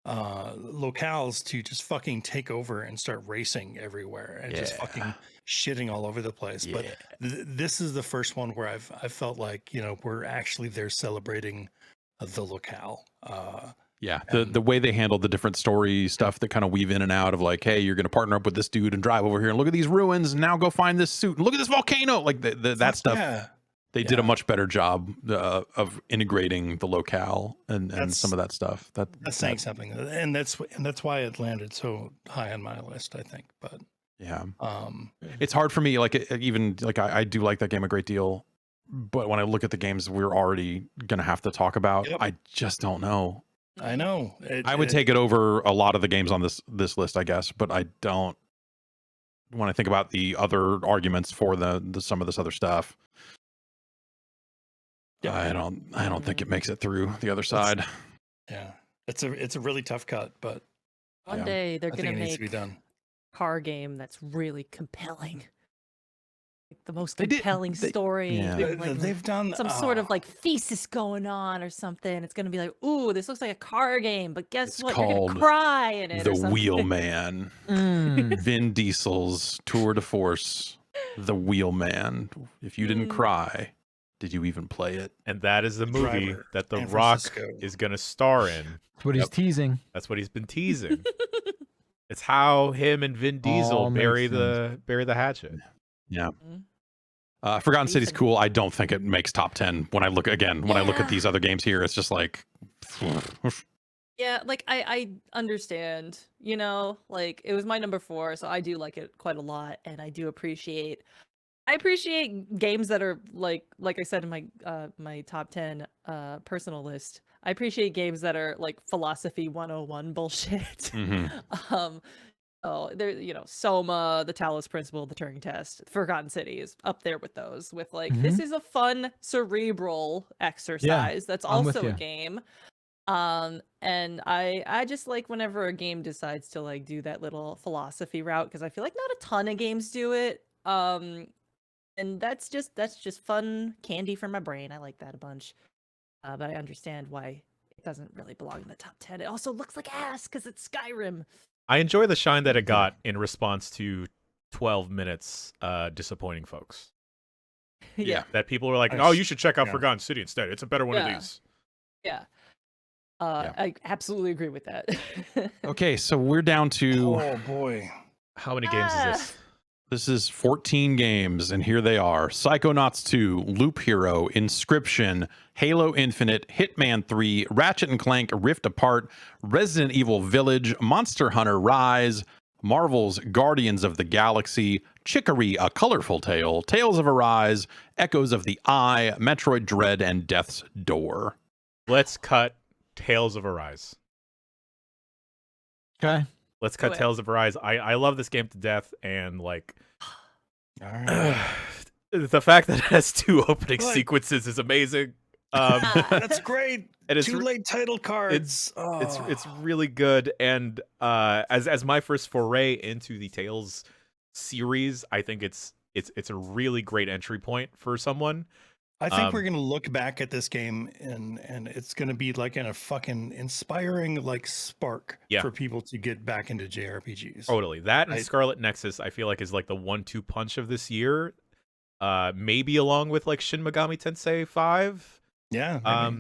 locales to just fucking take over and start racing everywhere and just fucking shitting all over the place. But this is the first one where I've felt like we're actually there celebrating the locale. The way they handled the different story stuff that kind of weave in and out of like, hey, you're going to partner up with this dude and drive over here and look at these ruins and now go find this suit and look at this volcano, like that stuff. They did a much better job of integrating the locale and some of that stuff. That's saying something, and that's why it landed so high on my list, I think. But Yeah. Um, It's hard for me. Like even like I do like that game a great deal, but when I look at the games we're already gonna have to talk about, I just don't know. I know. I would take it over a lot of the games on this list, I guess, but I don't. When I think about the other arguments for the some of this other stuff, I don't think it makes it through the other side. Yeah, it's a really tough cut, but one day they're gonna it needs make to be done. a car game that's really compelling. Like the most compelling story. Yeah. Like, They've done some sort of like thesis going on or something. It's gonna be like, ooh, this looks like a car game, but guess It's what? You're called gonna cry in it. The or something. Wheelman. Vin Diesel's tour de force. The Wheelman. If you didn't cry, did you even play it? And that is the movie Driver, that The San Rock Francisco. is going to star in. That's what he's teasing. That's what he's been teasing. It's how him and Vin Diesel All bury makes the hatchet. Yeah. Forgotten City's cool. I don't think it makes top 10. When I look at these other games here, it's just like Yeah, like I understand, you know, like it was my number 4, so I do like it quite a lot, and I appreciate games that are like I said in my my top 10 personal list. I appreciate games that are like philosophy 101 bullshit. Oh, there, you know, Soma, the Talos Principle, the Turing Test, Forgotten City is up there with those. With like, this is a fun cerebral exercise. That's also a game. And I just like whenever a game decides to like do that little philosophy route, because I feel like not a ton of games do it. And that's just fun candy for my brain. I like that a bunch. But I understand why it doesn't really belong in the top 10. It also looks like ass because it's Skyrim. I enjoy the shine that it got in response to 12 minutes disappointing folks. Yeah. That people were like, oh, you should check out Forgotten City instead. It's a better one of these. Yeah. I absolutely agree with that. Okay, so we're down to Oh boy. How many games is this? This is 14 games, and here they are. Psychonauts 2, Loop Hero, Inscription, Halo Infinite, Hitman 3, Ratchet & Clank, Rift Apart, Resident Evil Village, Monster Hunter Rise, Marvel's Guardians of the Galaxy, Chicory, A Colorful Tale, Tales of Arise, Echoes of the Eye, Metroid Dread, and Death's Door. Let's cut Tales of Arise. Okay. Let's cut Tales of Arise. I love this game to death, and like the fact that it has 2 opening sequences is amazing. That's great. And it's 2 late title cards. It's really good. And as my first foray into the Tales series, I think it's a really great entry point for someone. I think we're gonna look back at this game and it's gonna be like in a fucking inspiring like spark for people to get back into JRPGs. Totally. That and Scarlet Nexus, I feel like, is like the 1-2 punch of this year. Maybe along with like Shin Megami Tensei 5. Yeah.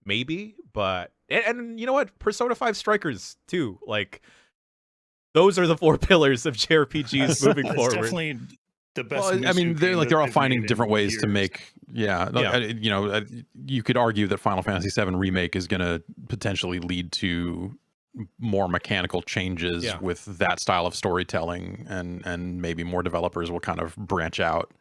Maybe. But and you know what? Persona 5 Strikers too. Like those are the 4 pillars of JRPGs moving forward. Definitely the best. Well, I mean, they're all finding different ways to make. You know, you could argue that Final Fantasy VII Remake is going to potentially lead to more mechanical changes with that style of storytelling, and maybe more developers will kind of branch out.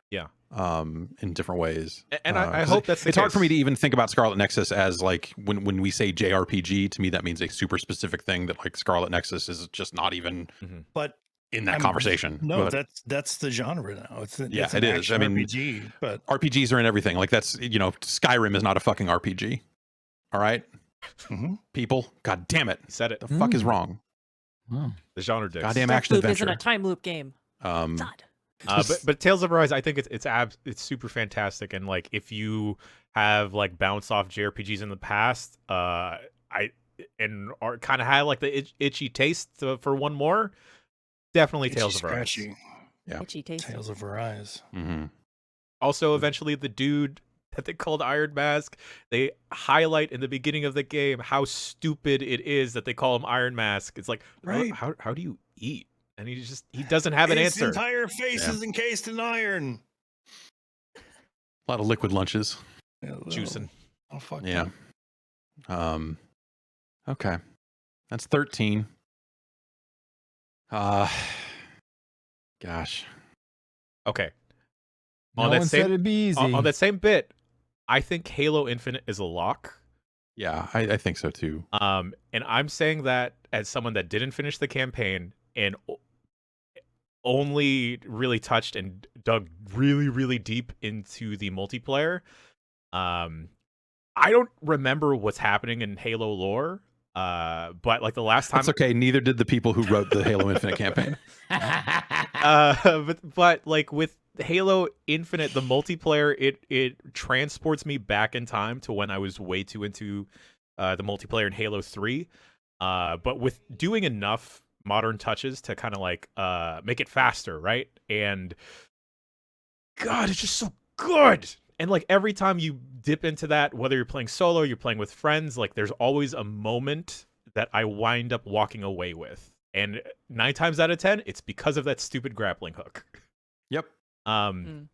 In different ways. And I hope that's it's hard for me to even think about Scarlet Nexus as like when we say JRPG, to me that means a super specific thing that like Scarlet Nexus is just not even but in that conversation. No, but that's the genre now. It's it an is. I mean, RPG, but RPGs are in everything. Like that's, you know, Skyrim is not a fucking RPG. All right, people. God damn it! You said it. The fuck is wrong? The genre dicks. Goddamn action Loop adventure. isn't a time loop game. But Tales of Arise, I think it's super fantastic, and like if you have like bounce off JRPGs in the past, kind of had like the itchy taste for one more, definitely Tales of Arise. Yeah, itchy taste. Tales of Arise. Also, eventually, the dude that they called Iron Mask, they highlight in the beginning of the game how stupid it is that they call him Iron Mask. It's like, how do you eat? And he doesn't have an answer. His entire face is encased in iron. A lot of liquid lunches. Juicing. Oh fuck. Yeah. Okay. That's 13. Guess Gosh. Okay. No one said it'd be easy. On that same bit, I think Halo Infinite is a lock. Yeah, I think so too. And I'm saying that as someone that didn't finish the campaign and only really touched and dug really, really deep into the multiplayer. I don't remember what's happening in Halo lore. But like the last time, it's okay. Neither did the people who wrote the Halo Infinite campaign. But like with Halo Infinite, the multiplayer, it transports me back in time to when I was way too into the multiplayer in Halo 3. But with doing enough modern touches to kind of like make it faster, right? And God, it's just so good. And like every time you dip into that, whether you're playing solo, you're playing with friends, like there's always a moment that I wind up walking away with. And 9 times out of 10, it's because of that stupid grappling hook. Yep. And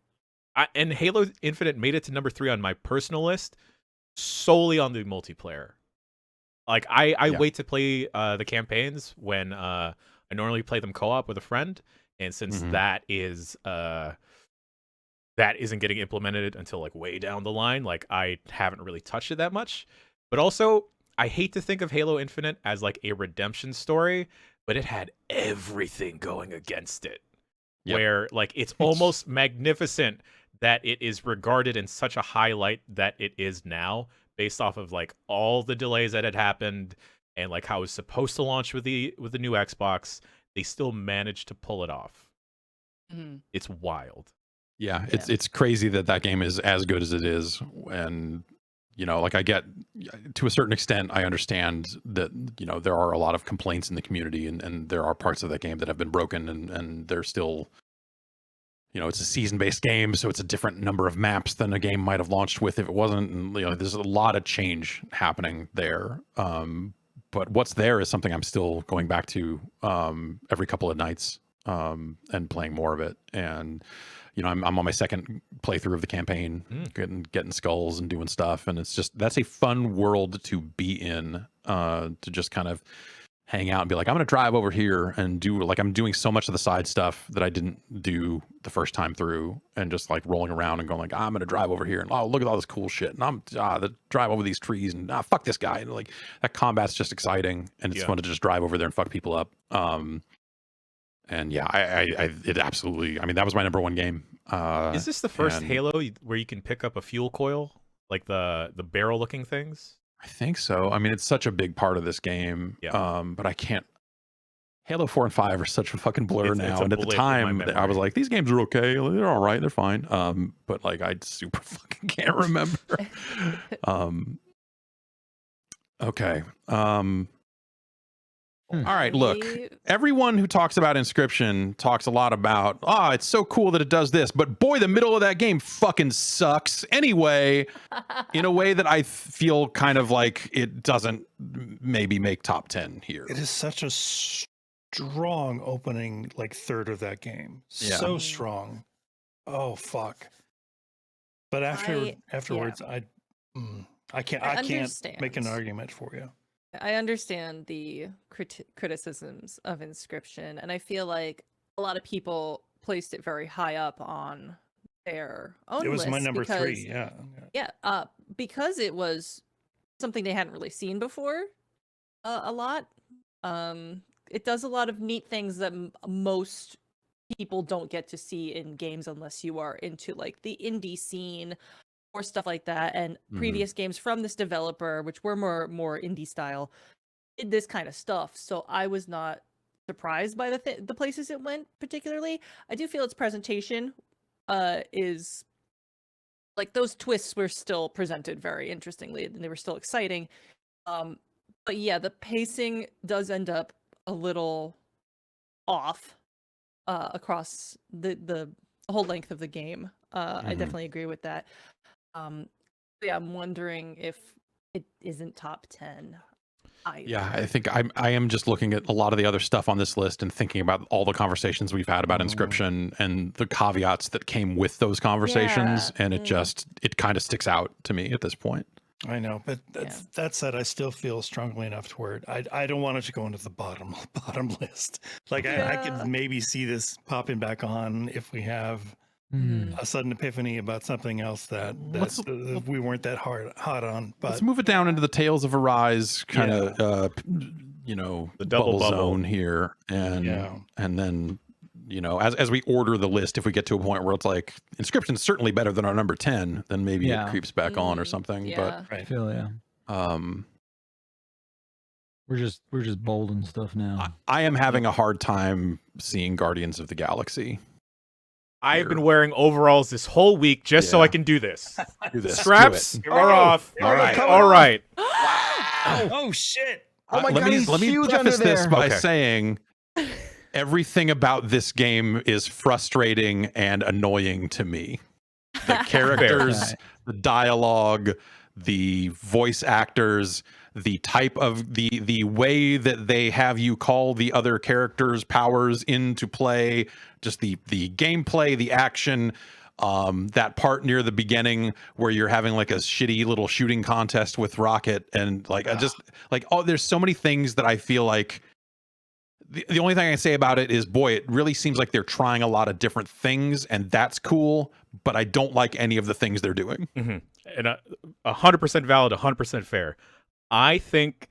Halo Infinite made it to number 3 on my personal list solely on the multiplayer. Like I wait to play the campaigns when I normally play them co-op with a friend, and since that isn't getting implemented until like way down the line, like I haven't really touched it that much. But also, I hate to think of Halo Infinite as like a redemption story, but it had everything going against it. Yep. Where like it's almost magnificent that it is regarded in such a high light that it is now, based off of like all the delays that had happened and like how it was supposed to launch with the new Xbox. They still managed to pull it off. It's wild. Yeah, it's crazy that game is as good as it is. And you know, like I get, to a certain extent, I understand that, you know, there are a lot of complaints in the community, and there are parts of that game that have been broken, and they're still, you know, it's a season-based game, so it's a different number of maps than a game might have launched with if it wasn't. And, you know, there's a lot of change happening there. But what's there is something I'm still going back to every couple of nights and playing more of it. And you know, I'm on my second playthrough of the campaign, getting skulls and doing stuff, and it's just, that's a fun world to be in, to just kind of hang out and be like, I'm going to drive over here and do, like, I'm doing so much of the side stuff that I didn't do the first time through, and just like rolling around and going like, I'm going to drive over here and oh, look at all this cool shit, and I'm the drive over these trees and fuck this guy, and like that combat's just exciting, and it's fun to just drive over there and fuck people up. And yeah, it absolutely, I mean, that was my number 1 game. Is this the first Halo where you can pick up a fuel coil, like the barrel looking things? I think so. I mean, it's such a big part of this game. Yeah. But I can't. Halo 4 and 5 are such a fucking blur now. And at the time, I was like, these games are okay. They're all right. They're fine. But like, I super fucking can't remember. Okay. All right, look, everyone who talks about Inscription talks a lot about, it's so cool that it does this, but boy, the middle of that game fucking sucks anyway, in a way that I feel kind of like it doesn't maybe make top 10 here. It is such a strong opening, like, third of that game. Yeah. So strong. Oh, fuck. But afterwards, I can't make an argument for you. I understand the criticisms of Inscription, and I feel like a lot of people placed it very high up on their own list. It was my number 3, yeah. Yeah, because it was something they hadn't really seen before a lot. It does a lot of neat things that most people don't get to see in games unless you are into like the indie scene or stuff like that, and previous games from this developer, which were more indie style, did this kind of stuff. So I was not surprised by the places it went particularly. I do feel its presentation is like, those twists were still presented very interestingly, and they were still exciting. But yeah, the pacing does end up a little off across the whole length of the game. I definitely agree with that. Yeah, I'm wondering if it isn't top 10 either. Yeah, I think I am just looking at a lot of the other stuff on this list and thinking about all the conversations we've had about Inscription and the caveats that came with those conversations, and it kind of sticks out to me at this point. I know, but that said, I still feel strongly enough toward I don't want it to go into the bottom list. Like I could maybe see this popping back on if we have a sudden epiphany about something else that we weren't that hot on. But let's move it down into the Tales of Arise kind of the double bubble zone here, and then as we order the list, if we get to a point where it's like Inscription's certainly better than our number 10, then maybe it creeps back on or something. Yeah. But I feel we're just bold and stuff now. I am having a hard time seeing Guardians of the Galaxy. I've been wearing overalls this whole week just so I can do this. Straps do are off. All right. All right. Wow. Oh shit. Oh my God, let me huge preface under this there. by saying everything about this game is frustrating and annoying to me. The characters, the dialogue, the voice actors, the type of the way that they have you call the other characters' powers into play, just the gameplay, the action, that part near the beginning where you're having like a shitty little shooting contest with Rocket, and like I just like there's so many things that I feel like the only thing I can say about it is, boy, it really seems like they're trying a lot of different things, and that's cool, but I don't like any of the things they're doing. Mm-hmm. And 100% valid, 100% fair. I think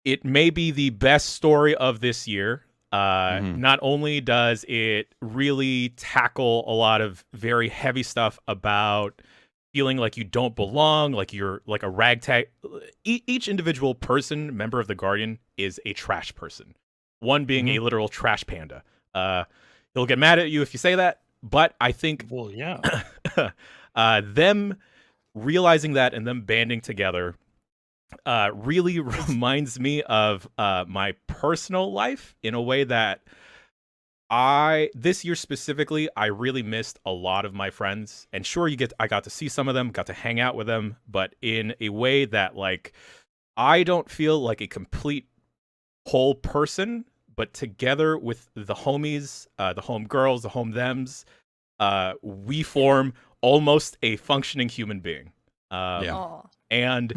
it may be the best story of this year. Not only does it really tackle a lot of very heavy stuff about feeling like you don't belong, like you're like a ragtag. Each individual person, member of the Guardian, is a trash person. One being a literal trash panda. He'll get mad at you if you say that, but I think them realizing that and them banding together really reminds me of my personal life in a way that this year specifically, I really missed a lot of my friends. And sure, I got to see some of them, got to hang out with them, but in a way that like I don't feel like a complete whole person, but together with the homies, the home girls, the home thems, we form almost a functioning human being. And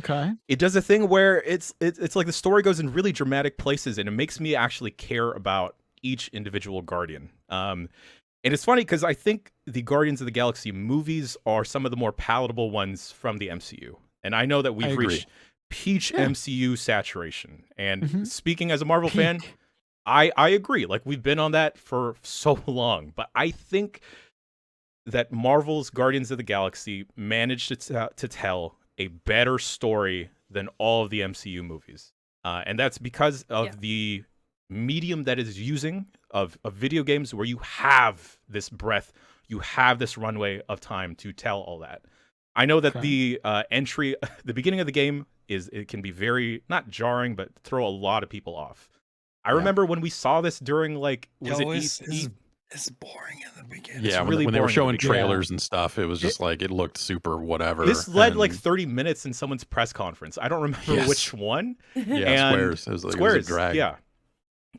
it does a thing where it's like the story goes in really dramatic places, and it makes me actually care about each individual Guardian. And it's funny because I think the Guardians of the Galaxy movies are some of the more palatable ones from the MCU. And I know that we've reached peak MCU saturation. And speaking as a Marvel fan, I agree. Like, we've been on that for so long. But I think that Marvel's Guardians of the Galaxy managed to tell a better story than all of the MCU movies. And that's because of the medium that is using of video games, where you have this breadth, you have this runway of time to tell all that. I know that the the beginning of the game it can be very, not jarring, but throw a lot of people off. I remember when we saw this during it's boring in the beginning. Yeah, it's really when they were showing trailers and stuff, it was just like it looked super whatever. This led like 30 minutes in someone's press conference. I don't remember which one. Squares. It was like, Squares. It was a drag. Yeah.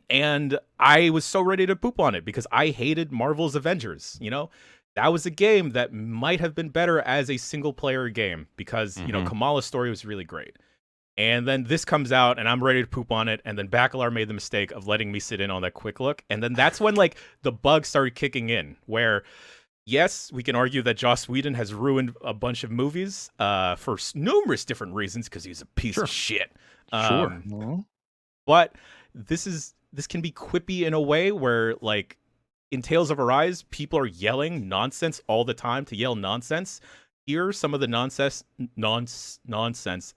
And I was so ready to poop on it because I hated Marvel's Avengers. You know, that was a game that might have been better as a single player game because, you know, Kamala's story was really great. And then this comes out and I'm ready to poop on it. And then Bacalar made the mistake of letting me sit in on that quick look. And then that's when like the bugs started kicking in, where yes, we can argue that Joss Whedon has ruined a bunch of movies for numerous different reasons because he's a piece of shit. But this can be quippy in a way where, like, in Tales of Arise, people are yelling nonsense all the time to yell nonsense. Here, some of the nonsense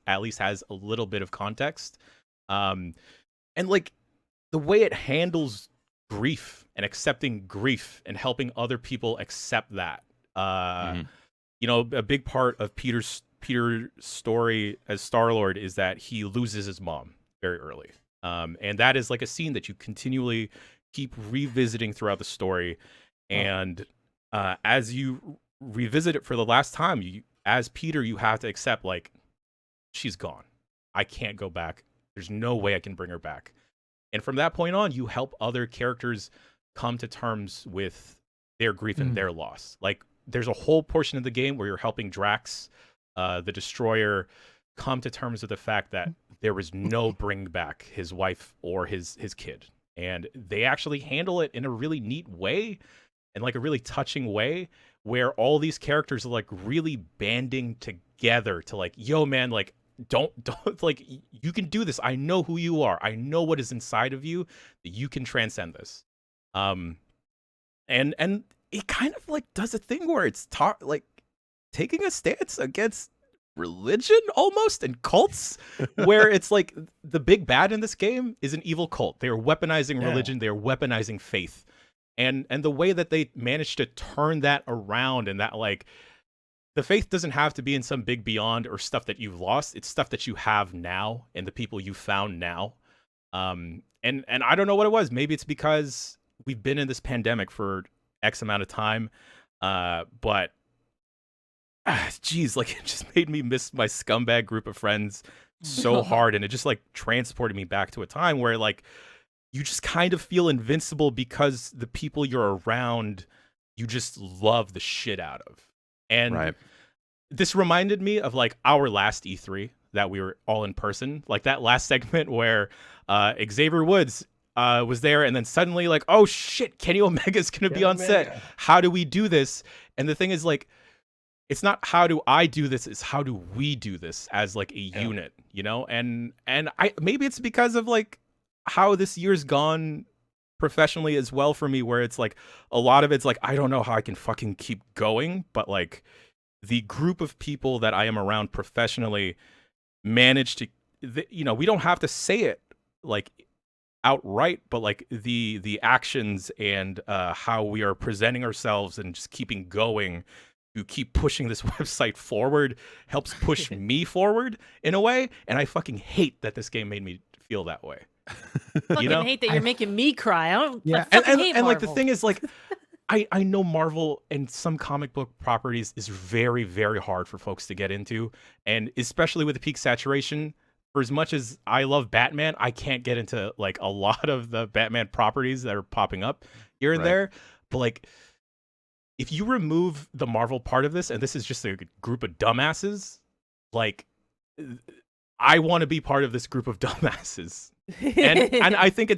at least has a little bit of context. And like the way it handles grief and accepting grief and helping other people accept that. You know, a big part of Peter's story as Star-Lord is that he loses his mom very early. And that is like a scene that you continually keep revisiting throughout the story. And as you revisit it for the last time, as Peter, you have to accept, like, she's gone. I can't go back. There's no way I can bring her back. And from that point on, you help other characters come to terms with their grief and their loss. Like, there's a whole portion of the game where you're helping Drax the Destroyer come to terms with the fact that there was no bring back his wife or his kid. And they actually handle it in a really neat way and like a really touching way where all these characters are like really banding together to like, yo, man, like, don't like, you can do this. I know who you are. I know what is inside of you, that you can transcend this. And it kind of like does a thing where it's like taking a stance against religion almost and cults, where it's like the big bad in this game is an evil cult. They are weaponizing religion. They are weaponizing faith. And the way that they managed to turn that around, and that like the faith doesn't have to be in some big beyond or stuff that you've lost. It's stuff that you have now and the people you found now. And I don't know what it was. Maybe it's because we've been in this pandemic for X amount of time. But geez, like it just made me miss my scumbag group of friends so hard. And it just like transported me back to a time where like you just kind of feel invincible because the people you're around, you just love the shit out of. And this reminded me of like our last E3 that we were all in person, like that last segment where Xavier Woods was there, and then suddenly like, oh shit, Kenny Omega's gonna be on set. How do we do this? And the thing is like, it's not how do I do this, it's how do we do this as like a unit, you know? And I maybe it's because of like how this year's gone professionally as well for me, where it's like a lot of it's like I don't know how I can fucking keep going, but like the group of people that I am around professionally managed to, you know, we don't have to say it like outright, but like the actions and how we are presenting ourselves and just keeping going to keep pushing this website forward helps push me forward in a way. And I fucking hate that this game made me feel that way. You know? Hate that you're making me cry. I don't. Yeah, I and hate Marvel. Like the thing is, like, I know Marvel and some comic book properties is very, very hard for folks to get into, and especially with the peak saturation. For as much as I love Batman, I can't get into like a lot of the Batman properties that are popping up here and there. But like, if you remove the Marvel part of this, and this is just a group of dumbasses, like, I want to be part of this group of dumbasses. and I think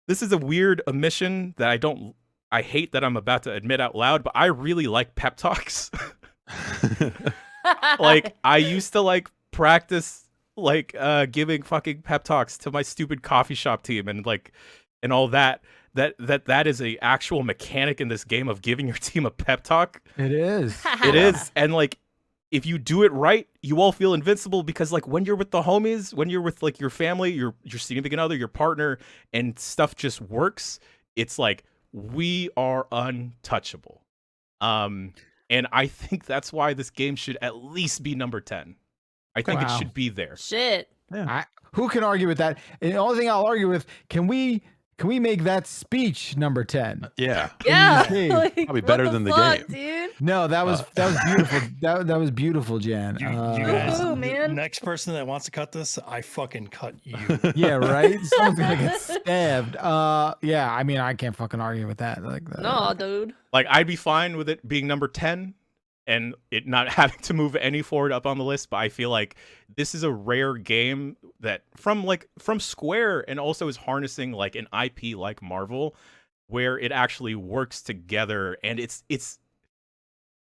this is a weird omission that I hate that I'm about to admit out loud, but I really like pep talks. Like I used to like practice like giving fucking pep talks to my stupid coffee shop team and like and all that is a actual mechanic in this game of giving your team a pep talk. It is. It is. And like if you do it right, you all feel invincible because like when you're with the homies, when you're with like your family, your significant other, your partner, and stuff just works, it's like we are untouchable. And I think that's why this game should at least be number 10. I think it should be there. Shit. Yeah. Who can argue with that? And the only thing I'll argue with, can we make that speech number 10? Yeah. Yeah. Like, probably better than the game. Dude? No, that was beautiful. that was beautiful, Jan. You guys, man. Next person that wants to cut this, I fucking cut you. Yeah, right? Someone's gonna get stabbed. Yeah, I mean, I can't fucking argue with that. Like that. No, dude. Like I'd be fine with it being number 10 and it not having to move any forward up on the list, but I feel like this is a rare game that from Square and also is harnessing like an IP like Marvel where it actually works together. And it's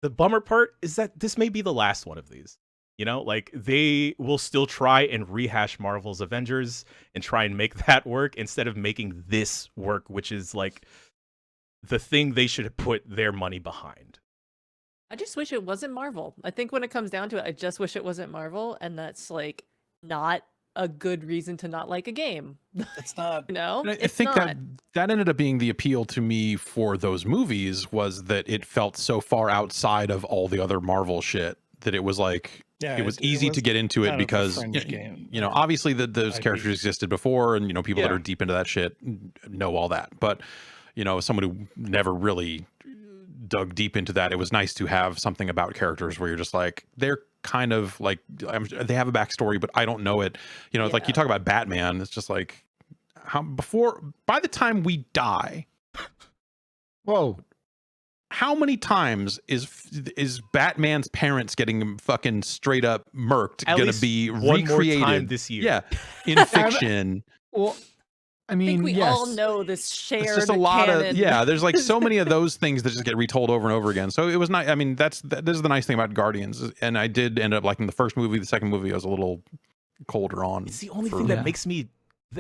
the bummer part is that this may be the last one of these. You know, like they will still try and rehash Marvel's Avengers and try and make that work instead of making this work, which is like the thing they should put their money behind. I just wish it wasn't Marvel. I think when it comes down to it, I just wish it wasn't Marvel, and that's like not a good reason to not like a game. It's not. You know, I think that ended up being the appeal to me for those movies was that it felt so far outside of all the other Marvel shit that it was like it was easy to get into it because you know obviously those characters existed before, and you know people that are deep into that shit know all that, but you know someone who never really dug deep into that, it was nice to have something about characters where you're just like they're kind of like they have a backstory but I don't know it, you know. It's like you talk about Batman, it's just like by the time we die, whoa, how many times is Batman's parents getting fucking straight up murked going to be one recreated more time this year? Yeah, in fiction. Well, I mean, I think we yes. all know this shared It's just a lot canon. of there's like so many of those things that just get retold over and over again. So it was not. I mean, this is the nice thing about Guardians, and I did end up liking the first movie. The second movie I was a little colder on. It's the only thing that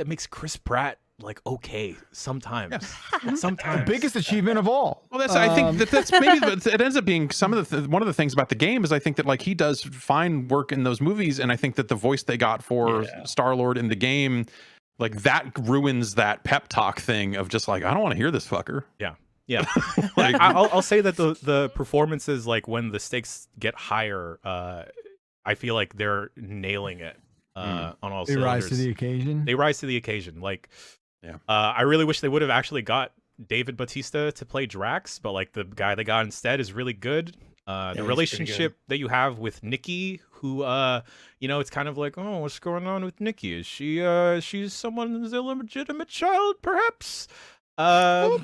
makes Chris Pratt like okay sometimes. Sometimes The biggest achievement of all. Well, I think that's maybe it ends up being some of one of the things about the game is I think that like he does fine work in those movies, and I think that the voice they got for Star-Lord in the game, like that ruins that pep talk thing of just like I don't want to hear this fucker. Yeah. Like, I'll say that the performances, like when the stakes get higher, I feel like they're nailing it on all They cylinders. rise to the occasion. They rise to the occasion. Like, I really wish they would have actually got David Bautista to play Drax, but like the guy they got instead is really good. The relationship that you have with Nikki, who it's kind of like, oh, what's going on with Nikki? Is she's someone's illegitimate child, perhaps? Like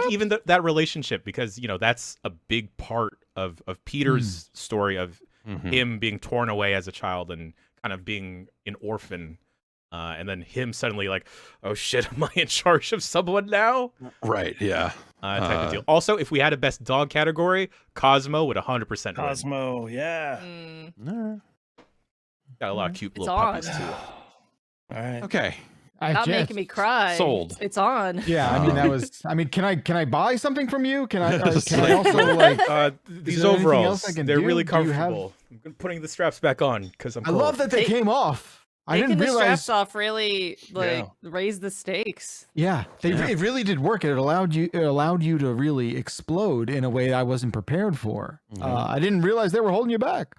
even that relationship, because that's a big part of Peter's story of him being torn away as a child and kind of being an orphan. And then him suddenly like, oh shit, am I in charge of someone now? Right, yeah. Type of deal. Also, if we had a best dog category, Cosmo would 100% Cosmo, win. yeah. Got a lot of cute little puppies too. All right. Okay. Not making me cry. Sold. It's on. Yeah, I mean that was. I mean, can I buy something from you? Can I also like these overalls? They're really comfortable. I'm putting the straps back on because I'm cold. I love that they came off. I didn't realize the straps off really raised the stakes. Yeah, it really did work. It allowed you to really explode in a way I wasn't prepared for. I didn't realize they were holding you back.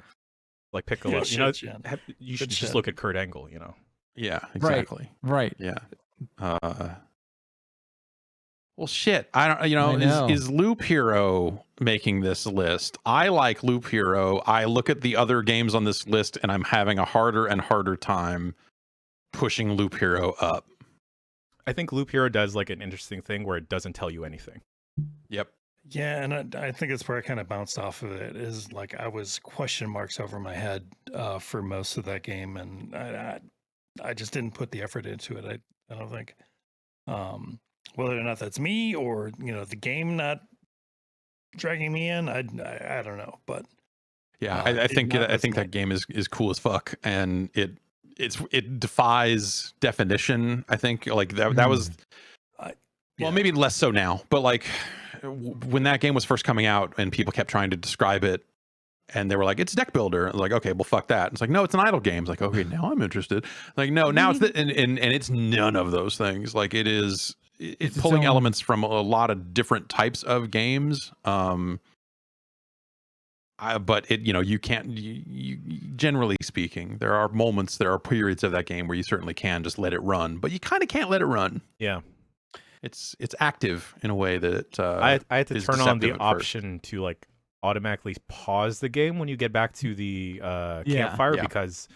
Like Piccolo, you should just look at Kurt Angle, Yeah, exactly. Right. Yeah. Well, shit. I don't. Is Loop Hero making this list? I like Loop Hero. I look at the other games on this list, and I'm having a harder and harder time pushing Loop Hero up. I think Loop Hero does like an interesting thing where it doesn't tell you anything. Yep. Yeah, and I think that's where I kind of bounced off of it. Is like I was question marks over my head for most of that game, and I just didn't put the effort into it. I don't think. Whether or not that's me or the game not dragging me in, I don't know, but yeah, I think that game is cool as fuck, and it defies definition. I think like that was well, maybe less so now, but like when that game was first coming out and people kept trying to describe it, and they were like, it's deck builder. I was like, okay, well, fuck that. It's like, no, it's an idle game. It's like, okay, now I'm interested. Like, no, now it's and it's none of those things. Like it is. It's pulling elements from a lot of different types of games. But it, you can't, generally speaking, there are periods of that game where you certainly can just let it run, but you kind of can't let it run. Yeah. It's active in a way that I had to turn on the option to like automatically pause the game when you get back to the campfire because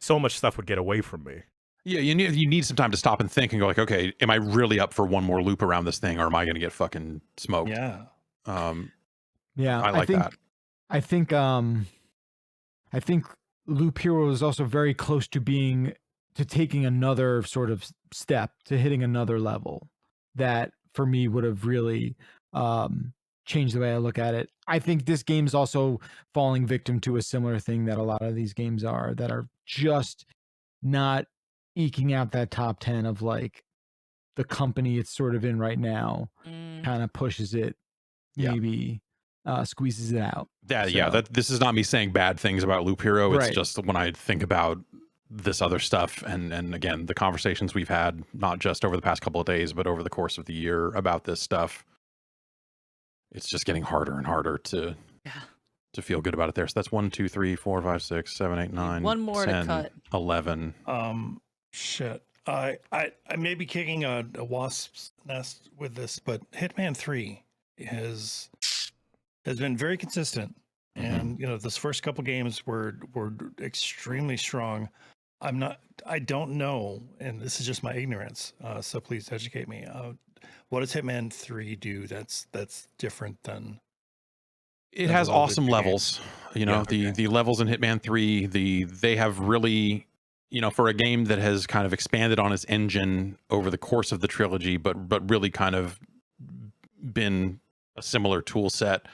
so much stuff would get away from me. Yeah, you need some time to stop and think and go like, okay, am I really up for one more loop around this thing, or am I going to get fucking smoked? Yeah. I like that. I think Loop Hero is also very close to taking another sort of step, to hitting another level that for me would have really changed the way I look at it. I think this game's also falling victim to a similar thing that a lot of these games are, that are just not eking out that top 10 of like the company it's sort of in right now, kind of pushes it, maybe squeezes it out. This is not me saying bad things about Loop Hero. It's just when I think about this other stuff and again, the conversations we've had, not just over the past couple of days, but over the course of the year about this stuff, it's just getting harder and harder to feel good about it there. So that's 1, 2, 3, 4, 5, 6, 7, 8, 9, one more 10, to cut. 11. Shit. I may be kicking a wasp's nest with this, but Hitman 3 has been very consistent. And those first couple games were extremely strong. I don't know, and this is just my ignorance. So please educate me. What does Hitman 3 do that's different than? It has awesome levels. You know, the levels in Hitman 3, they have really, you know, for a game that has kind of expanded on its engine over the course of the trilogy, but really kind of been a similar tool set,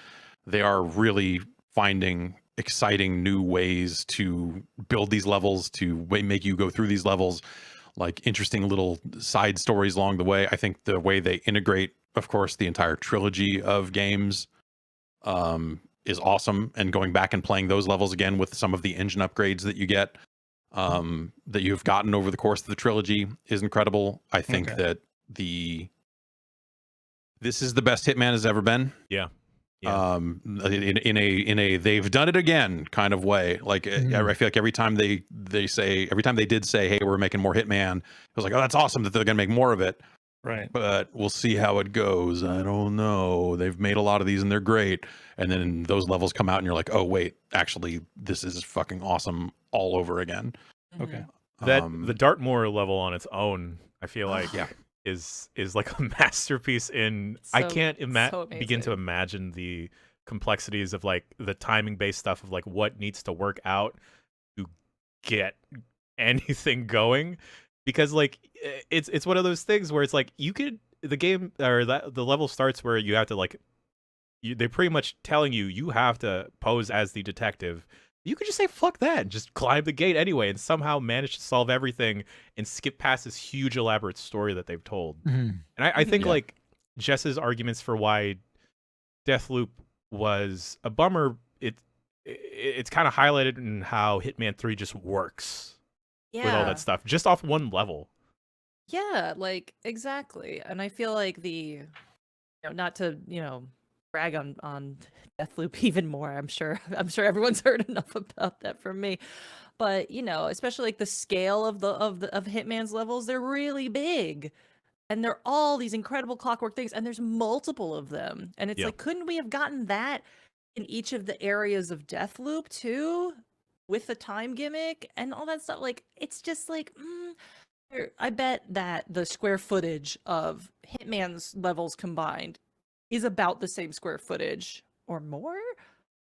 they are really finding exciting new ways to build these levels, to make you go through these levels, like interesting little side stories along the way. I think the way they integrate, of course, the entire trilogy of games is awesome, and going back and playing those levels again with some of the engine upgrades that you get, that you've gotten over the course of the trilogy, is incredible. I think that this is the best Hitman has ever been. Yeah. In a they've done it again kind of way. Like I feel like every time they did say, hey, we're making more Hitman, it was like, oh, that's awesome that they're gonna make more of it. Right. But we'll see how it goes. I don't know. They've made a lot of these and they're great. And then those levels come out and you're like, oh wait, actually this is fucking awesome all over again. Okay. The Dartmoor level on its own, I feel like is like a masterpiece in I can't begin to imagine the complexities of like the timing based stuff of like what needs to work out to get anything going, because like it's one of those things where it's like the game or the level starts where you have to like they're pretty much telling you have to pose as the detective. You could just say fuck that and just climb the gate anyway and somehow manage to solve everything and skip past this huge elaborate story that they've told. And I think like Jess's arguments for why Deathloop was a bummer, it's kind of highlighted in how Hitman 3 just works with all that stuff just off one level. Yeah, like exactly. And I feel like not to, brag on Deathloop even more. I'm sure everyone's heard enough about that from me. But, especially like the scale of Hitman's levels, they're really big. And they're all these incredible clockwork things, and there's multiple of them. And it's like, couldn't we have gotten that in each of the areas of Deathloop too? With the time gimmick and all that stuff? Like, it's just like, I bet that the square footage of Hitman's levels combined is about the same square footage or more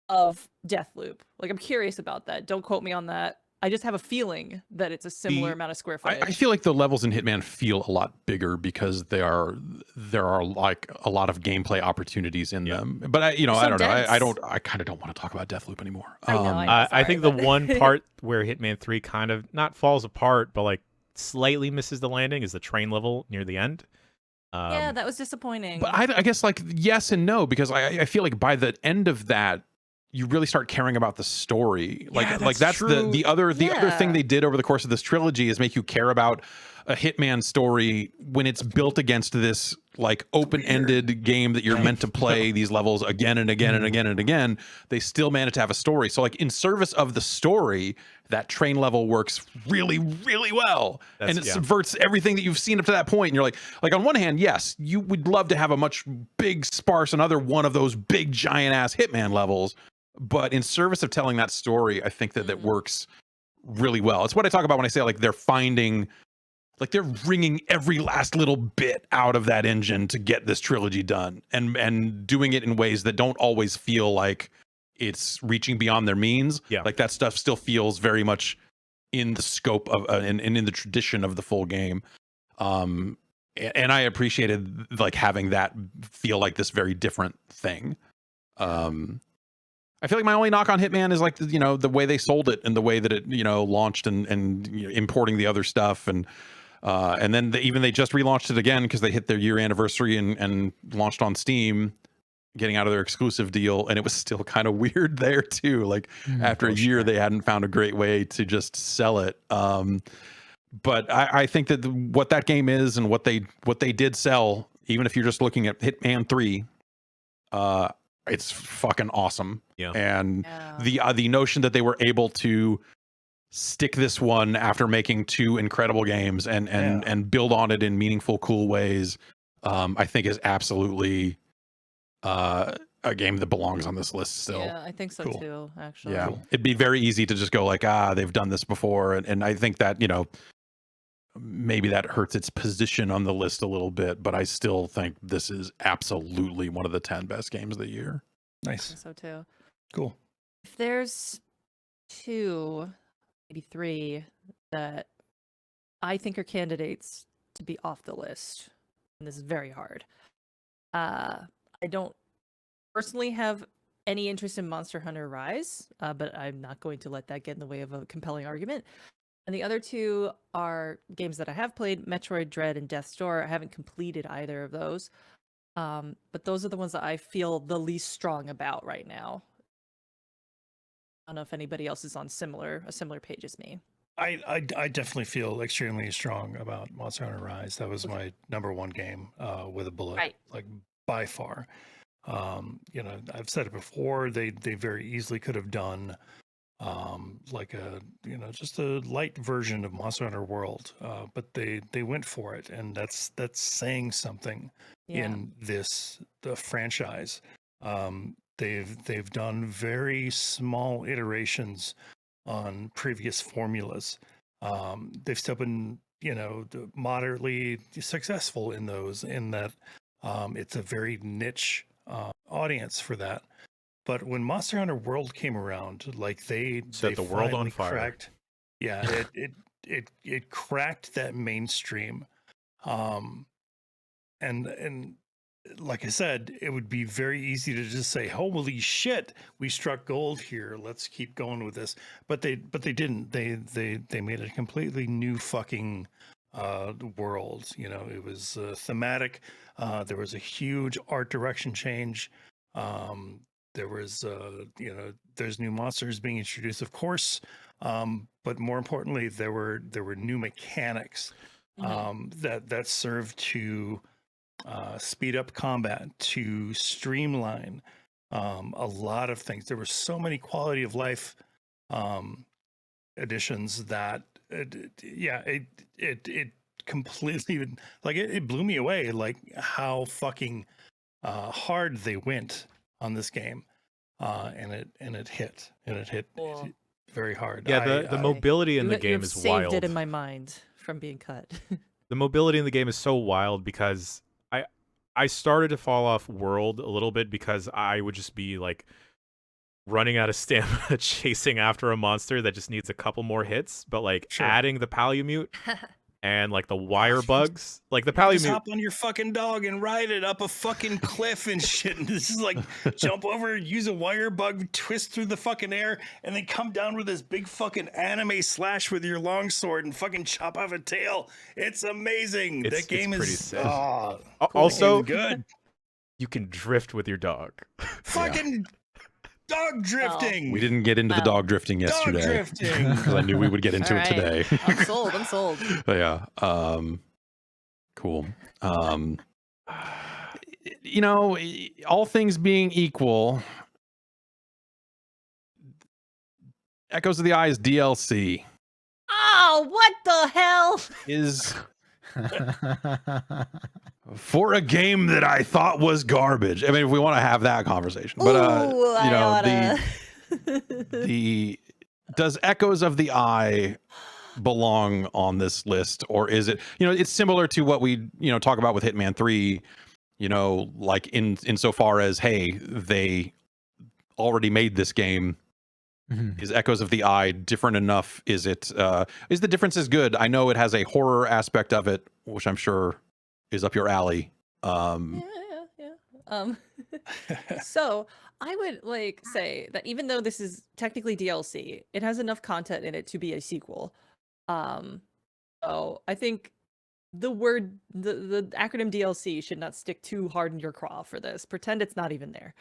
of Deathloop. Like, I'm curious about that. Don't quote me on that. I just have a feeling that it's a similar amount of square footage. I feel like the levels in Hitman feel a lot bigger because there are like a lot of gameplay opportunities in them. But I don't know. I kind of don't want to talk about Deathloop anymore. I know, I think the one part where Hitman 3 kind of not falls apart, but like slightly misses the landing is the train level near the end. Yeah, that was disappointing. But I guess like yes and no, because I feel like by the end of that, you really start caring about the story. Like that's true. the other thing they did over the course of this trilogy is make you care about a Hitman story when it's built against this like open-ended game that you're meant to play these levels again and again and again and again. They still manage to have a story. So like in service of the story, that train level works really, really well. And it subverts everything that you've seen up to that point. And you're like on one hand, yes, you would love to have a much big, sparse, another one of those big giant ass Hitman levels. But in service of telling that story, I think that works really well. It's what I talk about when I say like they're wringing every last little bit out of that engine to get this trilogy done, and doing it in ways that don't always feel like it's reaching beyond their means. Yeah, like that stuff still feels very much in the scope of and in the tradition of the full game. And I appreciated like having that feel like this very different thing. I feel like my only knock on Hitman is like, the way they sold it and the way that it, launched and importing the other stuff. And then they just relaunched it again because they hit their year anniversary and launched on Steam, getting out of their exclusive deal. And it was still kind of weird there too. Like after a year, they hadn't found a great way to just sell it. But I think that what that game is and what they did sell, even if you're just looking at Hitman 3, it's fucking awesome. Yeah. And the notion that they were able to stick this one after making two incredible games and build on it in meaningful, cool ways, I think is absolutely a game that belongs on this list still. Yeah, I think so too, actually. Yeah, it'd be very easy to just go like, they've done this before, and I think that maybe that hurts its position on the list a little bit, but I still think this is absolutely one of the 10 best games of the year. Nice. I think so too. Cool. If there's 2, maybe 3 that I think are candidates to be off the list, and this is very hard. I don't personally have any interest in Monster Hunter Rise, but I'm not going to let that get in the way of a compelling argument. And the other 2 are games that I have played, Metroid Dread and Death's Door. I haven't completed either of those. But those are the ones that I feel the least strong about right now. I don't know if anybody else is on a similar page as me. I definitely feel extremely strong about Monster Hunter Rise. That was my number 1 game with a bullet, like by far. I've said it before. They very easily could have done like just a light version of Monster Hunter World, but they went for it, and that's saying something in the franchise. They've done very small iterations on previous formulas. They've still been moderately successful in those, in that it's a very niche audience for that. But when Monster Hunter World came around, like they set the world on fire. Cracked, it cracked that mainstream. And like I said, it would be very easy to just say, "Holy shit, we struck gold here. Let's keep going with this." But they didn't. They made a completely new fucking world. It was thematic. There was a huge art direction change. There was there's new monsters being introduced, of course, but more importantly, there were new mechanics that served to speed up combat, to streamline a lot of things. There were so many quality of life additions that it completely, like, it blew me away, like how fucking hard they went on this game, and it hit very hard. Yeah, the mobility in the game is wild. Saved it in my mind from being cut. The mobility in the game is so wild because I started to fall off World a little bit because I would just be like running out of stamina chasing after a monster that just needs a couple more hits, but like adding the Palamute and like the wire bugs, like the Palamute. Just hop on your fucking dog and ride it up a fucking cliff and shit. And this is like jump over, use a wire bug, twist through the fucking air, and then come down with this big fucking anime slash with your longsword and fucking chop off a tail. It's amazing. That game is sick. Cool. Also good. You can drift with your dog. Fucking dog drifting. We didn't get into the dog drifting yesterday. Dog drifting. Because I knew we would get into it today. I'm sold. Yeah. Cool. All things being equal, Echoes of the Eye is DLC. Oh, what the hell? Is for a game that I thought was garbage. I mean, if we want to have that conversation, but does Echoes of the Eye belong on this list, or is it? It's similar to what we talk about with Hitman 3. Like insofar as, hey, they already made this game. Mm-hmm. Is Echoes of the Eye different enough? Is the difference as good? I know it has a horror aspect of it, which I'm sure is up your alley. Yeah. So I would say that even though this is technically DLC, it has enough content in it to be a sequel. So I think the acronym DLC should not stick too hard in your craw for this. Pretend it's not even there.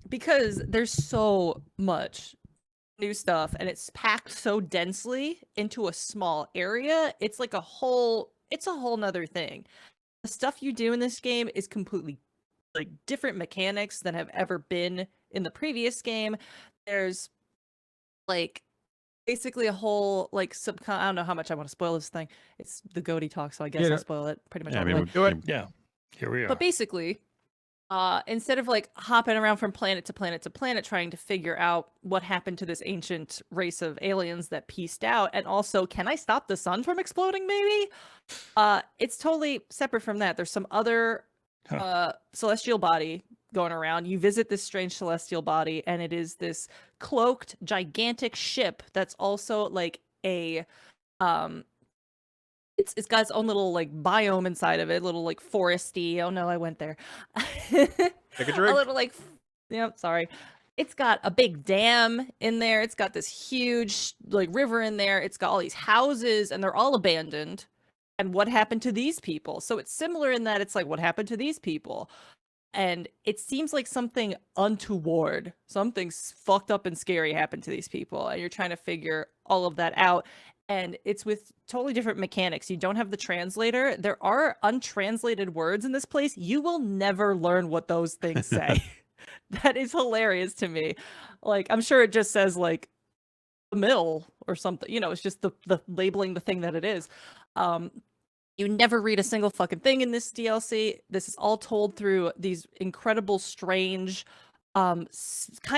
Because there's so much new stuff and it's packed so densely into a small area. It's like a whole nother thing. The stuff you do in this game is completely different mechanics than have ever been in the previous game. There's basically a whole I don't know how much I want to spoil this thing. It's the Goaty talk, so I guess I'll spoil it pretty much. Do it. Yeah, here we are. But basically, instead of like hopping around from planet to planet to planet trying to figure out what happened to this ancient race of aliens that pieced out, and also, can I stop the sun from exploding maybe? It's totally separate from that. There's some other celestial body going around. You visit this strange celestial body, and it is this cloaked gigantic ship that's also like a it's got its own little like biome inside of it, little like foresty. Oh no, I went there. Take a drink. A little like, sorry. It's got a big dam in there. It's got this huge like river in there. It's got all these houses, and they're all abandoned. And what happened to these people? So it's similar in that it's like, what happened to these people? And it seems like something untoward, something fucked up and scary happened to these people, and you're trying to figure all of that out. And it's with totally different mechanics. You don't have the translator. There are untranslated words in this place. You will never learn what those things say. That is hilarious to me. Like, I'm sure it just says like the mill or something. It's just the labeling the thing that it is. You never read a single fucking thing in this DLC. This is all told through these incredible, strange, kind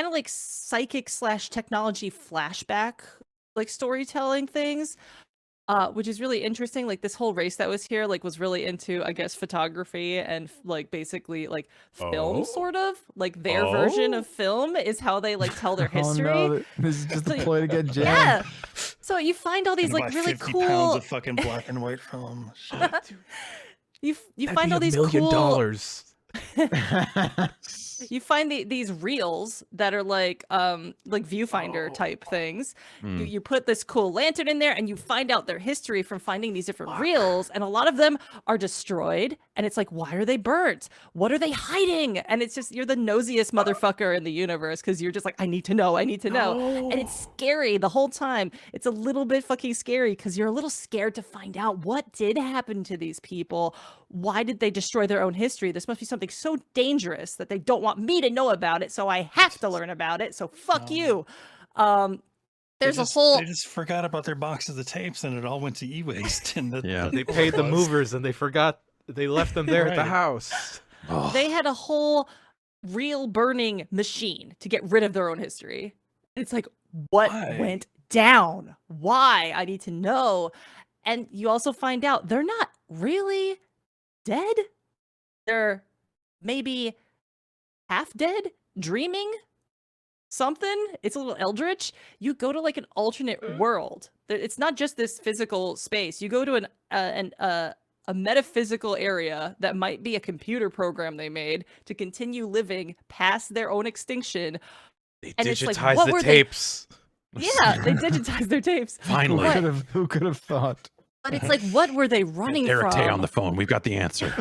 of like psychic / technology flashback like storytelling things, which is really interesting. Like this whole race that was here, like was really into, I guess, photography and like basically like film, sort of like their version of film is how they like tell their history. Oh, no. This is just a ploy to get jammed. Yeah. So you find all these like really 50 cool pounds of fucking black and white film. you find all these $1 million. You find these reels that are like viewfinder type things. You put this cool lantern in there, and you find out their history from finding these different reels, and a lot of them are destroyed, and it's like, why are they burnt? What are they hiding? And it's just, you're the nosiest motherfucker in the universe, because you're just like, I need to know. And it's scary the whole time. It's a little bit fucking scary because you're a little scared to find out what did happen to these people. Why did they destroy their own history? This must be something so dangerous that they don't want me to know about it, so I have to learn about it. So fuck you. They just forgot about their boxes of tapes, and it all went to e-waste. They paid the movers, and they left them there at the house. They had a whole reel burning machine to get rid of their own history. It's like, what went down? Why? I need to know. And you also find out they're not really dead. They're maybe half dead, dreaming something. It's a little eldritch. You go to like an alternate world. It's not just this physical space. You go to a metaphysical area that might be a computer program they made to continue living past their own extinction. They and digitize like, the tapes. Yeah, they digitize their tapes. Finally. Who could have thought? But it's like, what were they running Eric from? Tay on the phone. We've got the answer.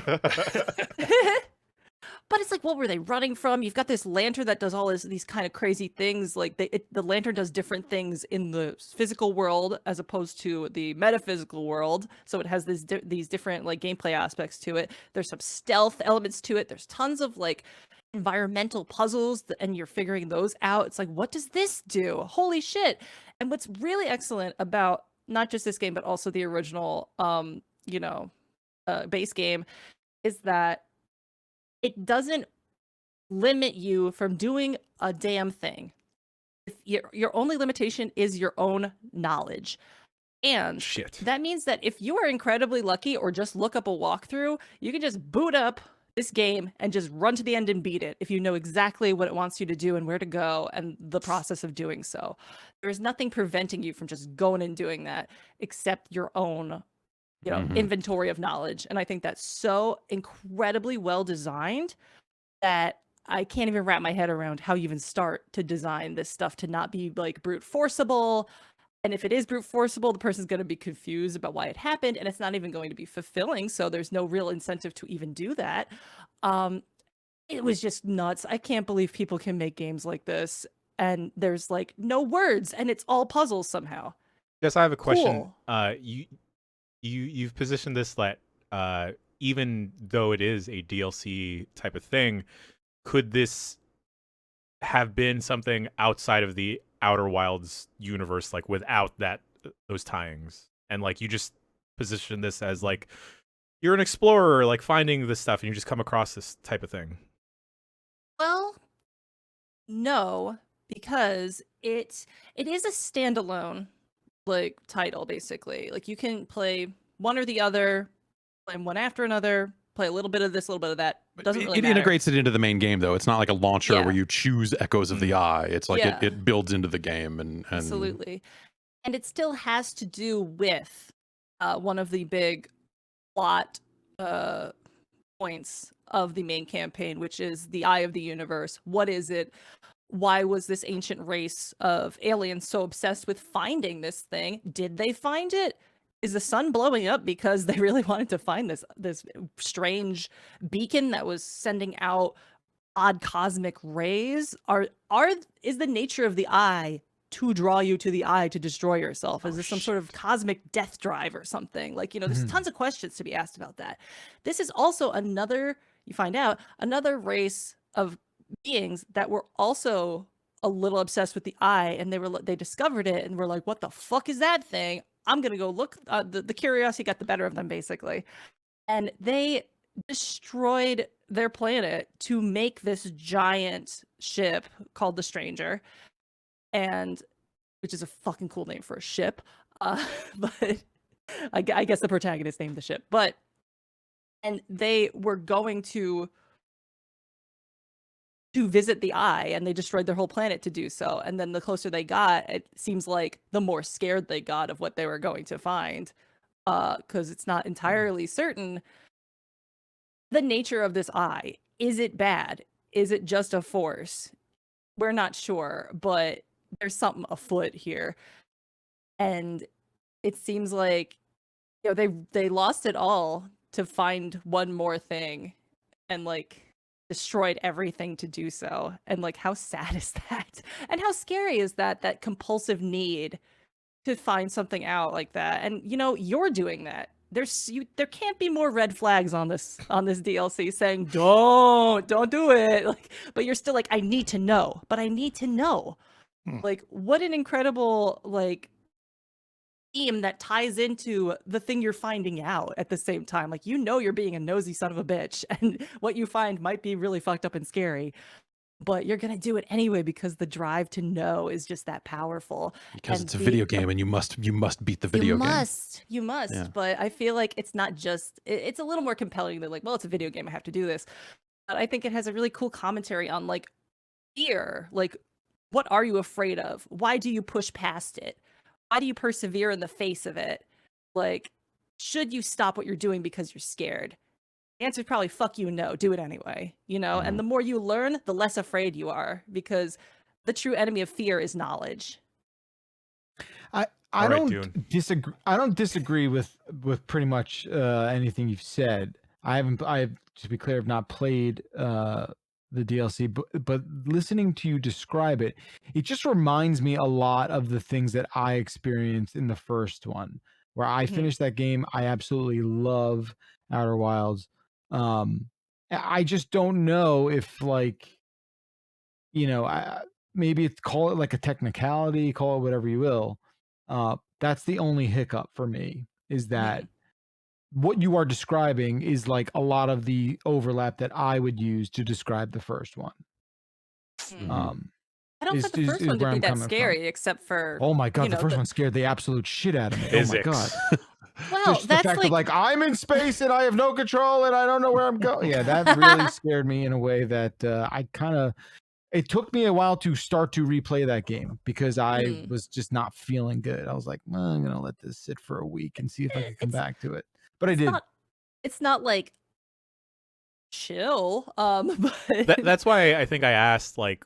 But it's like, what were they running from? You've got this lantern that does all these kind of crazy things. Like the lantern does different things in the physical world as opposed to the metaphysical world. So it has these different like gameplay aspects to it. There's some stealth elements to it. There's tons of like environmental puzzles, and you're figuring those out. It's like, what does this do? Holy shit. And what's really excellent about not just this game, but also the original, base game, is that it doesn't limit you from doing a damn thing. Your only limitation is your own knowledge. And that means that if you are incredibly lucky or just look up a walkthrough, you can just boot up this game and just run to the end and beat it if you know exactly what it wants you to do and where to go and the process of doing so. There is nothing preventing you from just going and doing that except your own inventory of knowledge. And I think that's so incredibly well designed that I can't even wrap my head around how you even start to design this stuff to not be like brute forceable. And if it is brute forceable, the person's going to be confused about why it happened, and it's not even going to be fulfilling. So there's no real incentive to even do that. It was just nuts. I can't believe people can make games like this, and there's like no words, and it's all puzzles somehow. Yes, I have a question. Cool. You've positioned this that even though it is a DLC type of thing, could this have been something outside of the Outer Wilds universe, like without those tie-ins, and like you just position this as like you're an explorer, like finding this stuff, and you just come across this type of thing? No, because it is a standalone like title basically. Like you can play one or the other, play one after another, play a little bit of this, a little bit of that. Doesn't really matter. Integrates it into the main game though. It's not like a launcher where you choose Echoes of the Eye. It's like it builds into the game and absolutely. And it still has to do with one of the big plot points of the main campaign, which is the Eye of the Universe. What is it? Why was this ancient race of aliens so obsessed with finding this thing? Did they find it? Is the sun blowing up because they really wanted to find this strange beacon that was sending out odd cosmic rays? Is the nature of the eye to draw you to the eye to destroy yourself? Is this some sort of cosmic death drive or something? Like, there's tons of questions to be asked about that. This is also another race of beings that were also a little obsessed with the eye, and they discovered it and were like, what the fuck is that thing? I'm gonna go look. The curiosity got the better of them basically, and they destroyed their planet to make this giant ship called the Stranger, and which is a fucking cool name for a ship. But I guess the protagonist named the ship. And they were going to visit the eye, and they destroyed their whole planet to do so. And then the closer they got, it seems like the more scared they got of what they were going to find, because it's not entirely certain the nature of this eye. Is it bad? Is it just a force? We're not sure, but there's something afoot here. And it seems like they lost it all to find one more thing, and like destroyed everything to do so. And like, how sad is that? And how scary is that compulsive need to find something out like that? And you're doing that. There can't be more red flags on this DLC saying don't do it. Like, but you're still like, I need to know. Like, what an incredible like theme that ties into the thing you're finding out at the same time. Like, you're being a nosy son of a bitch, and what you find might be really fucked up and scary, but you're gonna do it anyway because the drive to know is just that powerful. Because it's a video game, and you must beat the video game. You must. Yeah. But I feel like it's not just. It's a little more compelling than like, well, it's a video game, I have to do this. But I think it has a really cool commentary on like fear. Like, what are you afraid of? Why do you push past it? Why do you persevere in the face of it? Like, should you stop what you're doing because you're scared? The answer is probably fuck you, no. Do it anyway, And the more you learn, the less afraid you are, because the true enemy of fear is knowledge. I don't disagree. I don't disagree with pretty much anything you've said. I to be clear, have not played the DLC, but listening to you describe it, it just reminds me a lot of the things that I experienced in the first one, where I finished that game. I absolutely love Outer Wilds. I just don't know if like, maybe call it like a technicality, call it whatever you will. That's the only hiccup for me, is that what you are describing is like a lot of the overlap that I would use to describe the first one. I don't find the first one to be that scary, except for, oh my god, the first one scared the absolute shit out of me. Physics. Oh my god. Well, just the fact of like, I'm in space and I have no control and I don't know where I'm going. Yeah, that really scared me in a way that it took me a while to start to replay that game, because I was just not feeling good. I was like, well, I'm gonna let this sit for a week and see if I can come back to it. But I did. It's not like chill. But that's why I think I asked like,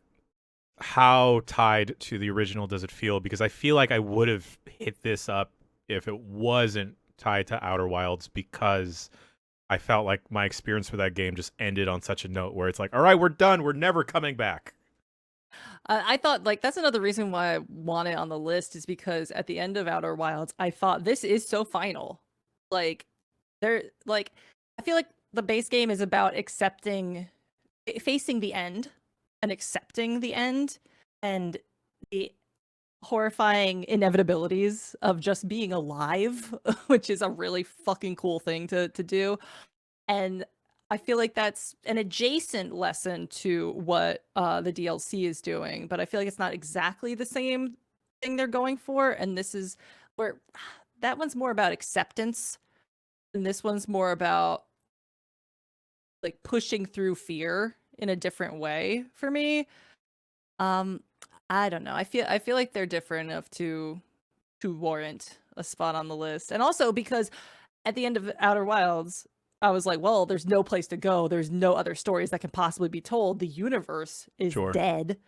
how tied to the original does it feel? Because I feel like I would have hit this up if it wasn't tied to Outer Wilds, because I felt like my experience with that game just ended on such a note where it's like, all right, we're done. We're never coming back. I thought like that's another reason why I want it on the list, is because at the end of Outer Wilds, I thought this is so final. Like, I feel like the base game is about facing the end and accepting the end and the horrifying inevitabilities of just being alive, which is a really fucking cool thing to do. And I feel like that's an adjacent lesson to what the DLC is doing, but I feel like it's not exactly the same thing they're going for. And this is where that one's more about acceptance, and this one's more about like pushing through fear in a different way for me. I don't know. I feel like they're different enough to warrant a spot on the list, and also because at the end of Outer Wilds, I was like, well, there's no place to go. There's no other stories that can possibly be told. The universe is dead.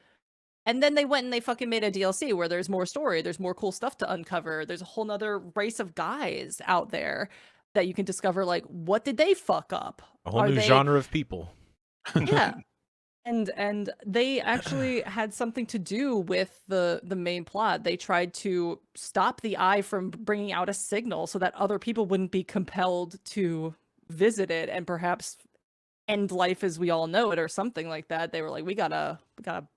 And then they went and they fucking made a DLC where there's more story. There's more cool stuff to uncover. There's a whole nother race of guys out there that you can discover. Like, what did they fuck up? A whole new genre of people. Yeah. And they actually had something to do with the main plot. They tried to stop the Eye from bringing out a signal so that other people wouldn't be compelled to visit it and perhaps end life as we all know it or something like that. They were like, we gotta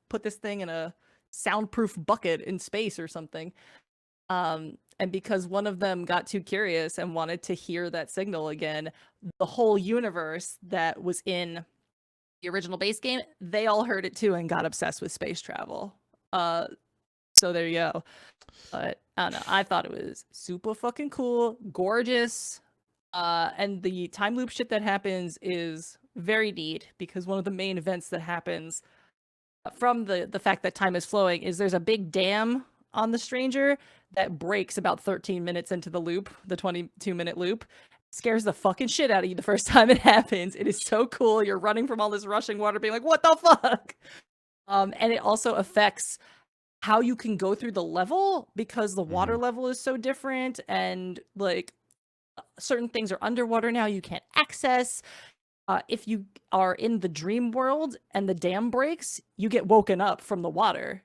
put this thing in a soundproof bucket in space or something. And because one of them got too curious and wanted to hear that signal again, the whole universe that was in the original base game, they all heard it too and got obsessed with space travel. So there you go. But I don't know. I thought it was super fucking cool, gorgeous. And the time loop shit that happens is very neat because one of the main events that happens from the fact that time is flowing is there's a big dam on the Stranger that breaks about 13 minutes into the loop, the 22-minute loop. Scares the fucking shit out of you the first time it happens. It is so cool. You're running from all this rushing water being like, what the fuck? And it also affects how you can go through the level because the water level is so different and like certain things are underwater now you can't access. If you are in the dream world and the dam breaks, you get woken up from the water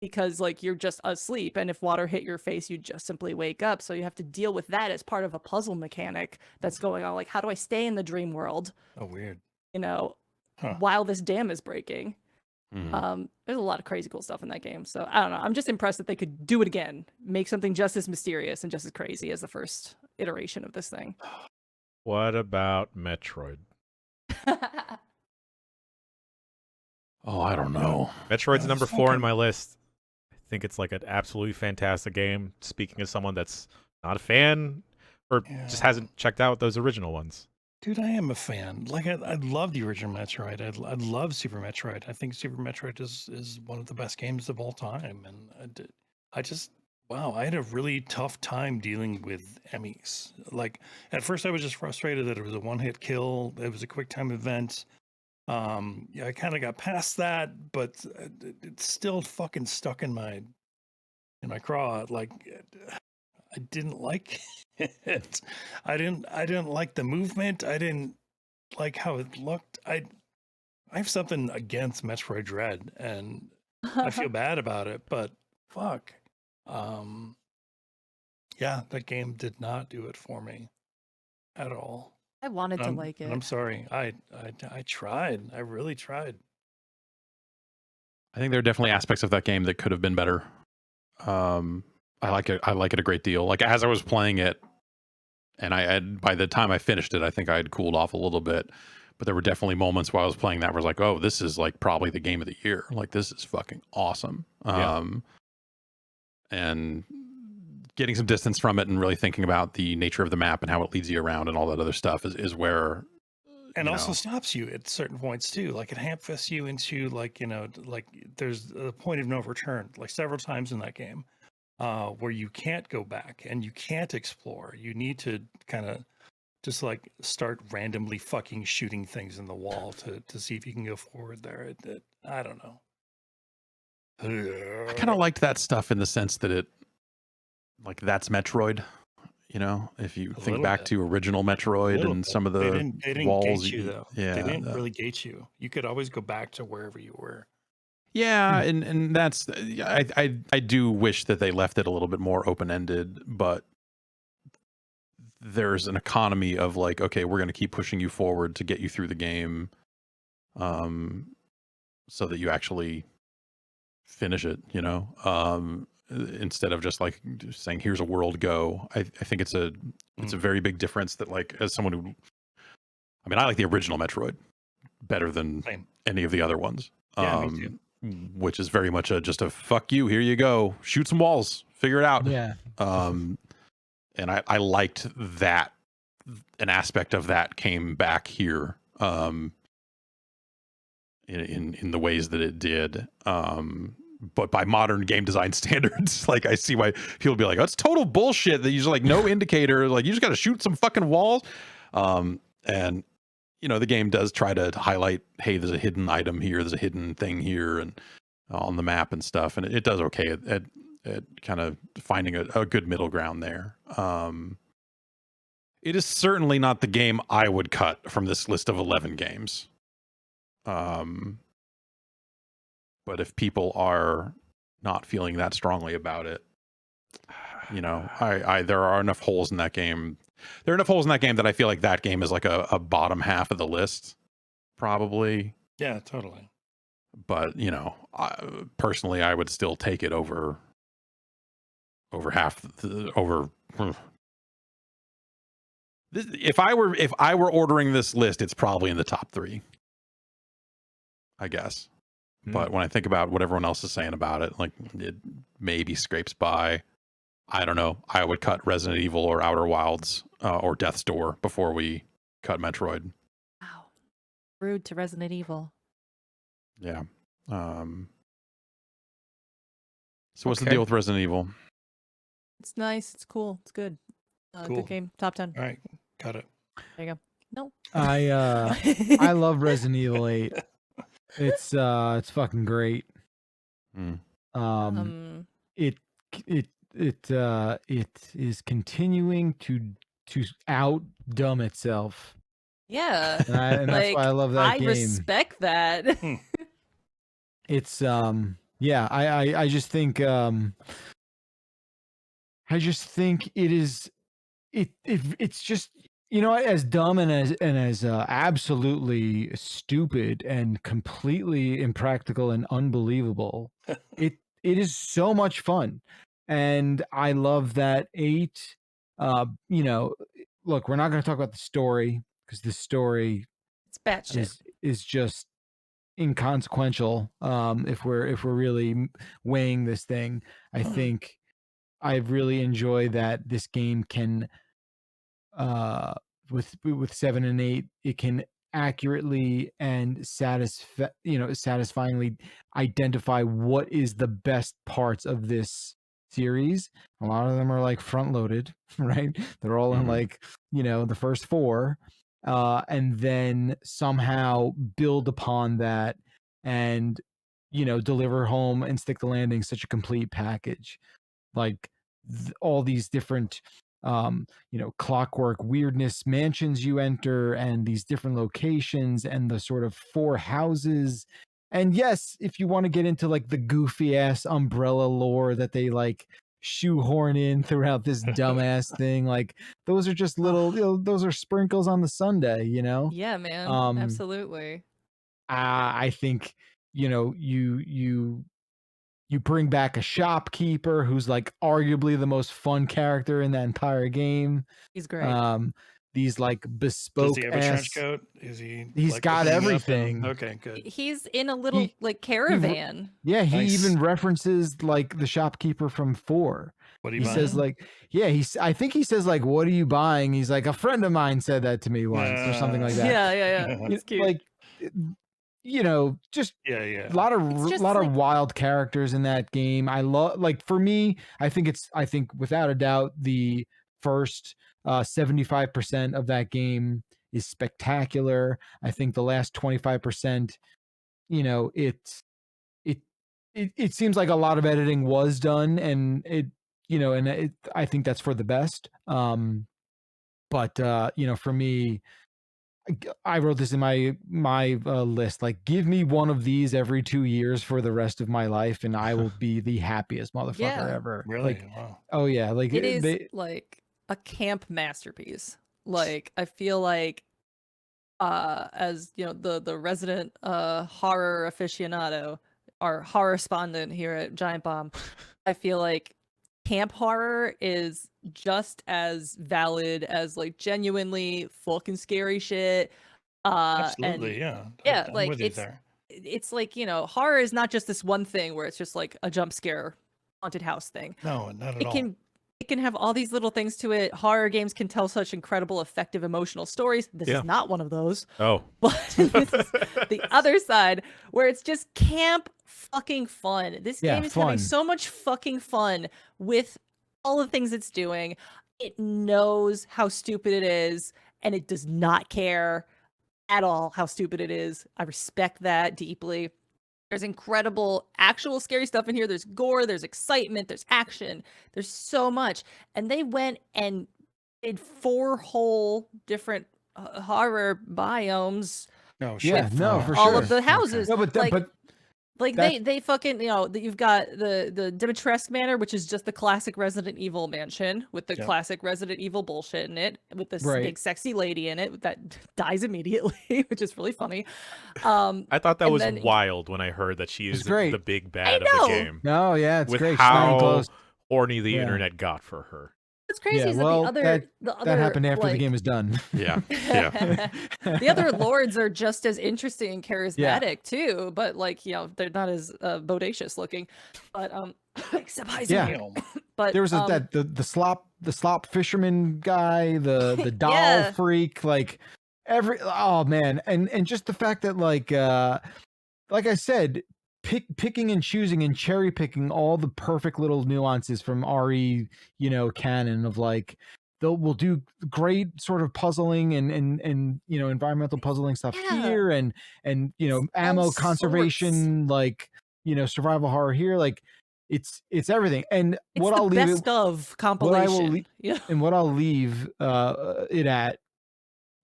because like you're just asleep, and if water hit your face, you just simply wake up. So you have to deal with that as part of a puzzle mechanic that's going on. Like, how do I stay in the dream world? Oh, weird. You know, while this dam is breaking. There's a lot of crazy cool stuff in that game. So I don't know. I'm just impressed that they could do it again, make something just as mysterious and just as crazy as the first iteration of this thing. What about Metroid? Oh, I don't know. Metroid's number 4 on my list. I think it's like an absolutely fantastic game. Speaking as someone that's not a fan or just hasn't checked out those original ones. Dude, I am a fan. Like, I love the original Metroid. I love Super Metroid. I think Super Metroid is one of the best games of all time. And I just, wow, I had a really tough time dealing with Emmys. Like, at first I was just frustrated that it was a one-hit kill. It was a quick time event. Yeah, I kind of got past that, but it's still fucking stuck in my craw. Like, I didn't like it. I didn't like the movement. I didn't like how it looked. I have something against Metroid Dread, and I feel bad about it. But fuck, yeah, that game did not do it for me at all. I wanted to like it. I'm sorry. I tried. I really tried. I think there are definitely aspects of that game that could have been better. I like it a great deal. Like, as I was playing it, and by the time I finished it, I think I had cooled off a little bit. But there were definitely moments while I was playing that where I was like, oh, this is like probably the game of the year. Like, this is fucking awesome. And getting some distance from it and really thinking about the nature of the map and how it leads you around and all that other stuff is where... And also stops you at certain points too. Like, it hamfists you into like there's a point of no return, like several times in that game. Where you can't go back and you can't explore. You need to kind of just like start randomly fucking shooting things in the wall to see if you can go forward there. I don't know. I kind of liked that stuff in the sense that it, like, that's Metroid. You know, if you think back to original Metroid and some of the they didn't walls, gate you though. Yeah, they didn't really gate you. You could always go back to wherever you were. Yeah, and that's I do wish that they left it a little bit more open-ended, but there's an economy of like, okay, we're going to keep pushing you forward to get you through the game, so that you actually finish it, you know, instead of just like saying, here's a world, go. I think it's a very big difference that, like, as someone who I mean, I like the original Metroid better than any of the other ones. Yeah, me too. Which is very much just a fuck you. Here you go. Shoot some walls. Figure it out. Yeah. And I liked that. An aspect of that came back here. In the ways that it did. But by modern game design standards, like I see why people be like, that's total bullshit. That you just like no indicator, like you just got to shoot some fucking walls. And you know, the game does try to highlight, hey, there's a hidden item here, there's a hidden thing here, and on the map and stuff. And it does okay at kind of finding a good middle ground there. It is certainly not the game I would cut from this list of 11 games. But if people are not feeling that strongly about it, you know, there are enough holes in that game. There are enough holes in that game that I feel like that game is like a bottom half of the list, probably. Yeah, totally. But you know, personally, I would still take it over half. If I were ordering this list, it's probably in the top 3. I guess. But when I think about what everyone else is saying about it, like it maybe scrapes by. I don't know. I would cut Resident Evil or Outer Wilds or Death's Door before we cut Metroid. Wow. Rude to Resident Evil. Yeah. So what's the deal with Resident Evil? It's nice. It's cool. It's good. Cool. Good game. Top 10. All right. Got it. There you go. No. I love Resident Evil 8. It's fucking great. It is continuing to out-dumb itself. Yeah. And that's why I love that game. I respect that. It's yeah, I just think it is it's just, you know, as dumb and as absolutely stupid and completely impractical and unbelievable. It is so much fun, and I love that 8. You know, look, we're not going to talk about the story because the story it's batshit. is just inconsequential. If we're really weighing this thing, I think I really enjoy that this game can. With 7 and 8, it can accurately and satisfyingly identify what is the best parts of this series. A lot of them are like front loaded, right? They're all in like, you know, the first 4, and then somehow build upon that and, you know, deliver home and stick the landing such a complete package. Like all these different you know, clockwork weirdness mansions you enter, and these different locations, and the sort of 4 houses. And yes, if you want to get into like the goofy ass Umbrella lore that they like shoehorn in throughout this dumbass thing, like those are just little, you know, those are sprinkles on the sundae, you know? Yeah, man. Absolutely. I think, you know, you bring back a shopkeeper who's like arguably the most fun character in that entire game. He's great. These like bespoke. Does he have a trench coat? Is he? He's like, got everything. Okay, good. He's in a little like caravan. He Nice. even references like the shopkeeper from 4. What do He you buy? says like, yeah, I think he says like, what are you buying? He's like, a friend of mine said that to me once or something like that. Yeah. It's cute. Like, you know, just yeah. a lot of wild characters in that game. I love, like, for me, I think without a doubt the first 75% of that game is spectacular. I think the last 25%, you know, it seems like a lot of editing was done, and it, you know, and I think that's for the best. But you know, for me, I wrote this in my list, like, give me one of these every 2 years for the rest of my life and I will be the happiest motherfucker ever. Really? Like, Wow. oh yeah, like it is like a camp masterpiece. Like, I feel like as you know, the resident horror aficionado or horror respondent here at Giant Bomb, I feel like camp horror is just as valid as like genuinely fucking scary shit. Absolutely, yeah, I'm like with you there. it's like, you know, horror is not just this one thing where it's just like a jump scare haunted house thing. No, not at It all. can have all these little things to it. Horror games can tell such incredible, effective, emotional stories. This is not one of those. Oh. But this is the other side where it's just camp fucking fun. This game is having so much fucking fun with all the things it's doing. It knows how stupid it is, and it does not care at all how stupid it is. I respect that deeply. There's incredible actual scary stuff in here. There's gore, there's excitement, there's action. There's so much. And they went and did 4 whole different horror biomes. No, sure. Yeah, no, for all sure. of the houses. No, Like they fucking, you know, you've got the Dimitrescu Manor, which is just the classic Resident Evil mansion with the classic Resident Evil bullshit in it, with this big sexy lady in it that dies immediately, which is really funny. I thought that was wild when I heard that she is the big bad of the game. No, yeah, it's with great. How horny the internet got for her. What's crazy is that that happened after the game is done. Yeah. The other lords are just as interesting and charismatic too, but like, you know, they're not as bodacious looking. But except Heisenberg. But there was the slop fisherman guy, the doll freak, like oh man, and just the fact that like I said, picking and choosing and cherry picking all the perfect little nuances from RE, you know, canon of like we'll do great sort of puzzling and you know, environmental puzzling stuff here and you know, ammo conservation, like, you know, survival horror here, like it's everything. And it's what the I'll leave best of compilation. And what I'll leave it at,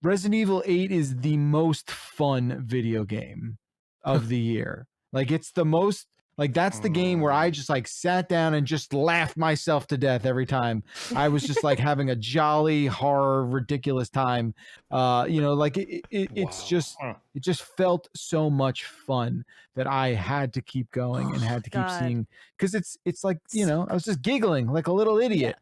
Resident Evil 8 is the most fun video game of the year. Like it's the most, like that's the game where I just like sat down and just laughed myself to death every time. I was just like having a jolly horror ridiculous time. You know, like it's just it just felt so much fun that I had to keep going and had to keep seeing, because it's like, you know, I was just giggling like a little idiot.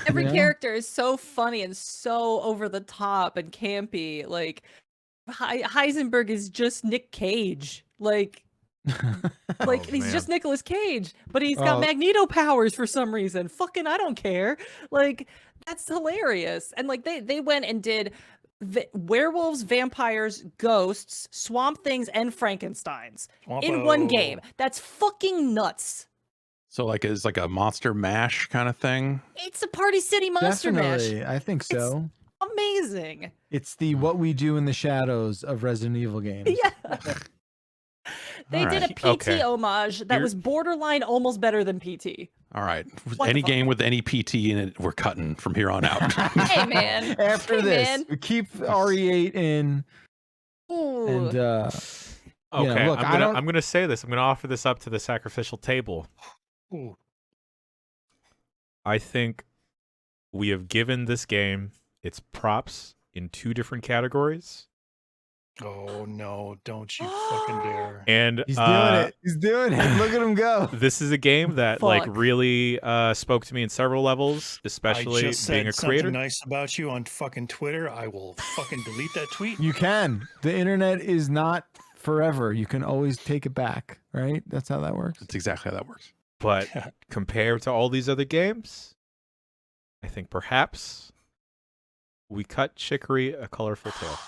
Every character is so funny and so over the top and campy. Like Heisenberg is just Nick Cage. Like he's just Nicolas Cage, but he's got Magneto powers for some reason. Fucking I don't care. Like that's hilarious. And like they went and did werewolves, vampires, ghosts, swamp things, and Frankensteins in one game. That's fucking nuts. So like it's like a Monster Mash kind of thing. It's a Party City Monster Mash. I think so. It's amazing. It's the what we do in the shadows of Resident Evil games. Yeah. They did a PT homage that was borderline almost better than PT. All right. Any game with any PT in it, we're cutting from here on out. Hey, man. After this, we keep RE8 in. Ooh. And, okay, look, I'm going to say this. I'm going to offer this up to the sacrificial table. Ooh. I think we have given this game its props in 2 different categories. Oh no, don't you fucking dare. And he's doing it. He's doing it. Look at him go. This is a game that like really spoke to me in several levels, especially I just being a said creator. Something nice about you on fucking Twitter. I will fucking delete that tweet. You can. The internet is not forever. You can always take it back, right? That's how that works. That's exactly how that works. But compared to all these other games, I think perhaps we cut Chicory a colorful tale.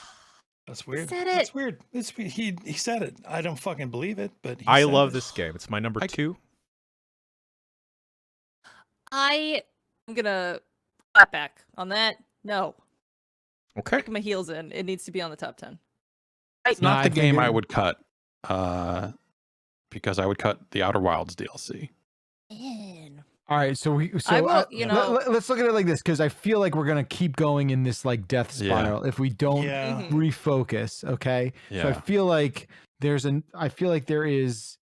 That's weird. That's weird. He said it. I don't fucking believe it, but I love this game. It's my number 2. I am gonna clap back on that. No. Okay. Kick my heels in. It needs to be on the top 10. It's not the game I would cut, because I would cut the Outer Wilds DLC. Man. All right, so let's look at it like this, because I feel like we're gonna keep going in this like death spiral if we don't refocus. Okay, so I feel like there is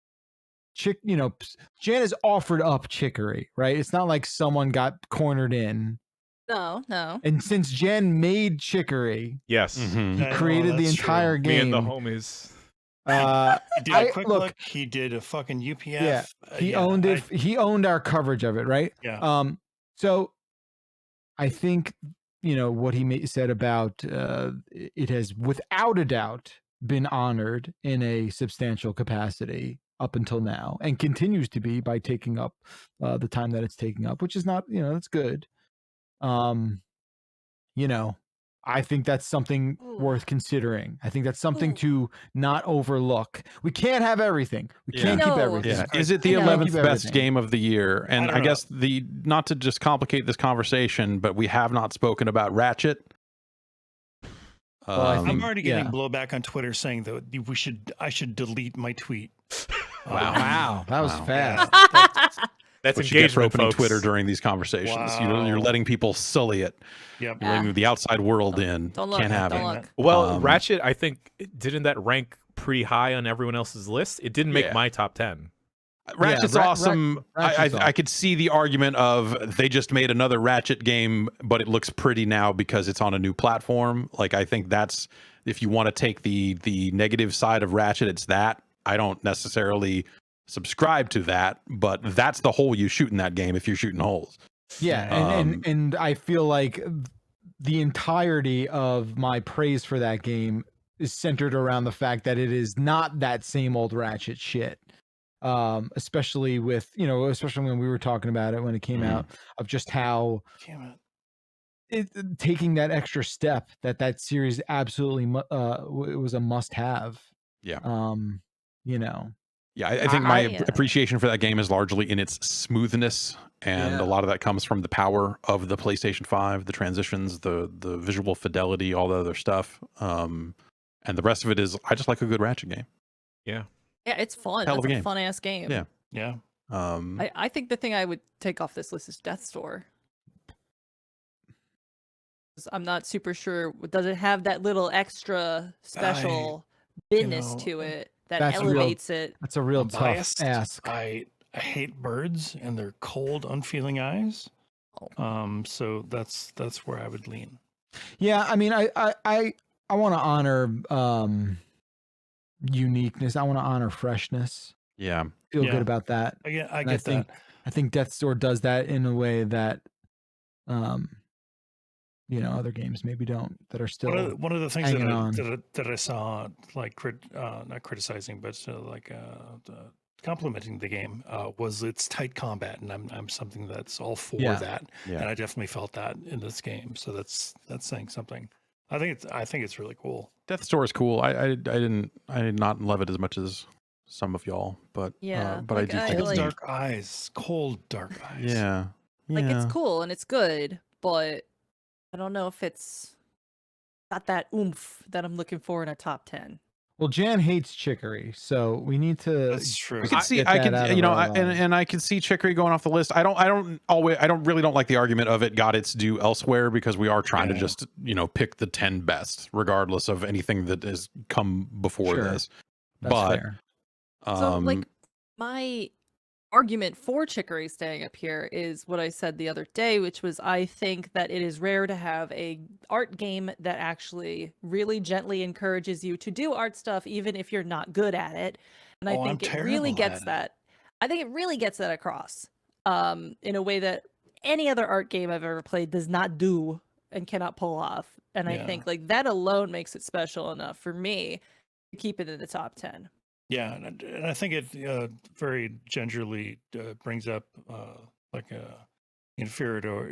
you know, Jan has offered up Chicory, right? It's not like someone got cornered in. No. And since Jan made Chicory, yes, he created the entire game. Me and the homies. He did a quick look. He did a fucking UPF. Yeah, he owned it. He owned our coverage of it, right? Yeah. So I think what he said about it has without a doubt been honored in a substantial capacity up until now, and continues to be by taking up the time that it's taking up, which is not, that's good. I think that's something worth considering. I think that's something to not overlook. We can't have everything. We can't keep everything. Yeah. Is it the 11th best game of the year? And I guess not to just complicate this conversation, but we have not spoken about Ratchet. Well, I'm already getting blowback on Twitter saying that I should delete my tweet. Wow, that was fast. That's what engagement, you get for opening folks. Twitter during these conversations. Wow. You're letting people sully it. Yep. You're letting the outside world in. Don't look, Can't have don't it. look. Well, Ratchet, I think, didn't that rank pretty high on everyone else's list? It didn't make my top 10. Ratchet's awesome. I could see the argument of they just made another Ratchet game, but it looks pretty now because it's on a new platform. Like, I think that's, if you want to take the negative side of Ratchet, it's that. I don't necessarily subscribe to that, but that's the hole you shoot in that game if you're shooting holes. Yeah, and I feel like the entirety of my praise for that game is centered around the fact that it is not that same old Ratchet shit. Especially with, especially when we were talking about it when it came out, of just how taking that extra step that series absolutely it was a must have. Yeah. Yeah, I think my appreciation for that game is largely in its smoothness, and a lot of that comes from the power of the PlayStation 5, the transitions, the visual fidelity, all the other stuff. And the rest of it is, I just like a good Ratchet game. Yeah. Yeah, it's fun. Hell of a That's game. a fun ass game. Yeah. Yeah. I think the thing I would take off this list is Death's Door. I'm not super sure. Does it have that little extra special business to it that elevates it? That's a real tough ask. I hate birds and their cold, unfeeling eyes. So that's where I would lean. Yeah, I mean, I want to honor uniqueness. I want to honor freshness. Yeah, feel good about that. I get that. I think Death's Door does that in a way that other games maybe don't, that are still one of the things that I saw, like not criticizing, but complimenting the game was its tight combat, and I'm something that's all for that, and I definitely felt that in this game. So that's saying something. I think it's really cool. Death's Door is cool. I did not love it as much as some of y'all, but but I do think it's dark eyes, cold dark eyes. Yeah. Like, it's cool and it's good, but I don't know if it's got that oomph that I'm looking for in a top 10. Well, Jan hates chicory, so we need to. That's true. I can see, and I can see chicory going off the list. I don't really like the argument of it got its due elsewhere, because we are trying to just pick the 10 best, regardless of anything that has come before this. That's fair. So, like, my argument for chicory staying up here is what I said the other day, which was, I think that it is rare to have a art game that actually really gently encourages you to do art stuff, even if you're not good at it. And I think it really gets that. I think it really gets that across in a way that any other art game I've ever played does not do and cannot pull off. And I think like that alone makes it special enough for me to keep it in the top 10. Yeah, and I think it very gingerly brings up like a imposter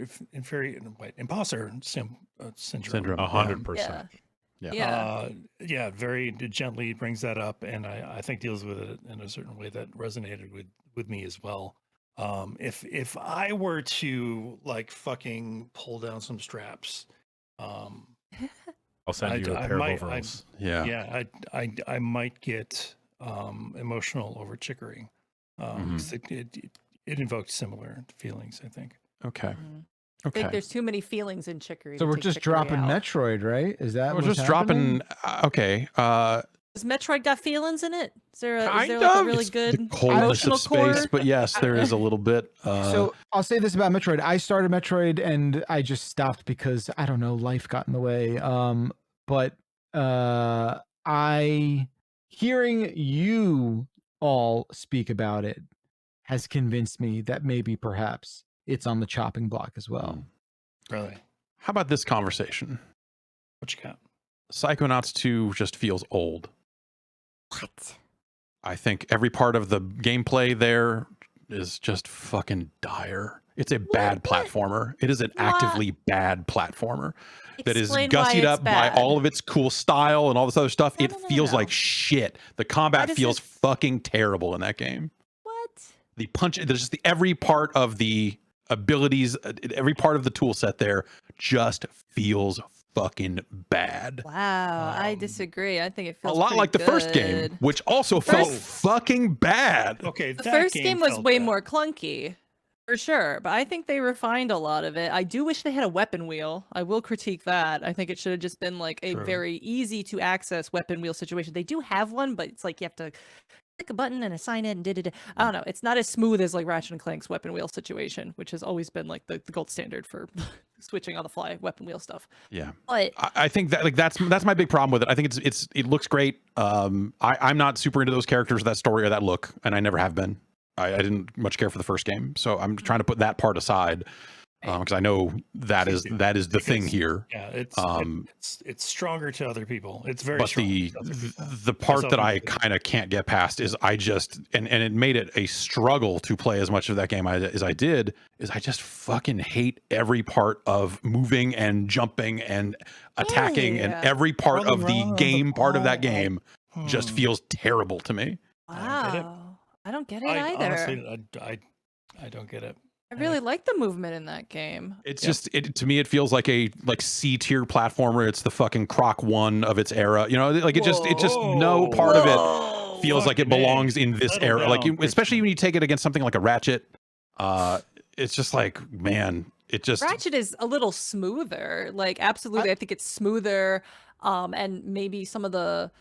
syndrome. 100%. Yeah, very gently brings that up, and I think deals with it in a certain way that resonated with me as well. If I were to like fucking pull down some straps, I'll send you a pair of overalls. I might get emotional over chicory. It invoked similar feelings, I think. Okay. I think there's too many feelings in chicory. So we're just dropping Metroid, right? Is that we're just dropping? Okay. Has Metroid got feelings in it? Is there like a really good emotional core? But yes, there is a little bit. So I'll say this about Metroid. I started Metroid and I just stopped because I don't know, life got in the way. But hearing you all speak about it has convinced me that maybe perhaps it's on the chopping block as well. Really? How about this conversation? What you got? Psychonauts 2 just feels old. What? I think every part of the gameplay there is just fucking dire. It's a bad platformer. It is an actively bad platformer that is gussied up by all of its cool style and all this other stuff. It feels like shit. The combat feels fucking terrible in that game. What? The punch, there's just every part of the abilities, every part of the tool set there just feels fucking bad. Wow, I disagree. I think it feels a lot like the first game, which also felt fucking bad. Okay, the first game was way more clunky, for sure. But I think they refined a lot of it. I do wish they had a weapon wheel. I will critique that. I think it should have just been like a very easy to access weapon wheel situation. They do have one, but it's like you have to click a button and assign it and did. I don't know. It's not as smooth as like Ratchet and Clank's weapon wheel situation, which has always been like the gold standard for switching on the fly weapon wheel stuff. Yeah, but I think that like that's my big problem with it. I think it looks great. I'm not super into those characters, that story, or that look, and I never have been. I didn't much care for the first game, so I'm trying to put that part aside. Because I know that is the thing here. Yeah, it's stronger to other people. It's very but strong. The part that I kind of can't get past is I just and it made it a struggle to play as much of that game as I did, is I just fucking hate every part of moving and jumping and attacking, and every part of the game part of that game just feels terrible to me. Wow, I don't get it either. Honestly, I don't get it. I really like the movement in that game. It's just to me it feels like a C tier platformer. It's the fucking Croc 1 of its era. You know, like it just no part of it feels like it belongs in this era. Like especially when you take it against something like a Ratchet. It's just like, man, Ratchet is a little smoother. Like absolutely, I think it's smoother. And maybe some of the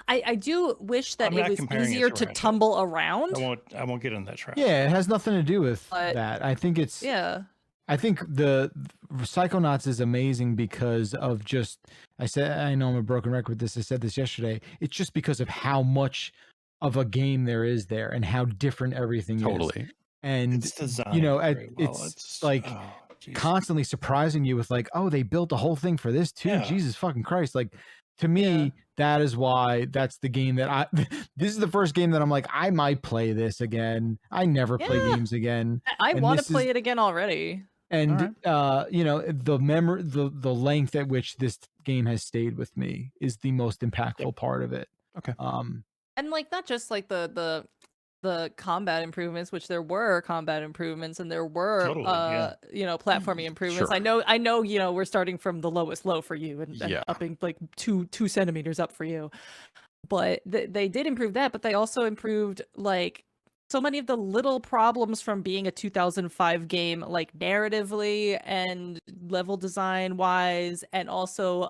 I do wish that it was easier to tumble around. I won't get on that track. Yeah, it has nothing to do with that. I think it's I think the Psychonauts is amazing because of just I know I'm a broken record with this. I said this yesterday. It's just because of how much of a game there is there and how different everything is. And it's designed you know, it's like constantly surprising you with like, oh, they built the whole thing for this too. Yeah. Jesus fucking Christ. Like to me, that is why that's the game that this is the first game that I'm like, I might play this again. I never play games again. I want to play it again already. And you know, the length at which this game has stayed with me is the most impactful part of it. Okay. And like not just like the combat improvements, which there were combat improvements and there were you know, platforming improvements. Sure. I know, you know, we're starting from the lowest low for you and upping like two centimeters up for you. But they did improve that, but they also improved like so many of the little problems from being a 2005 game, like narratively and level design wise, and also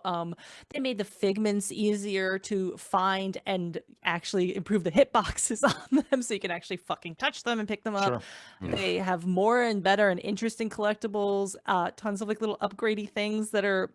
they made the figments easier to find and actually improve the hitboxes on them, so you can actually fucking touch them and pick them up. Sure. They have more and better and interesting collectibles, tons of like little upgradey things that are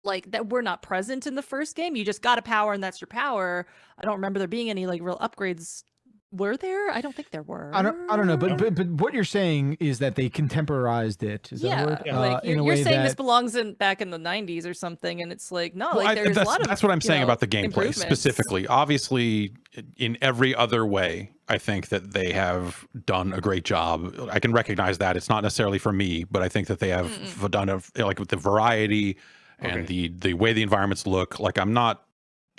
like that were not present in the first game. You just got a power and that's your power. I don't remember there being any like real upgrades. Were there? I don't think there were. I don't know, but what you're saying is that they contemporized it. Is that a word? Like you're saying this belongs back in the 90s or something, and it's like no, like there's a lot of that's what I'm saying about the gameplay specifically. Obviously, in every other way, I think that they have done a great job. I can recognize that it's not necessarily for me, but I think that they have done like with the variety and the way the environments look. Like I'm not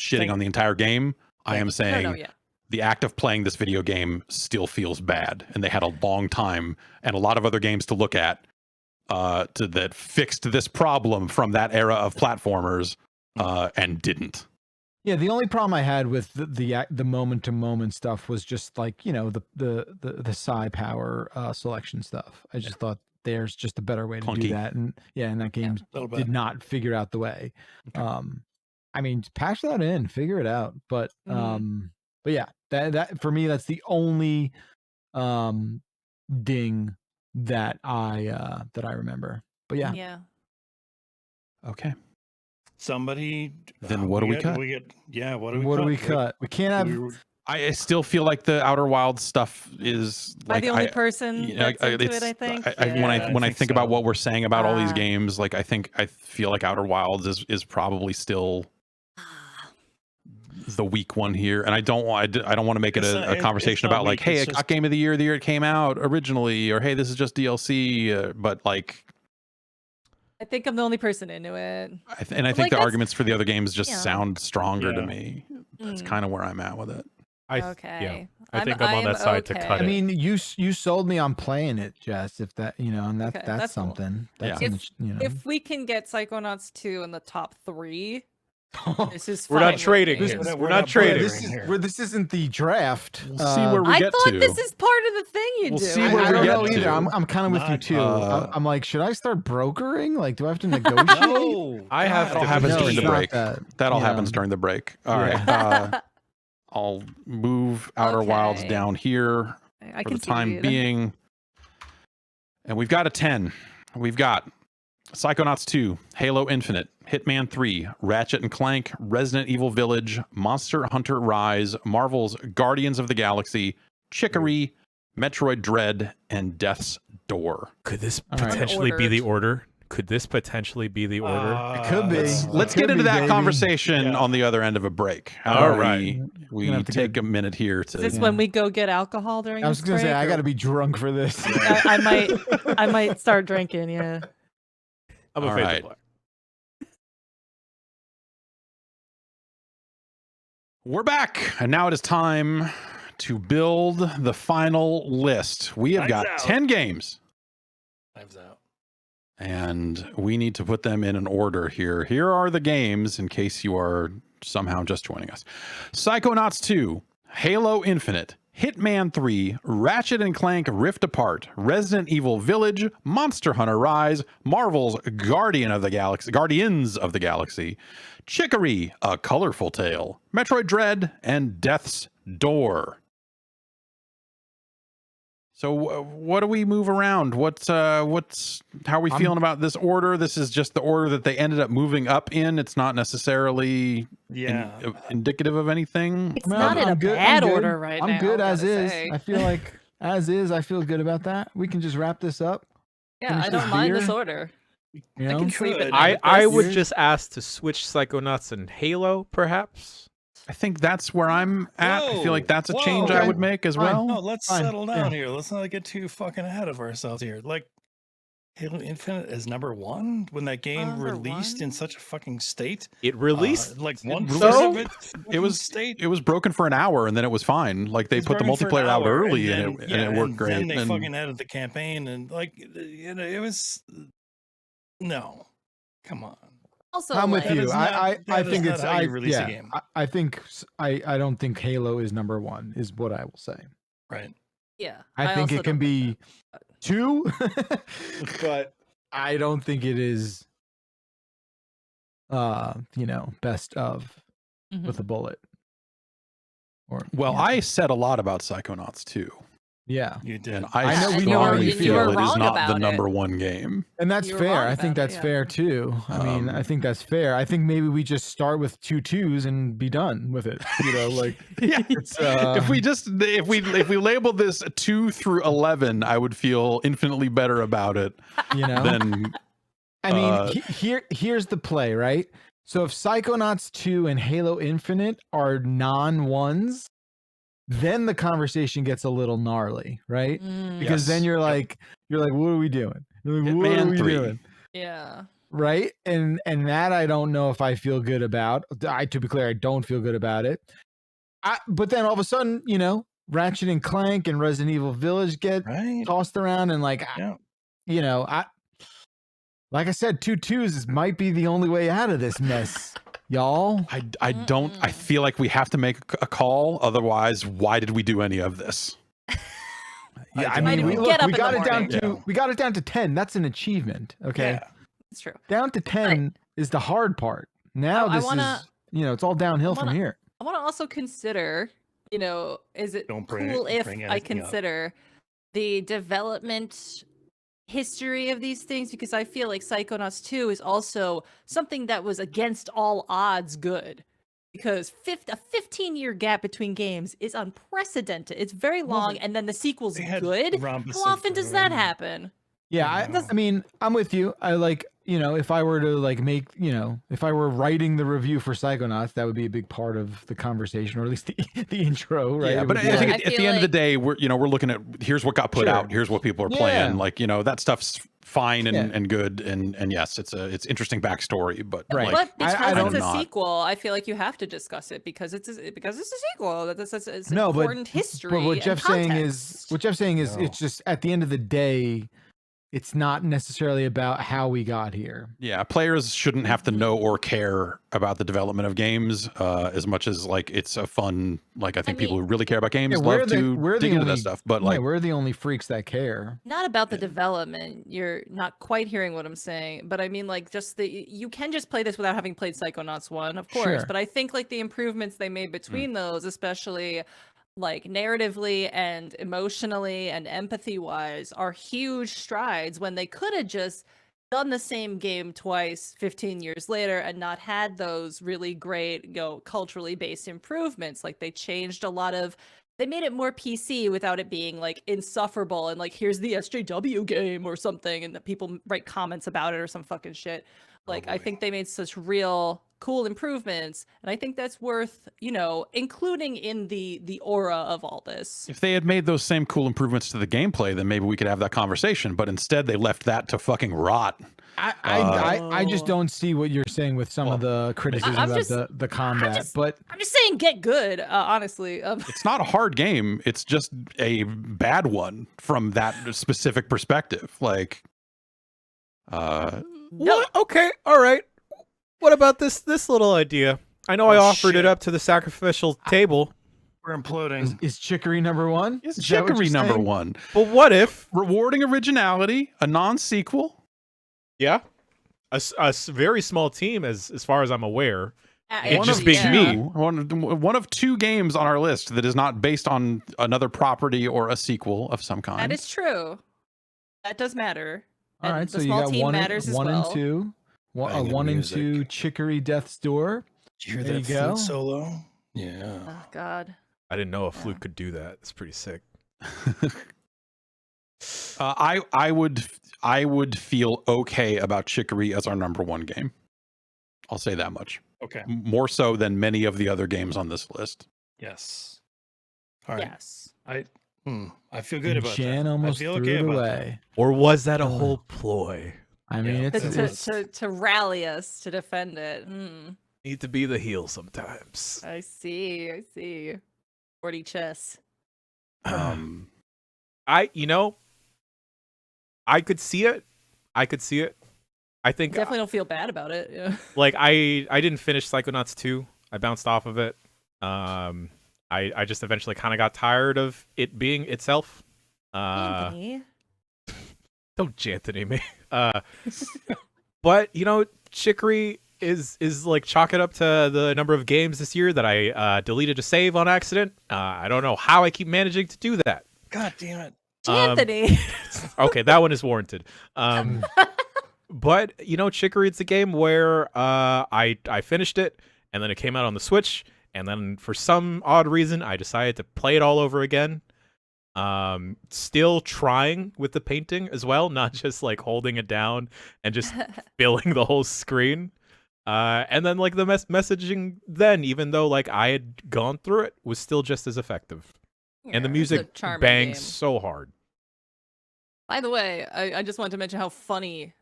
shitting on the entire game. I am saying. The act of playing this video game still feels bad, and they had a long time and a lot of other games to look at that fixed this problem from that era of platformers and didn't. Yeah, the only problem I had with the moment to moment stuff was just like, you know, the psi power selection stuff. I just thought there's just a better way to do that, and that game did not figure out the way. Okay. I mean, patch that in, figure it out, but yeah, that for me, that's the only ding that I remember. But yeah. Okay. Somebody. Then what do we cut? what do we cut? We can't have. I still feel like the Outer Wilds stuff is like Am I the only person that's into it, I think? When I think about what we're saying about all these games, like I feel like Outer Wilds is probably still the weak one here, and I don't want to make it a conversation about like, hey, it got Game of the Year it came out originally, or hey, this is just DLC, but like. I think I'm the only person into it. I think the arguments for the other games just sound stronger to me. That's kind of where I'm at with it. I think I'm on that side to cut it. I mean, you sold me on playing it, Jess. If that, and that's something. Cool. If we can get Psychonauts 2 in the top 3, this is fine. We're not trading here. We're not trading here. This isn't the draft. We'll see where we get to. I thought this is part of the thing you do. See where I we don't get know to. either. I'm kind of with you too. I'm like, should I start brokering? Like, do I have to negotiate? No, I have That'll to happen during the not break. that, Happens during the break. All right. I'll move Outer Wilds down here for the time being. And we've got a 10. We've got Psychonauts 2, Halo Infinite, Hitman 3, Ratchet & Clank, Resident Evil Village, Monster Hunter Rise, Marvel's Guardians of the Galaxy, Chicory, Metroid Dread, and Death's Door. Could this potentially be the order? Could this potentially be the order? It could be. Let's get into that conversation on the other end of a break. All right. We take a minute here to. Is this when we go get alcohol during? I was going to say I got to be drunk for this. I might start drinking. Yeah. I'm afraid to play. We're back, and now it is time to build the final list. We have got 10 games. Time's out. And we need to put them in an order here. Here are the games in case you are somehow just joining us. Psychonauts 2, Halo Infinite, Hitman 3, Ratchet & Clank Rift Apart, Resident Evil Village, Monster Hunter Rise, Marvel's Guardians of the Galaxy, Chicory, A Colorful Tale, Metroid Dread, and Death's Door. So what do we move around? How are we feeling about this order? This is just the order that they ended up moving up in. It's not necessarily indicative of anything. It's not in a bad order right now. I'm good as is. I feel like as is. I feel good about that. We can just wrap this up. Yeah, I don't mind this order. You know? I can sleep at night. I would just ask to switch Psychonauts and Halo, perhaps. I think that's where I'm at. I feel like that's a change I would make as well. No, let's settle down here. Let's not get too fucking ahead of ourselves here. Like, Halo Infinite is number 1 when that game released in such a fucking state. It released like one it was broken for an hour and then it was fine. Like they put the multiplayer out early and it worked great. And they fucking added the campaign and like it was no, come on. Also, I'm with you. I think it's how you release a game. I think I don't think Halo is number 1 is what I will say. Right. Yeah. I think it can be 2, but I don't think it is best of with a bullet. I said a lot about Psychonauts 2. Yeah, you did. And I know we strongly feel it is not the number 1 game. And that's fair. I think that's fair too. I mean, I think that's fair. I think maybe we just start with 2 2s and be done with it. It's, if we labeled this 2 through 11, I would feel infinitely better about it. Than I mean, here's the play, right? So if Psychonauts 2 and Halo Infinite are non-1s, then the conversation gets a little gnarly, right? Because then you're like, what are we doing? What are we doing? Yeah. Right. And that I don't know if I feel good about. To be clear, I don't feel good about it. But then all of a sudden, Ratchet & Clank and Resident Evil Village get tossed around and like I said, 2 2s might be the only way out of this mess. Y'all, I feel like we have to make a call. Otherwise, why did we do any of this? I mean, we got it down to 10. That's an achievement. Okay. Yeah, that's true. Down to 10 is the hard part. Now it's all downhill from here. I want to also consider, is it cool if I consider the development history of these things, because I feel like Psychonauts 2 is also something that was against all odds good. because a 15-year gap between games is unprecedented. It's very long, and then the sequel's good. How often does that happen? Yeah, I mean, I'm with you. I like, if I were to like make, if I were writing the review for Psychonauts, that would be a big part of the conversation, or at least the intro, right? Yeah, but I think at the end of the day, we're looking at here's what got put out, here's what people are playing. Like, that stuff's fine and good, and yes, it's interesting backstory, but right. But because it's a sequel, I feel like you have to discuss it because it's a sequel. It's important history. But what Jeff's saying is, no. it's just at the end of the day, it's not necessarily about how we got here. Yeah, players shouldn't have to know or care about the development of games as much as like it's a fun. Like I think people who really care about games love to dig into that stuff. But like we're the only freaks that care. Not about the development. You're not quite hearing what I'm saying. But I mean, like, just you can just play this without having played Psychonauts 1, of course. Sure. But I think like the improvements they made between those, especially like narratively and emotionally and empathy wise, are huge strides when they could have just done the same game twice 15 years later and not had those really great culturally based improvements. Like they changed they made it more PC without it being like insufferable and like here's the SJW game or something and that people write comments about it or some fucking shit. Like I think they made such real cool improvements, and I think that's worth, including in the aura of all this. If they had made those same cool improvements to the gameplay, then maybe we could have that conversation. But instead, they left that to fucking rot. I just don't see what you're saying with some of the criticism about the combat. I'm just saying, get good. Honestly, it's not a hard game. It's just a bad one from that specific perspective. Like, What? Okay, all right. What about this little idea? I know I offered it up to the sacrificial table. We're imploding. Is chicory number one? Is chicory number one? But what if rewarding originality, a non-sequel? Yeah, a very small team, as far as I'm aware. It just being me. One of two games on our list that is not based on another property or a sequel of some kind. That is true. That does matter. All right, the so small you got team one and two. A 1 and 2 Chicory Death's Door. Did you hear that flute solo? Yeah. Oh God. I didn't know a flute could do that. It's pretty sick. I would feel okay about Chicory as our number one game. I'll say that much. Okay. More so than many of the other games on this list. Yes. All right. Yes. I feel good about Jan that. Almost I feel threw okay it about away. Or was that a whole ploy? I mean, it's to rally us to defend it. Need to be the heel sometimes. I see. 40 chess. I could see it. I think definitely don't feel bad about it. Yeah. Like I didn't finish Psychonauts 2. I bounced off of it. I just eventually kind of got tired of it being itself. Anthony. Don't Janthony me. But Chicory is like chalk it up to the number of games this year that I deleted a save on accident. I don't know how I keep managing to do that. God damn it. Anthony. Okay, that one is warranted. But Chicory, it's a game where I finished it and then it came out on the Switch, and then for some odd reason I decided to play it all over again. Still trying with the painting as well, not just like holding it down and just filling the whole screen. And then like the messaging then, even though like I had gone through it, was still just as effective. Yeah, and the music bangs so hard. By the way, I just wanted to mention how funny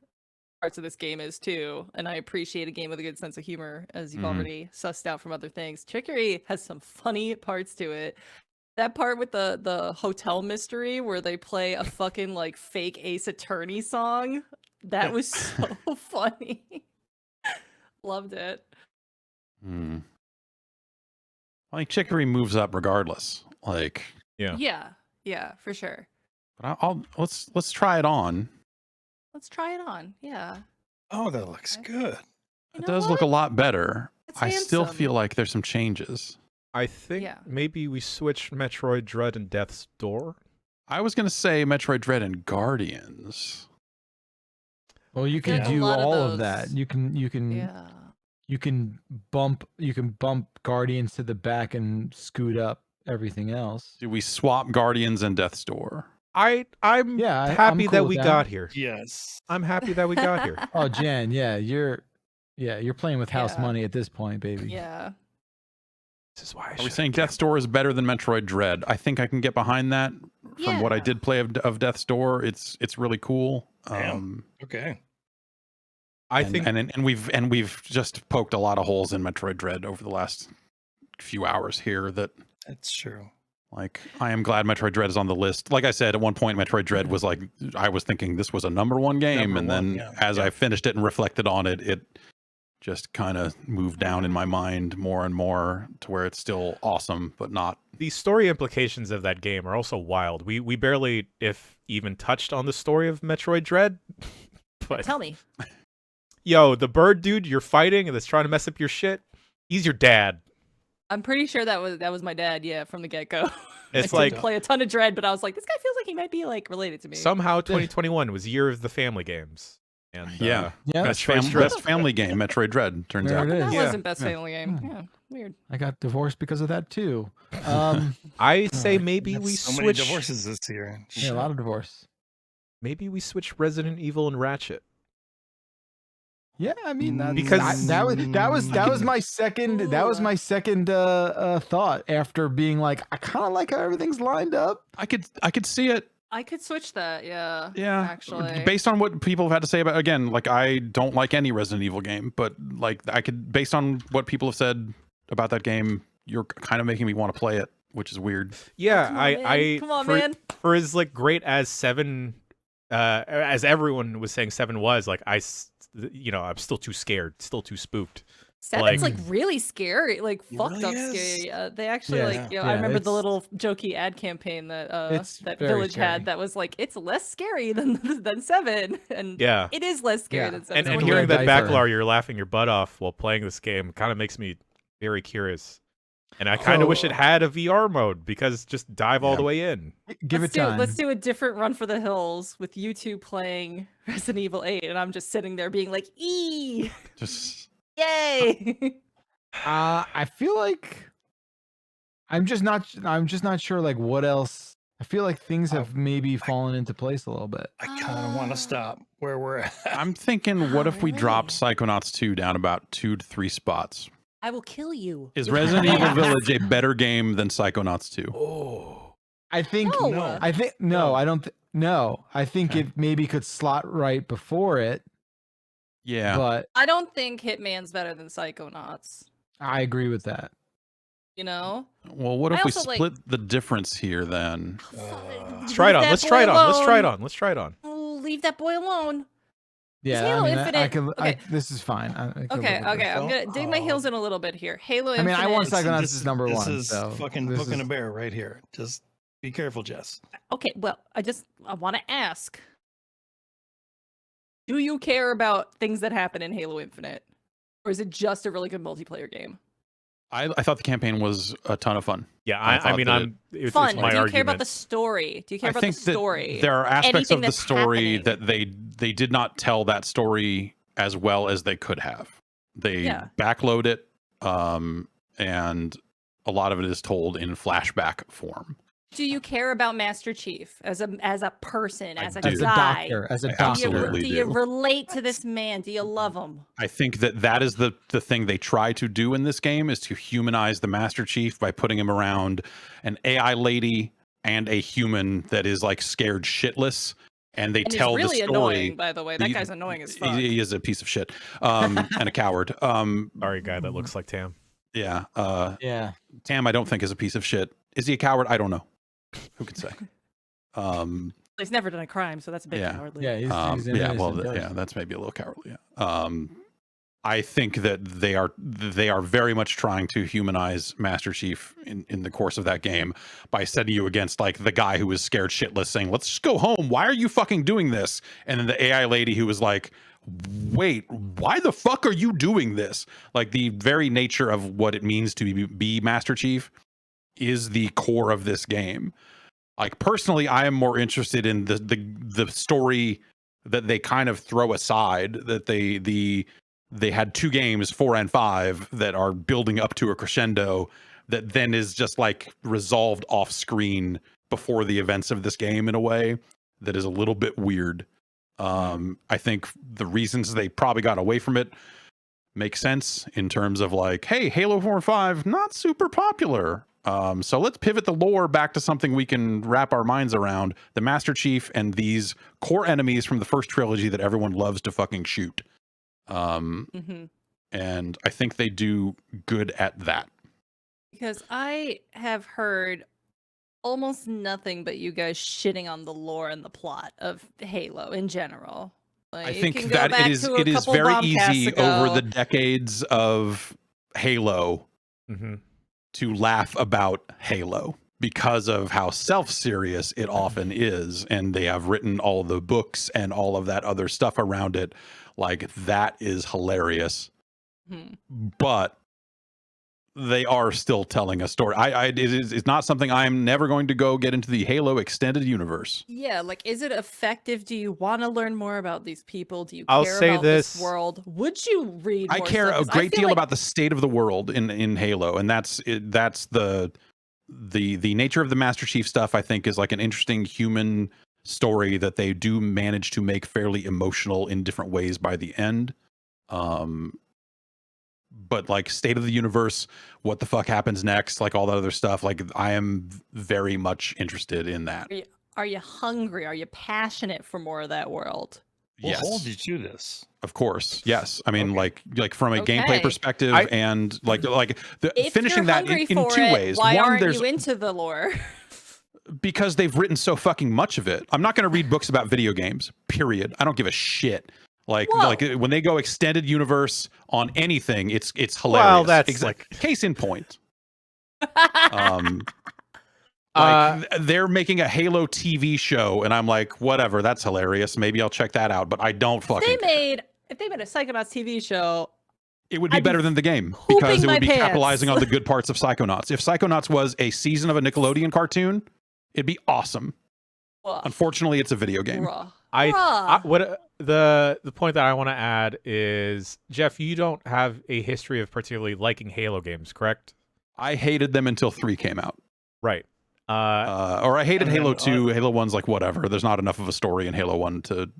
parts of this game is too, and I appreciate a game with a good sense of humor, as you've already sussed out from other things. Chicory has some funny parts to it. That part with the hotel mystery where they play a fucking like fake Ace Attorney song, that was so funny. Loved it. I think Chicory moves up regardless. Like yeah, for sure. But let's try it on. Let's try it on. Yeah. Oh, that looks good. It does look a lot better. I still feel like there's some changes. I think maybe we switch Metroid Dread and Death's Door. I was gonna say Metroid Dread and Guardians. Well, you can do all of that. You can you can bump Guardians to the back and scoot up everything else. Do we swap Guardians and Death's Door? I'm happy cool that with we that. got here. Yes. I'm happy that we got here. Oh, Jen, you're playing with house money at this point, baby. Yeah. This is why Are we saying Death's Door is better than Metroid Dread? I think I can get behind that. From what I did play of Death's Door, it's really cool. Okay. I think and we've just poked a lot of holes in Metroid Dread over the last few hours here. That's true. Like, I am glad Metroid Dread is on the list. Like I said, at one point, Metroid Dread was like, I was thinking this was a #1 game, as I finished it and reflected on it, it just kind of moved down in my mind more and more to where it's still awesome, but not. The story implications of that game are also wild. We barely, if even, touched on the story of Metroid Dread. But Tell me. Yo, the bird dude you're fighting and that's trying to mess up your shit, he's your dad. I'm pretty sure that was my dad, from the get-go. It's I like didn't play a ton of Dread, but I was like, this guy feels like he might be like related to me. somehow 2021 was year of the family games. And best family game, Metroid Dread, turns out. That wasn't best family game. Yeah, weird. I got divorced because of that too. I say maybe we so switch. many divorces this year. Yeah, a lot of divorce. Maybe we switch Resident Evil and Ratchet. Yeah, I mean because that was my second thought after being like, I kind of like how everything's lined up. I could see it. I could switch that, yeah. Actually, based on what people have had to say about, again, like, I don't like any Resident Evil game, but like, based on what people have said about that game, you're kind of making me want to play it, which is weird. Yeah, come on, man. For as like great as 7, as everyone was saying 7 was, like, I'm still too scared, still too spooked. 7's like really scary, like fucked up scary. They actually I remember the little jokey ad campaign that that Village had that was like, it's less scary than 7, and it is less scary than 7. And hearing that Backlar, you're laughing your butt off while playing this game kind of makes me very curious. And I kind of wish it had a VR mode, because just dive all the way in. Let's do a different Run for the Hills with you two playing Resident Evil 8, and I'm just sitting there being like, just yay. I feel like I'm just not sure like what else. I feel like things have maybe fallen into place a little bit. I kind of want to stop where we're at. I'm thinking, what if we dropped Psychonauts 2 down about 2 to 3 spots? I will kill you. Is Resident Evil Village a better game than Psychonauts 2? Oh, I think no. I think no. I don't. No, I think it maybe could slot right before it. Yeah, but I don't think Hitman's better than Psychonauts. I agree with that. You know. Well, what if we split the difference here then? Let's try it on. Let's try it on. Oh, leave that boy alone. Yeah, Halo Infinite. This is fine. Okay. I'm gonna dig my heels in a little bit here. Halo Infinite. I want Psychonauts as #1. This is fucking poking a bear right here. Just be careful, Jess. Okay, well, I want to ask: do you care about things that happen in Halo Infinite, or is it just a really good multiplayer game? I thought the campaign was a ton of fun. Yeah, it's fun. my Do you argument. care about the story? Do you care about the story? There are aspects of the story happening that they did not tell that story as well as they could have. They backload it, and a lot of it is told in flashback form. Do you care about Master Chief as a person, as a guy? As a doctor. Absolutely do you relate to this man? Do you love him? I think that is the thing they try to do in this game, is to humanize the Master Chief by putting him around an AI lady and a human that is like scared shitless. And they tell he's really the story. Annoying, by the way. That guy's annoying as fuck. He is a piece of shit, and a coward. Sorry, guy that looks like Tam. Yeah. Tam, I don't think is a piece of shit. Is he a coward? I don't know. Who can say? He's never done a crime, so that's a bit cowardly. Yeah, he's that's maybe a little cowardly. I think that they are very much trying to humanize Master Chief in the course of that game by setting you against like the guy who was scared shitless saying, let's just go home. Why are you fucking doing this? And then the AI lady who was like, wait, why the fuck are you doing this? Like, the very nature of what it means to be Master Chief is the core of this game. Like, personally, I am more interested in the story that they kind of throw aside, that the they had 2 games, 4 and 5, that are building up to a crescendo that then is just like resolved off screen before the events of this game in a way that is a little bit weird. I think the reasons they probably got away from it make sense in terms of like, hey, Halo 4 and 5, not super popular. So let's pivot the lore back to something we can wrap our minds around. The Master Chief and these core enemies from the first trilogy that everyone loves to fucking shoot. And I think they do good at that. Because I have heard almost nothing but you guys shitting on the lore and the plot of Halo in general. Like, I think that it is very easy over the decades of Halo to laugh about Halo because of how self-serious it often is, and they have written all the books and all of that other stuff around it. Like, that is hilarious. But they are still telling a story. It's not something I'm never going to go get into the Halo extended universe. Yeah, like, is it effective? Do you want to learn more about these people? Do you I'll care say about this world? Would you read more I care stuff? a great deal about the state of the world in Halo, and that's the nature of the Master Chief stuff. I think is like an interesting human story that they do manage to make fairly emotional in different ways by the end. But like state of the universe, what the fuck happens next, like all that other stuff, like I am very much interested in that. Are you hungry? Are you passionate for more of that world? What Yes. holds you to this? Of course, yes. I mean, Okay. like from a gameplay perspective, and like If finishing you're that in hungry for 2 it, ways. Why One, aren't there's you into the lore? because they've written so fucking much of it. I'm not going to read books about video games. Period. I don't give a shit. Like when they go extended universe on anything, it's hilarious. Well, that's like case in point. They're making a Halo TV show, and I'm like, whatever, that's hilarious. Maybe I'll check that out, but I don't fucking. If they made a Psychonauts TV show, it would be better than the game because it would be capitalizing on the good parts of Psychonauts. If Psychonauts was a season of a Nickelodeon cartoon, it'd be awesome. Unfortunately, it's a video game. The point that I want to add is, Jeff, you don't have a history of particularly liking Halo games, correct? I hated them until 3 came out. Right. Or I hated Halo 2. Halo 1's like, whatever. There's not enough of a story in Halo 1 to,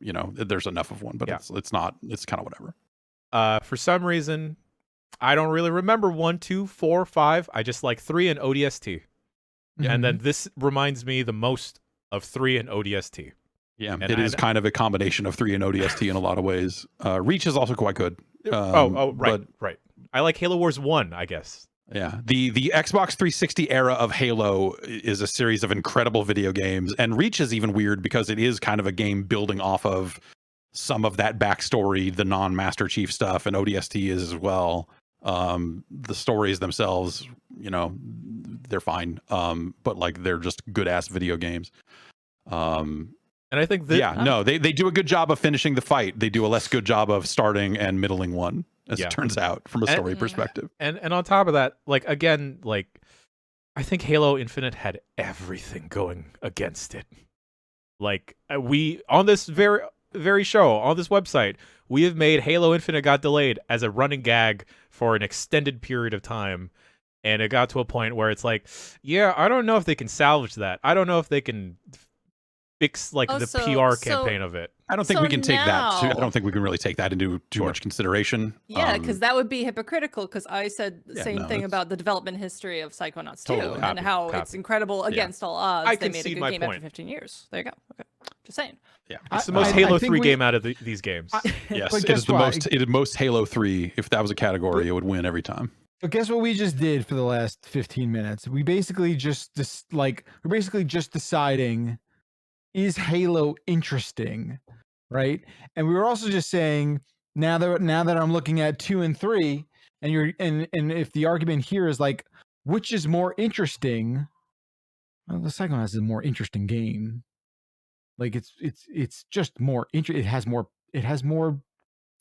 there's enough of one, but it's not. It's kind of whatever. For some reason, I don't really remember 1, 2, 4, 5. I just like 3 and ODST. And then this reminds me the most of 3 and ODST. Yeah, and it is kind of a combination of 3 and ODST in a lot of ways. Reach is also quite good. Right. I like Halo Wars 1, I guess. Yeah, the Xbox 360 era of Halo is a series of incredible video games, and Reach is even weird because it is kind of a game building off of some of that backstory, the non-Master Chief stuff, and ODST is as well. The stories themselves, they're fine, but like they're just good ass video games. And I think that they do a good job of finishing the fight. They do a less good job of starting and middling one, as it turns out, from a story perspective. And on top of that, like again, like I think Halo Infinite had everything going against it. Like we on this very show, on this website, we have made Halo Infinite got delayed as a running gag for an extended period of time. And it got to a point where it's like, yeah, I don't know if they can salvage that. I don't know if they can fix like the PR campaign of it. I don't think we can take that. I don't think we can really take that into too much consideration. Yeah, because that would be hypocritical. Because I said the same thing about the development history of Psychonauts 2 and how it's incredible against all odds. They made a good game after 15 years. There you go. Okay. Just saying. Yeah, it's the most Halo 3 game out of these games. Yes, it is the most. It is most Halo 3. If that was a category, it would win every time. But guess what we just did for the last 15 minutes? We basically just deciding, is Halo interesting, right? And we were also just saying, now that I'm looking at 2 and 3, and if the argument here is like, which is more interesting? Well, the Psychonauts is a more interesting game. Like it's just more it has more.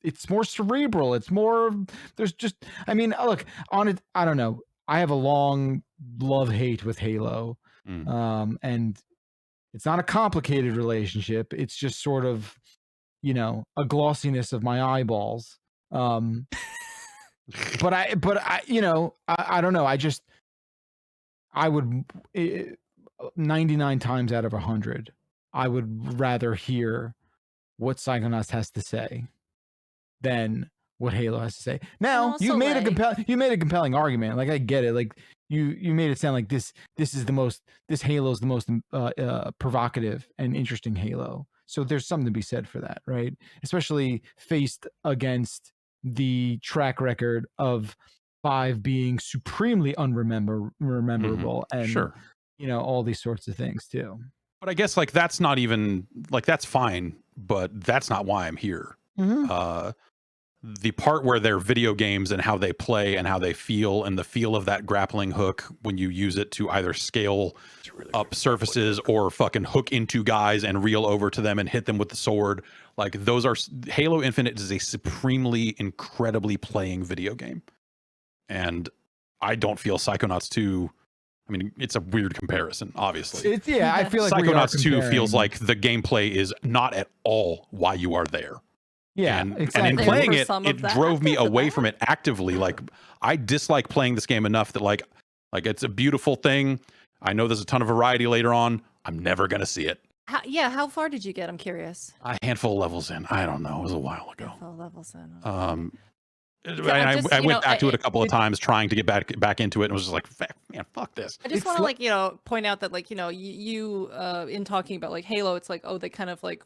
It's more cerebral. It's more. There's just. I mean, look on it. I don't know. I have a long love-hate with Halo, and it's not a complicated relationship. It's just sort of a glossiness of my eyeballs. But I don't know. I would 99 times out of 100, I would rather hear what Psychonauts has to say than what Halo has to say. Now, you made a compelling argument. Like, I get it. Like, you made it sound like this Halo is the most provocative and interesting Halo. So there's something to be said for that, right? Especially faced against the track record of 5 being supremely unrememberable and all these sorts of things too. But I guess like that's not even like that's fine, but that's not why I'm here. The part where they're video games and how they play and how they feel and the feel of that grappling hook when you use it to either scale up surfaces or fucking hook into guys and reel over to them and hit them with the sword. Like those are Halo Infinite is a supremely incredibly playing video game. And I don't feel Psychonauts 2. I mean, it's a weird comparison, obviously. I feel like Psychonauts 2 feels like the gameplay is not at all why you are there. Yeah, and exactly. in playing it, it drove me away from it actively. Like, I dislike playing this game enough that like it's a beautiful thing. I know there's a ton of variety later on. I'm never gonna see it. How far did you get? I'm curious. A handful of levels in. I don't know. It was a while ago. Levels in. I went back to it a couple of times trying to get back into it and was just like, man, fuck this. I just want to point out that you in talking about like Halo, it's like, oh, they kind of like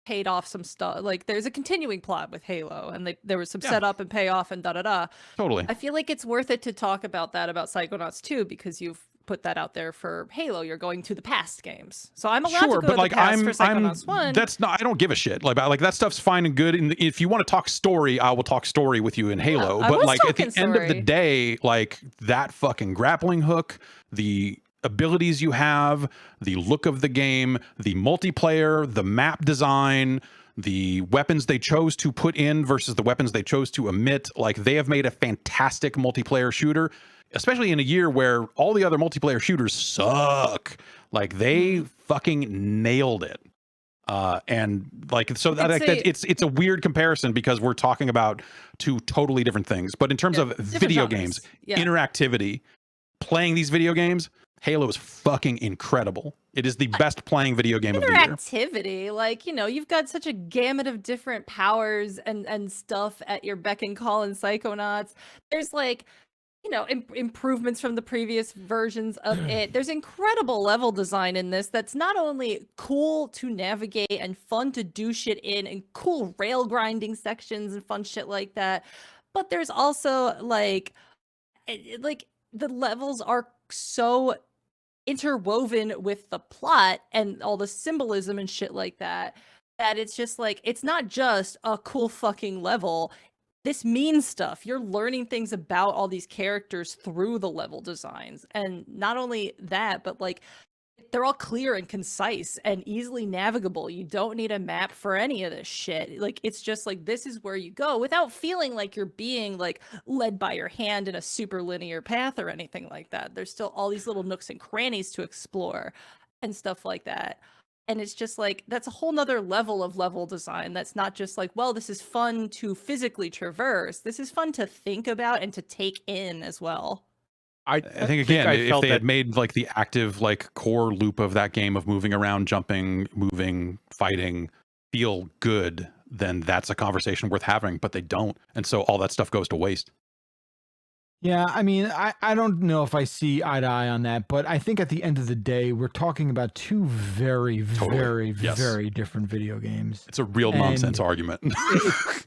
paid off some stuff. Like there's a continuing plot with Halo and there was some setup and payoff and da-da-da. Totally. I feel like it's worth it to talk about that about Psychonauts 2 because you've put that out there for Halo. You're going to the past games. So I'm allowed to go to the past for Psychonauts 1. That's not, I don't give a shit. Like that stuff's fine and good. And if you want to talk story, I will talk story with you in Halo. Yeah, but like at the end of the day, like that fucking grappling hook, the abilities you have, the look of the game, the multiplayer, the map design, the weapons they chose to put in versus the weapons they chose to omit. Like they have made a fantastic multiplayer shooter, especially in a year where all the other multiplayer shooters suck. Like they fucking nailed it. And like, so that it's a weird comparison because we're talking about two totally different things, but in terms of video games, interactivity, playing these video games, Halo is fucking incredible. It is the best playing video game of the year. Interactivity, like, you've got such a gamut of different powers and stuff at your beck and call in Psychonauts. There's like, improvements from the previous versions of it. There's incredible level design in this that's not only cool to navigate and fun to do shit in and cool rail grinding sections and fun shit like that, but there's also like the levels are so interwoven with the plot and all the symbolism and shit like that it's just like, it's not just a cool fucking level. This means stuff. You're learning things about all these characters through the level designs. And not only that, but like they're all clear and concise and easily navigable. You don't need a map for any of this shit. Like it's just like, this is where you go without feeling like you're being like led by your hand in a super linear path or anything like that. There's still all these little nooks and crannies to explore and stuff like that. And it's just like, that's a whole nother level of level design. That's not just like, well, this is fun to physically traverse. This is fun to think about and to take in as well. I think again, if they had made like the active like core loop of that game of moving around, jumping, moving, fighting feel good, then that's a conversation worth having, but they don't. And so all that stuff goes to waste. Yeah, I mean, I don't know if I see eye to eye on that, but I think at the end of the day, we're talking about two very, very different video games. It's a real nonsense argument.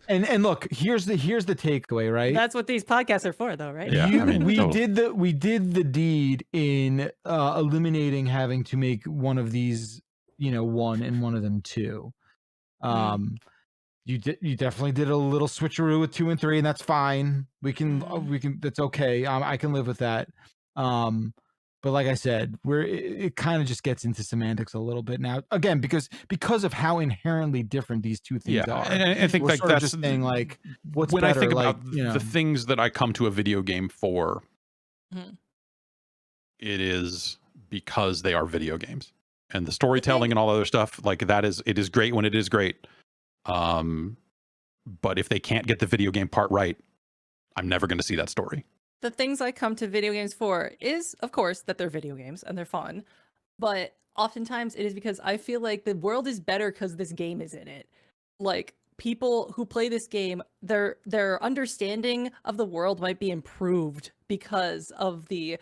and look, here's the takeaway, right? That's what these podcasts are for, though, right? Yeah, we did the deed in eliminating having to make one of these, one and one of them two. You definitely did a little switcheroo with 2 and 3, and that's fine. We can that's okay. I can live with that. But like I said, it kind of just gets into semantics a little bit now. Again, because of how inherently different these two things are. And I think like that's just saying like what's when better, I think like, about the things that I come to a video game for. It is because they are video games, and the storytelling and all other stuff like that it is great when it is great. But if they can't get the video game part right, I'm never going to see that story. The things I come to video games for is, of course, that they're video games and they're fun. But oftentimes it is because I feel like the world is better because this game is in it. Like, people who play this game, their understanding of the world might be improved because of the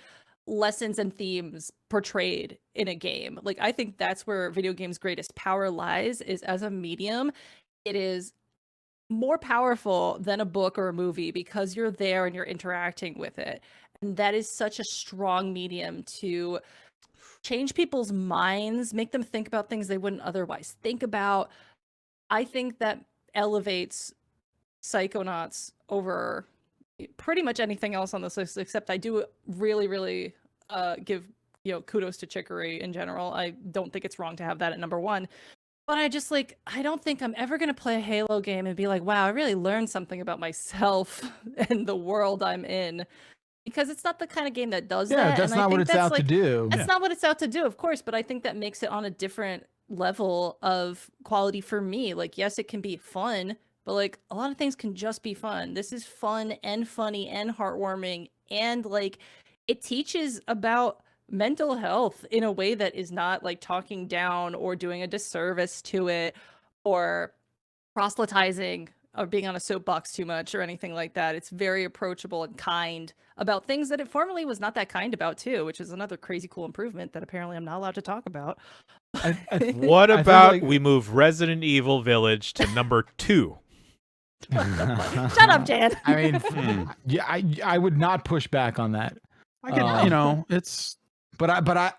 lessons and themes portrayed in a game. Like, I think that's where video games' greatest power lies, is as a medium. It is more powerful than a book or a movie because you're there and you're interacting with it. And that is such a strong medium to change people's minds, make them think about things they wouldn't otherwise think about. I think that elevates Psychonauts over pretty much anything else on this list, except I do really, really give kudos to Chicory in general. I don't think it's wrong to have that at number 1. But I don't think I'm ever going to play a Halo game and be like, wow, I really learned something about myself and the world I'm in. Because it's not the kind of game that does that. Yeah, that's not what it's out to do. That's not what it's out to do, of course. But I think that makes it on a different level of quality for me. Like, yes, it can be fun, but like a lot of things can just be fun. This is fun and funny and heartwarming. And like, it teaches about mental health in a way that is not like talking down or doing a disservice to it or proselytizing or being on a soapbox too much or anything like that. It's very approachable and kind about things that it formerly was not that kind about too, which is another crazy cool improvement that apparently I'm not allowed to talk about. What about we move Resident Evil Village to number 2? Shut up, Dan. I mean, yeah, I would not push back on that. I can, it's. But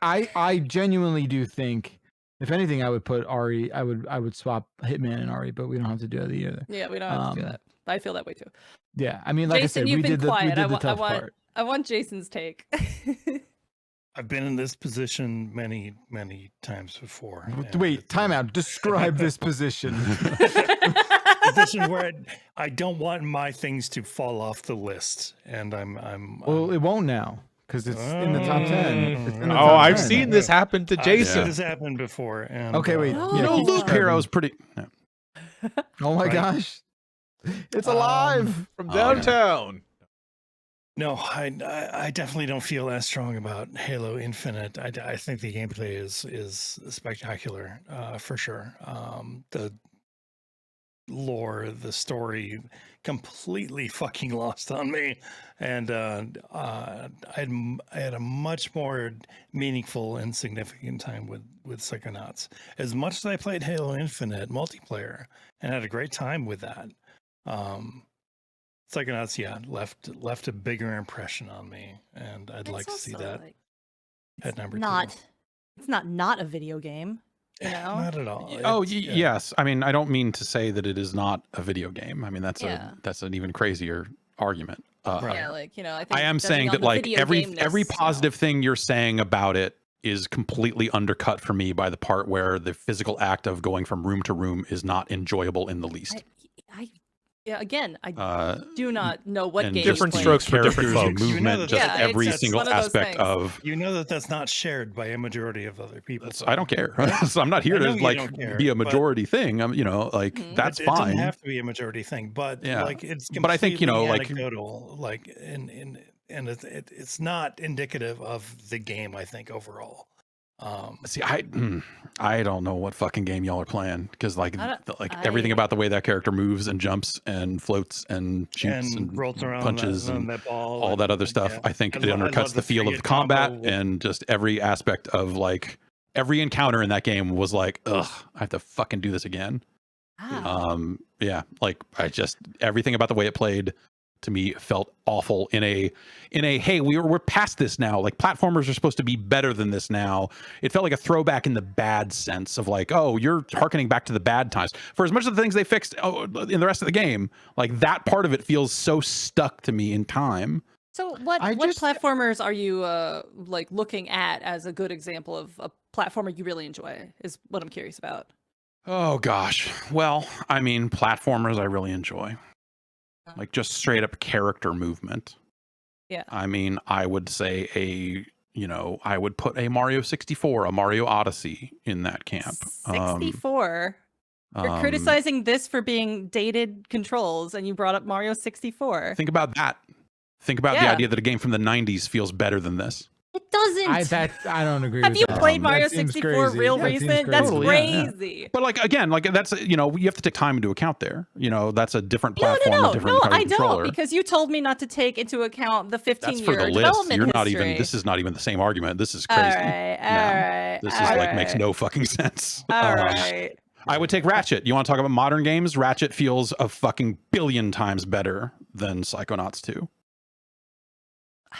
I genuinely do think, if anything, I would put Ari. I would swap Hitman and Ari, but we don't have to do that either. Yeah, we don't have to do that. I feel that way too. Yeah, I mean, like Jason, I said, we did the tough part. I want Jason's take. I've been in this position many, many times before. Wait, time out. Describe this position. Position where I don't want my things to fall off the list, and I'm well, it won't now because it's in the top 10. I've seen this happen to Jason. I've seen this happen before. And, okay, wait. Loop Hero's pretty. No. Oh my gosh, it's alive from downtown. No, I definitely don't feel as strong about Halo Infinite. I think the gameplay is spectacular, for sure. The lore, the story, completely fucking lost on me, and I had a much more meaningful and significant time with Psychonauts. As much as I played Halo Infinite multiplayer and had a great time with that, Psychonauts, left a bigger impression on me, and I'd like to see that at number 2. It's not a video game. Not at all. Yes. I mean, I don't mean to say that it is not a video game. I mean, that's an even crazier argument. Right. Yeah, like, I think I am saying that like every positive thing you're saying about it is completely undercut for me by the part where the physical act of going from room to room is not enjoyable in the least. I do not know what game. Different strokes for different folks. Movement, every single aspect of. That's not shared by a majority of other people. I don't care. So I'm not here to be a majority thing. I'm, that's fine. It doesn't have to be a majority thing, but it's completely but I think anecdotal, and it's not indicative of the game. I think overall. See, I don't know what fucking game y'all are playing, because everything about the way that character moves and jumps and floats and shoots and rolls around punches and that ball all that other stuff. I think it undercuts the feel of combat and just every aspect of every encounter in that game was like, ugh, I have to fucking do this again. Everything about the way it played to me felt awful in a hey, we're past this now, like platformers are supposed to be better than this now. It felt like a throwback in the bad sense of like, oh, you're harkening back to the bad times. For as much of the things they fixed in the rest of the game, like that part of it feels so stuck to me in time. So what platformers are you looking at as a good example of a platformer you really enjoy is what I'm curious about. Oh gosh, well, I mean, platformers I really enjoy. Like just straight up character movement. Yeah. I mean, I would say I would put a Mario 64, a Mario Odyssey in that camp. 64? You're criticizing this for being dated controls, and you brought up Mario 64. Think about that. Think about the idea that a game from the 90s feels better than this. It doesn't. I don't agree. Have with you that. played Mario 64 real recent? That's crazy. Yeah. But like again, like that's you have to take time into account there. That's a different platform. No, I don't, because you told me not to take into account the 15-year development You're not history. even. This is not even the same argument. This is crazy. All right. This is like makes no fucking sense. All right. I would take Ratchet. You want to talk about modern games? Ratchet feels a fucking billion times better than Psychonauts 2.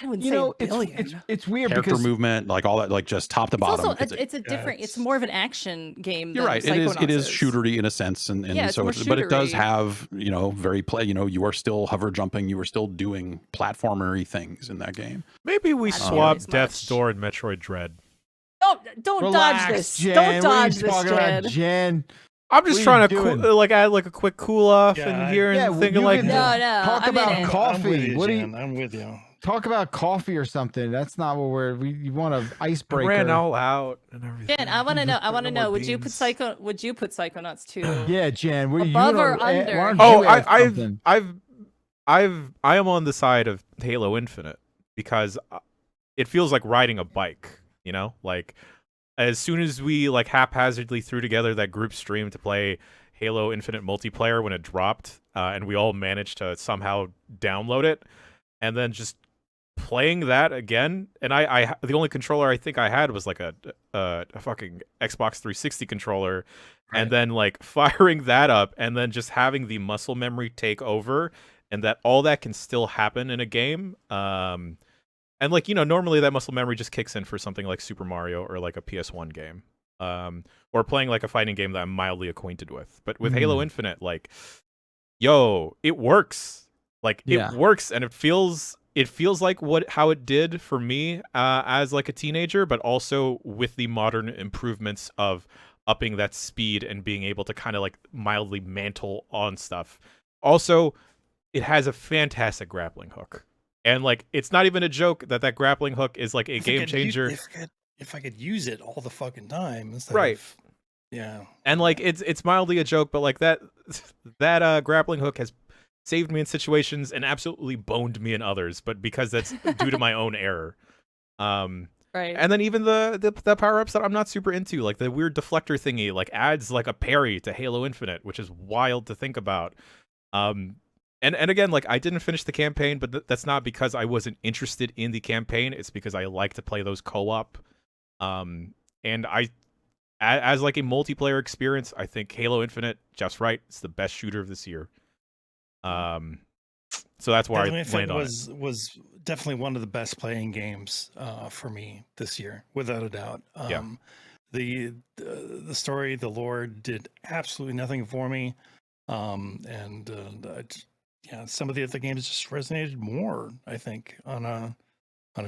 I wouldn't say a billion. It's weird Character movement, like all that, like just top to bottom. Also, it's a different. It's more of an action game. You're right. It is shootery in a sense, and so but it does have very play. You are still hover jumping. You are still doing platformery things in that game. Maybe we swap Death's Door and Metroid Dread. Don't Relax, dodge this. Jen. Don't dodge this, Jen. I'm just trying to add like a quick cool off in here and thinking like no. Talk about coffee. I'm with you. Talk about coffee or something. That's not what you want an icebreaker. Ran all out and everything. Jen, I want to know. Would you put Psychonauts 2? Yeah, Jen. Above or under? I am on the side of Halo Infinite because it feels like riding a bike. Like as soon as we like haphazardly threw together that group stream to play Halo Infinite multiplayer when it dropped, and we all managed to somehow download it, and then just playing that again, and I the only controller I think I had was like a fucking Xbox 360 controller, and then like firing that up and then just having the muscle memory take over, and that all that can still happen in a game. And like normally that muscle memory just kicks in for something like Super Mario or like a PS1 game, or playing like a fighting game that I'm mildly acquainted with. But with Halo Infinite, like, it works. Like it works, and it feels like how it did for me as like a teenager, but also with the modern improvements of upping that speed and being able to kind of like mildly mantle on stuff. Also, it has a fantastic grappling hook. And like, it's not even a joke that grappling hook is like a game changer. If I could use it all the fucking time, right? Yeah. And like, it's mildly a joke, but like that grappling hook has saved me in situations and absolutely boned me in others, but because that's due to my own error. Right. And then even the power ups that I'm not super into, like the weird deflector thingy, like adds like a parry to Halo Infinite, which is wild to think about. And again, like I didn't finish the campaign, but that's not because I wasn't interested in the campaign. It's because I like to play those co-op. And as like a multiplayer experience, I think Halo Infinite, just right, it's the best shooter of this year. So that's where I landed on it. Was definitely one of the best playing games for me this year, without a doubt. The story, the lore did absolutely nothing for me. Some of the other games just resonated more, I think, on a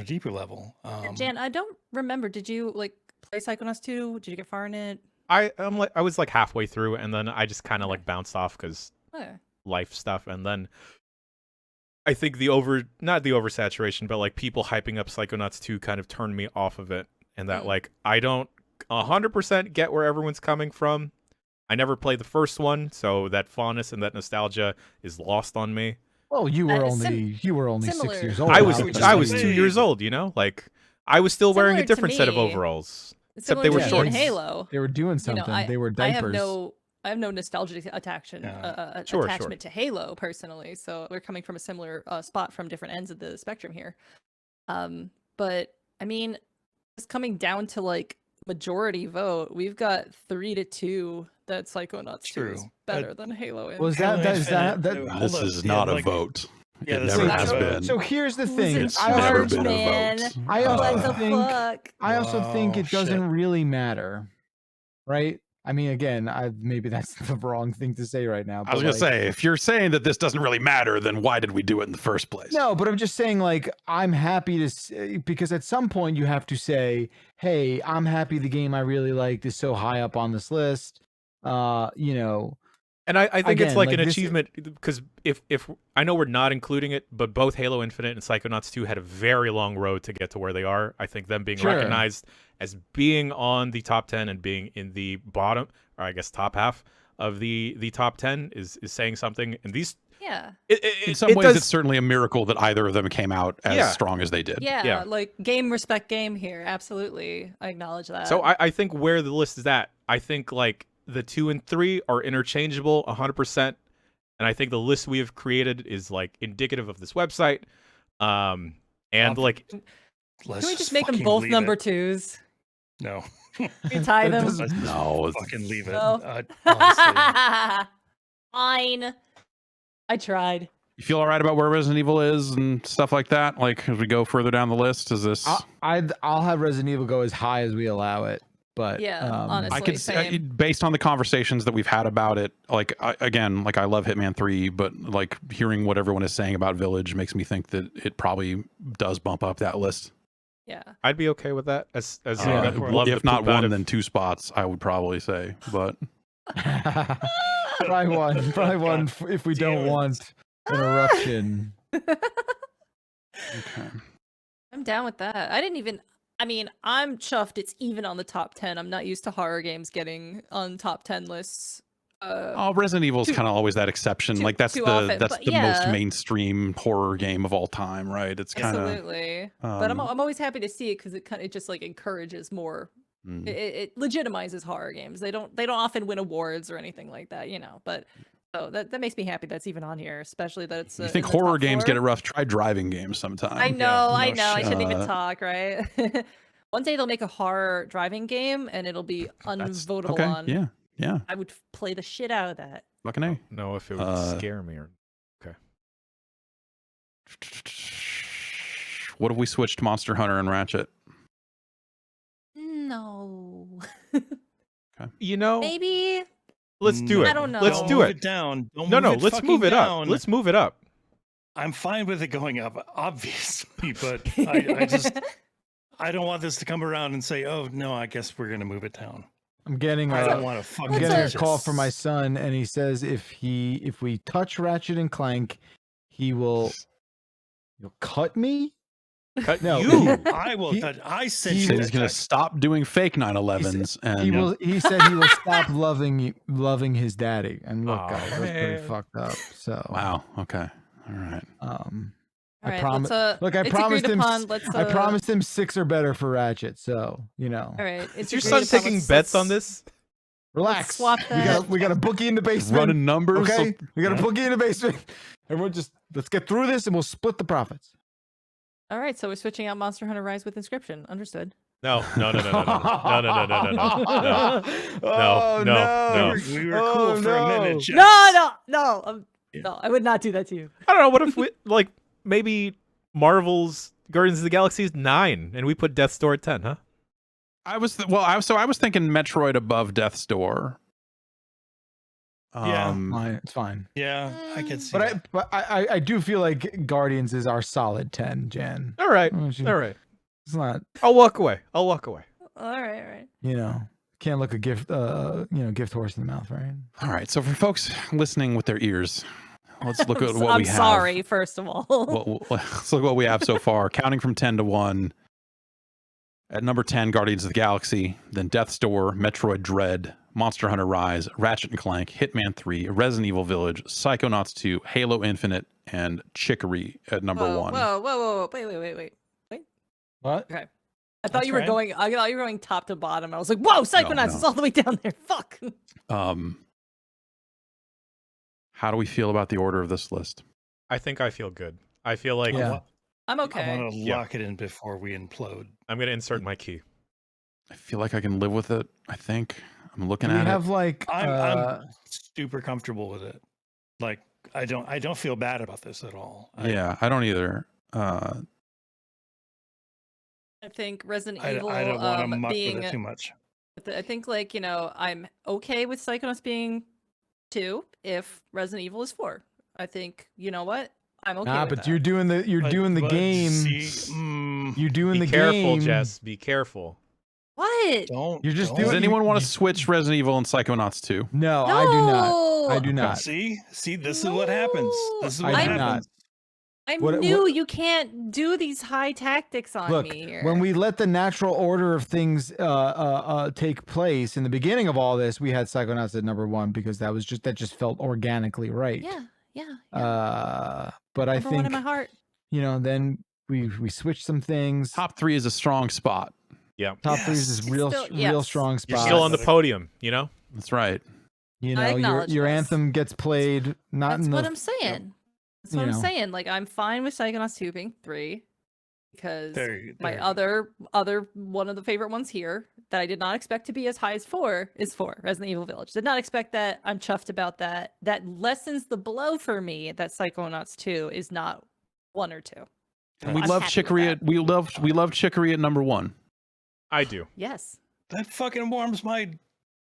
deeper level. Jan, I don't remember. Did you like play Psychonauts 2? Did you get far in it? I was like halfway through, and then I just kind of like bounced off because life stuff, and then I think not the oversaturation, but like people hyping up Psychonauts 2 kind of turned me off of it, and that like I don't 100% get where everyone's coming from. I never played the first one, so that fondness and that nostalgia is lost on me. Well, you were only 6 years old. I was 2 years old. Like I was still wearing a different set of overalls, except they were shorts. Halo. They were doing something. They were diapers. I have no nostalgic attachment to Halo personally, so we're coming from a similar spot from different ends of the spectrum here. But I mean, it's coming down to like majority vote. We've got 3-2 that Psychonauts 2 is better than Halo. Was this is not a vote. It never has been. So here's the thing. It's never been a vote. I also think it doesn't really matter, right? I mean, again, maybe that's the wrong thing to say right now. I was going to say, if you're saying that this doesn't really matter, then why did we do it in the first place? No, but I'm just saying, like, I'm happy to say, because at some point you have to say, hey, I'm happy the game I really liked is so high up on this list. And I think again, it's like an achievement, because if I know we're not including it, but both Halo Infinite and Psychonauts 2 had a very long road to get to where they are. I think them being recognized as being on the top 10 and being in the bottom, or I guess top half of the top 10 is saying something, and these. Yeah. In some ways, it's certainly a miracle that either of them came out as strong as they did. Yeah, like game respect game here. Absolutely. I acknowledge that. So I think where the list is at, I think like the 2 and 3 are interchangeable 100%. And I think the list we have created is like indicative of this website. And like, can we just make them both number 2s? No. We tie them. No. Fucking leave it. No. Fine. I tried. You feel all right about where Resident Evil is and stuff like that? Like as we go further down the list, is this? I'll have Resident Evil go as high as we allow it, but honestly, I could say, based on the conversations that we've had about it, like again, like I love Hitman 3, but like hearing what everyone is saying about Village makes me think that it probably does bump up that list. Yeah, I'd be okay with that. As if not one, then 2 spots, I would probably say, but. Probably one if we don't want an eruption. Okay. I'm down with that. I'm chuffed it's even on the top 10. I'm not used to horror games getting on top 10 lists. Resident Evil's kind of always that exception. Like that's the most mainstream horror game of all time, right? It's kind of absolutely. But I'm always happy to see it because it just like encourages more. It legitimizes horror games. They don't often win awards or anything like that, But so that makes me happy that's even on here, especially that it's. You think horror games get it rough? Try driving games sometime. I know. I shouldn't even talk, right? One day they'll make a horror driving game and it'll be unvotable on. Yeah. I would play the shit out of that. Fucking A. No, if it would scare me or. Okay. What if we switched Monster Hunter and Ratchet? No. Okay. Maybe. Let's do it. I don't know. Let's do it. Down. Let's move it up. Let's move it up. I'm fine with it going up, obviously, but I don't want this to come around and say, "Oh no, I guess we're gonna move it down." I'm getting a call from my son, and he says if we touch Ratchet and Clank, you'll cut me. Cut no, you. I will cut. I said he's going to stop doing fake 911s, and he said he will stop loving his daddy. And look, guys, that's pretty fucked up. So wow. Okay. All right. I promise. I promised him. I promised him 6 or better for Ratchet. So All right. Is your son taking bets on this? Relax. Swap that. We got a bookie in the basement. Running numbers. Okay. We got a bookie in the basement. Everyone, let's get through this, and we'll split the profits. All right, so we're switching out Monster Hunter Rise with Inscription. Understood. No. We were cool for a minute. Jess. No, I would not do that to you. I don't know. What if we maybe Marvel's Guardians of the Galaxy is 9 and we put Death's Door at 10, huh? I was thinking Metroid above Death's Door. It's fine. Yeah, I can see. But I do feel like Guardians is our solid 10, Jan. All right. It's not. I'll walk away. All right. Can't look a gift horse in the mouth, right? All right. So for folks listening with their ears, let's look at what we have. I'm sorry, first of all. Let's look at what we have so far, counting from 10 to 1. At number 10, Guardians of the Galaxy, then Death's Door, Metroid Dread, Monster Hunter Rise, Ratchet and Clank, Hitman 3, Resident Evil Village, Psychonauts 2, Halo Infinite, and Chicory at number 1. Whoa. Wait. What? Okay. I thought you were going top to bottom. I was like, whoa, Psychonauts is all the way down there. Fuck. How do we feel about the order of this list? I think I feel good. I feel like I'm okay. I want to lock it in before we implode. I'm going to insert my key. I feel like I can live with it. I think I'm looking at it. I'm super comfortable with it. Like I don't feel bad about this at all. I don't either. I think Resident Evil. I don't want to muck being with it too much. I think I'm okay with Psychonauts being 2 if Resident Evil is 4. I think what. I'm okay. But that. you're doing the game. You're doing the game. Be careful, Jess. Be careful. What? Does anyone want to switch Resident Evil and Psychonauts 2? No, I do not. I do not. See, this is what happens. This is what I happens. I knew you can't do these high tactics on me here. When we let the natural order of things take place in the beginning of all this, we had Psychonauts at number 1 because that just felt organically right. Yeah. But I number think 1 in my heart. Then we switched some things. Top 3 is a strong spot. Yeah. Top 3 is this real strong spot. You're still on the podium, you know? That's right. Your anthem gets played. That's what I'm saying. That's what I'm saying. Like, I'm fine with Psychonauts 2 being 3 because my other one of the favorite ones here that I did not expect to be as high as 4 is 4, Resident Evil Village. Did not expect that. I'm chuffed about that. That lessens the blow for me that Psychonauts 2 is not 1 or 2. And we love Chicory. We love Chicory at number 1. I do. Yes. That fucking warms my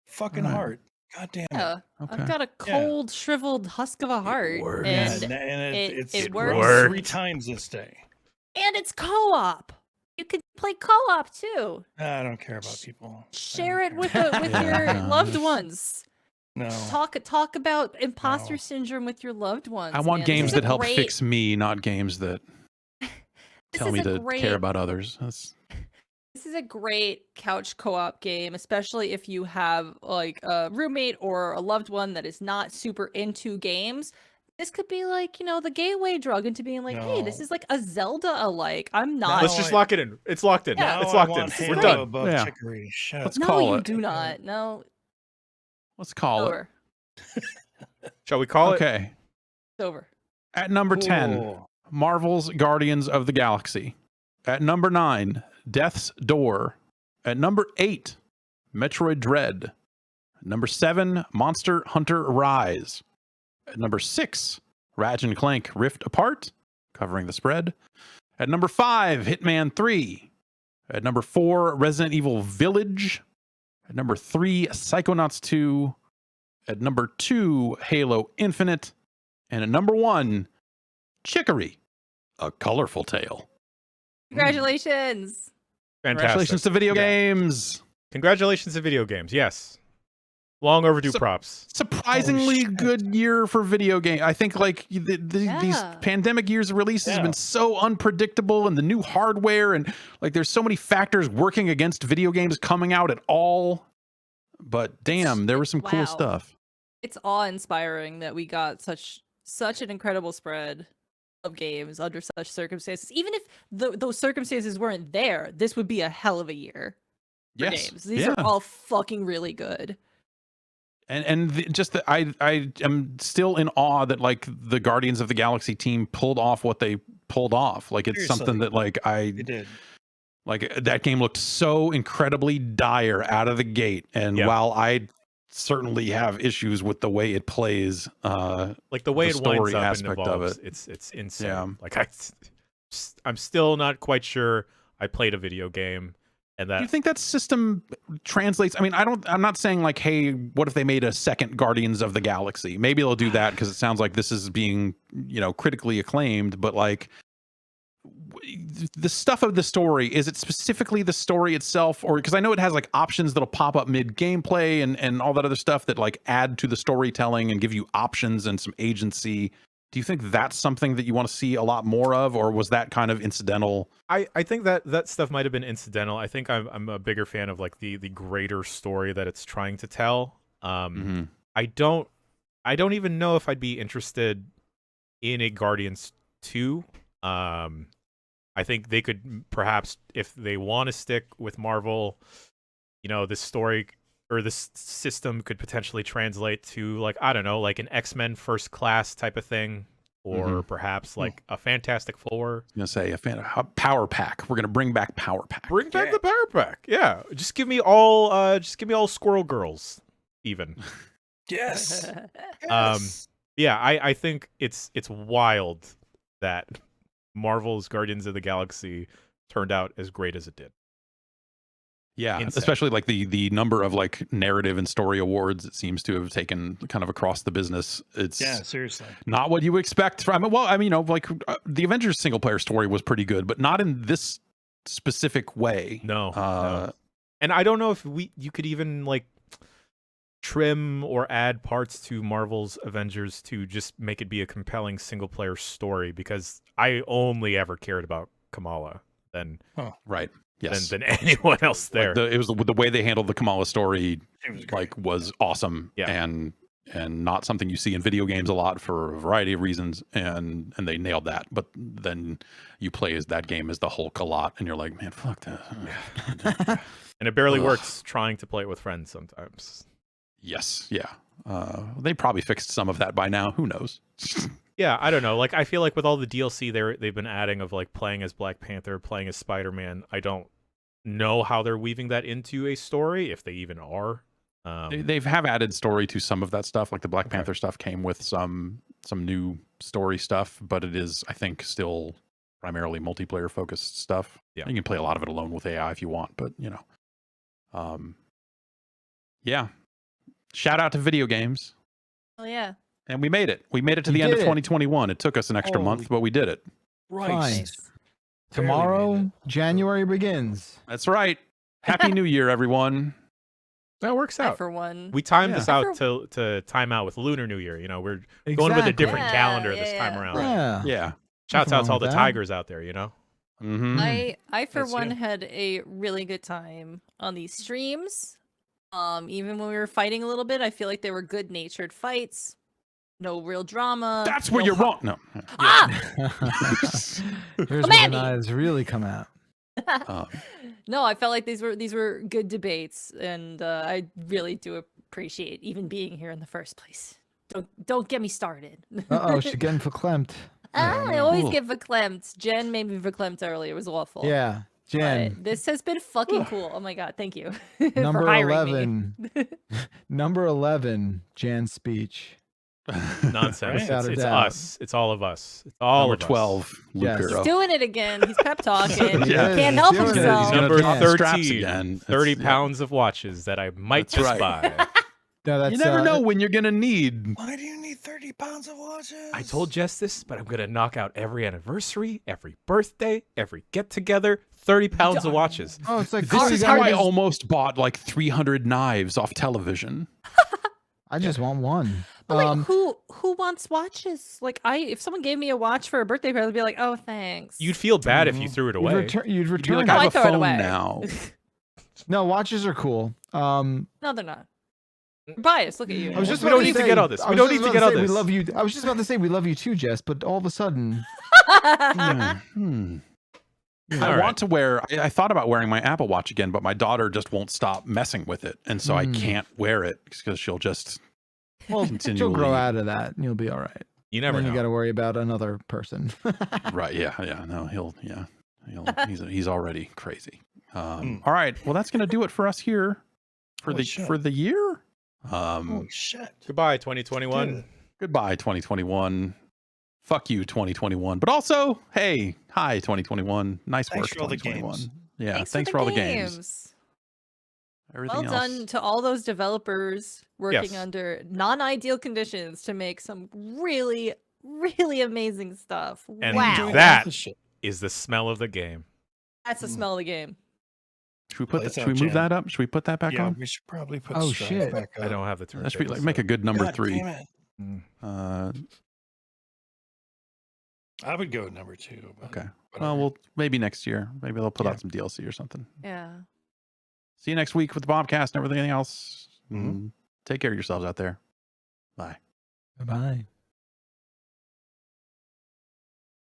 fucking heart. God damn it. Yeah. Okay. I've got a cold, shriveled husk of a heart. And it works 3 times this day. And it's co-op. You could play co-op too. I don't care about people. Share it with your loved ones. No. Talk about imposter syndrome with your loved ones. I want games that help fix me, not games that tell me to care about others. This is a great couch co-op game, especially if you have like a roommate or a loved one that is not super into games. This could be like, the gateway drug into being like, hey, this is like a Zelda-alike. I'm not. Let's just lock it in. It's locked in. Yeah. It's locked in. We're done. Chicory. Let's call it. No, you do not. No. Let's call it. Shall we call it? Okay. It's over. At number 10, Marvel's Guardians of the Galaxy. At number 9, Death's Door. At number 8, Metroid Dread. At number 7, Monster Hunter Rise. At number 6, Ratchet & Clank Rift Apart, covering the spread. At number 5, Hitman 3. At number 4, Resident Evil Village. At number 3, Psychonauts 2. At number 2, Halo Infinite. And at number 1, Chicory, A Colorful Tale. Congratulations. Fantastic. Congratulations to video games. Congratulations to video games. Yes. Long overdue props. Surprisingly good year for video game. I think these pandemic years of releases have been so unpredictable, and the new hardware, and like there's so many factors working against video games coming out at all. But damn, there was some cool stuff. It's awe-inspiring that we got such an incredible spread of games under such circumstances. Even if those circumstances weren't there, this would be a hell of a year for games. These are all fucking really good. I am still in awe that like the Guardians of the Galaxy team pulled off what they pulled off. Like it's something that they did. Like that game looked so incredibly dire out of the gate, and while I certainly have issues with the way it plays, like the way it winds up aspect and evolves, of it, it's insane. Yeah. Like I'm still not quite sure I played a video game. And that, do you think that system translates? I mean, I'm not saying like, hey, what if they made a second Guardians of the Galaxy? Maybe they'll do that because it sounds like this is being, critically acclaimed. But like, the stuff of the story, is it specifically the story itself, or because I know it has like options that'll pop up mid gameplay and all that other stuff that like add to the storytelling and give you options and some agency. Do you think that's something that you want to see a lot more of, or was that kind of incidental? I think that stuff might have been incidental. I think I'm a bigger fan of like the greater story that it's trying to tell. I don't even know if I'd be interested in a Guardians 2. I think they could perhaps, if they want to stick with Marvel, this story or this system could potentially translate to like, I don't know, like an X-Men First Class type of thing, or perhaps like a Fantastic Four. I'm gonna say a Power Pack. We're gonna bring back Power Pack. Bring back the Power Pack. Yeah, just give me all Squirrel Girls, even. Yes. Yeah, I think it's wild that Marvel's Guardians of the Galaxy turned out as great as it did. Yeah, Insane. Especially like the number of like narrative and story awards it seems to have taken kind of across the business. It's seriously not what you expect from. Well, I mean, like the Avengers single player story was pretty good, but not in this specific way. No. And I don't know if you could even like trim or add parts to Marvel's Avengers to just make it be a compelling single player story, because I only ever cared about Kamala than right. Yes. than anyone else there. Like it was the way they handled the Kamala story was awesome. Yeah. And not something you see in video games a lot for a variety of reasons, and they nailed that. But then you play as that game as the Hulk a lot, and you're like, man, fuck that. And it barely works trying to play it with friends sometimes. Yes, yeah. They probably fixed some of that by now. Who knows? Yeah, I don't know. Like, I feel like with all the DLC they've been adding of like playing as Black Panther, playing as Spider-Man, I don't know how they're weaving that into a story, if they even are. They've added story to some of that stuff. Like the Black Panther stuff came with some new story stuff, but it is, I think, still primarily multiplayer focused stuff. Yeah, you can play a lot of it alone with AI if you want, but you know, yeah. Shout out to video games. Oh yeah. And we made it. We made it to the end of 2021. It took us an extra month, but we did it. Right. Nice. Tomorrow, January begins. That's right. Happy New Year, everyone. That works out. For one. We timed this out to time out with Lunar New Year. You know, we're going with a different calendar this time around. Yeah. Shouts out to all the tigers out there, you know? Mm-hmm. I for one had a really good time on these streams. Even when we were fighting a little bit, I feel like they were good-natured fights. No real drama. That's where you're wrong. No. Here's where the knives really come out. No, I felt like these were good debates, and I really do appreciate even being here in the first place. Don't get me started. Uh-oh, she's getting verklempt. I always get verklempt. Jen made me verklempt earlier. It was awful. Yeah, Jen. But this has been fucking cool. Oh my god, thank you. Number for hiring 11. Number 11, Jan's speech. Nonsense. Right? It's us. It's all of us. It's all Number of 12, us. Luke He's Hero. doing it again. He's pep talking. He Yeah, can't help he's doing it. himself. He's Number Yeah. 13, again. 30 pounds of watches that I might That's just right. buy. No, that's, You never know when you're going to need. Why do you need 30 pounds of watches? I told Jess this, but I'm going to knock out every anniversary, every birthday, every get-together, 30 pounds of watches. Oh, it's like This is how I almost bought like 300 knives off television. I just want one. But like, who wants watches? Like, if someone gave me a watch for a birthday present, I'd be like, oh, thanks. You'd feel bad if you threw it away. You'd You'd return be like, it. I I have a throw it phone away. now. No, watches are cool. No, they're not. Bias. Look at you. I was just We about don't to need to say- get all this. I We was don't just need to about get all say this. We love you. I was just about to say we love you too, Jess, but all of a sudden, I All want to wear. I thought about wearing my Apple Watch again, but my daughter just won't stop messing with it, and so I can't wear it because she'll just continually. she'll grow out of that, and you'll be all right. You never Then know. you got to worry about another person. Right? Yeah. No, he's already crazy. All right. Well, that's gonna do it for us here for the year. Holy shit. Goodbye, 2021. Goodbye, 2021. Fuck you, 2021. But also, hey, hi, 2021. Nice Thanks work, for all the 2021. games. Yeah, thanks for all the games. Everything Well else. done to all those developers working Yes. under non-ideal conditions to make some really, really amazing stuff. And wow. that This shit. is the smell of the game. That's the smell of the game. Should we Lights should out, we move Jen. that up? Should we put that back Yeah, on? we should probably put Oh, Strife shit. back up. I don't have the That should be turntable, like make a good number God 3. damn it. I would go number 2. But Okay. whatever. Well, maybe next year. Maybe they'll put Yeah. out some DLC or something. Yeah. See you next week with the Bombcast and everything else. Take care of yourselves out there. Bye. Bye-bye.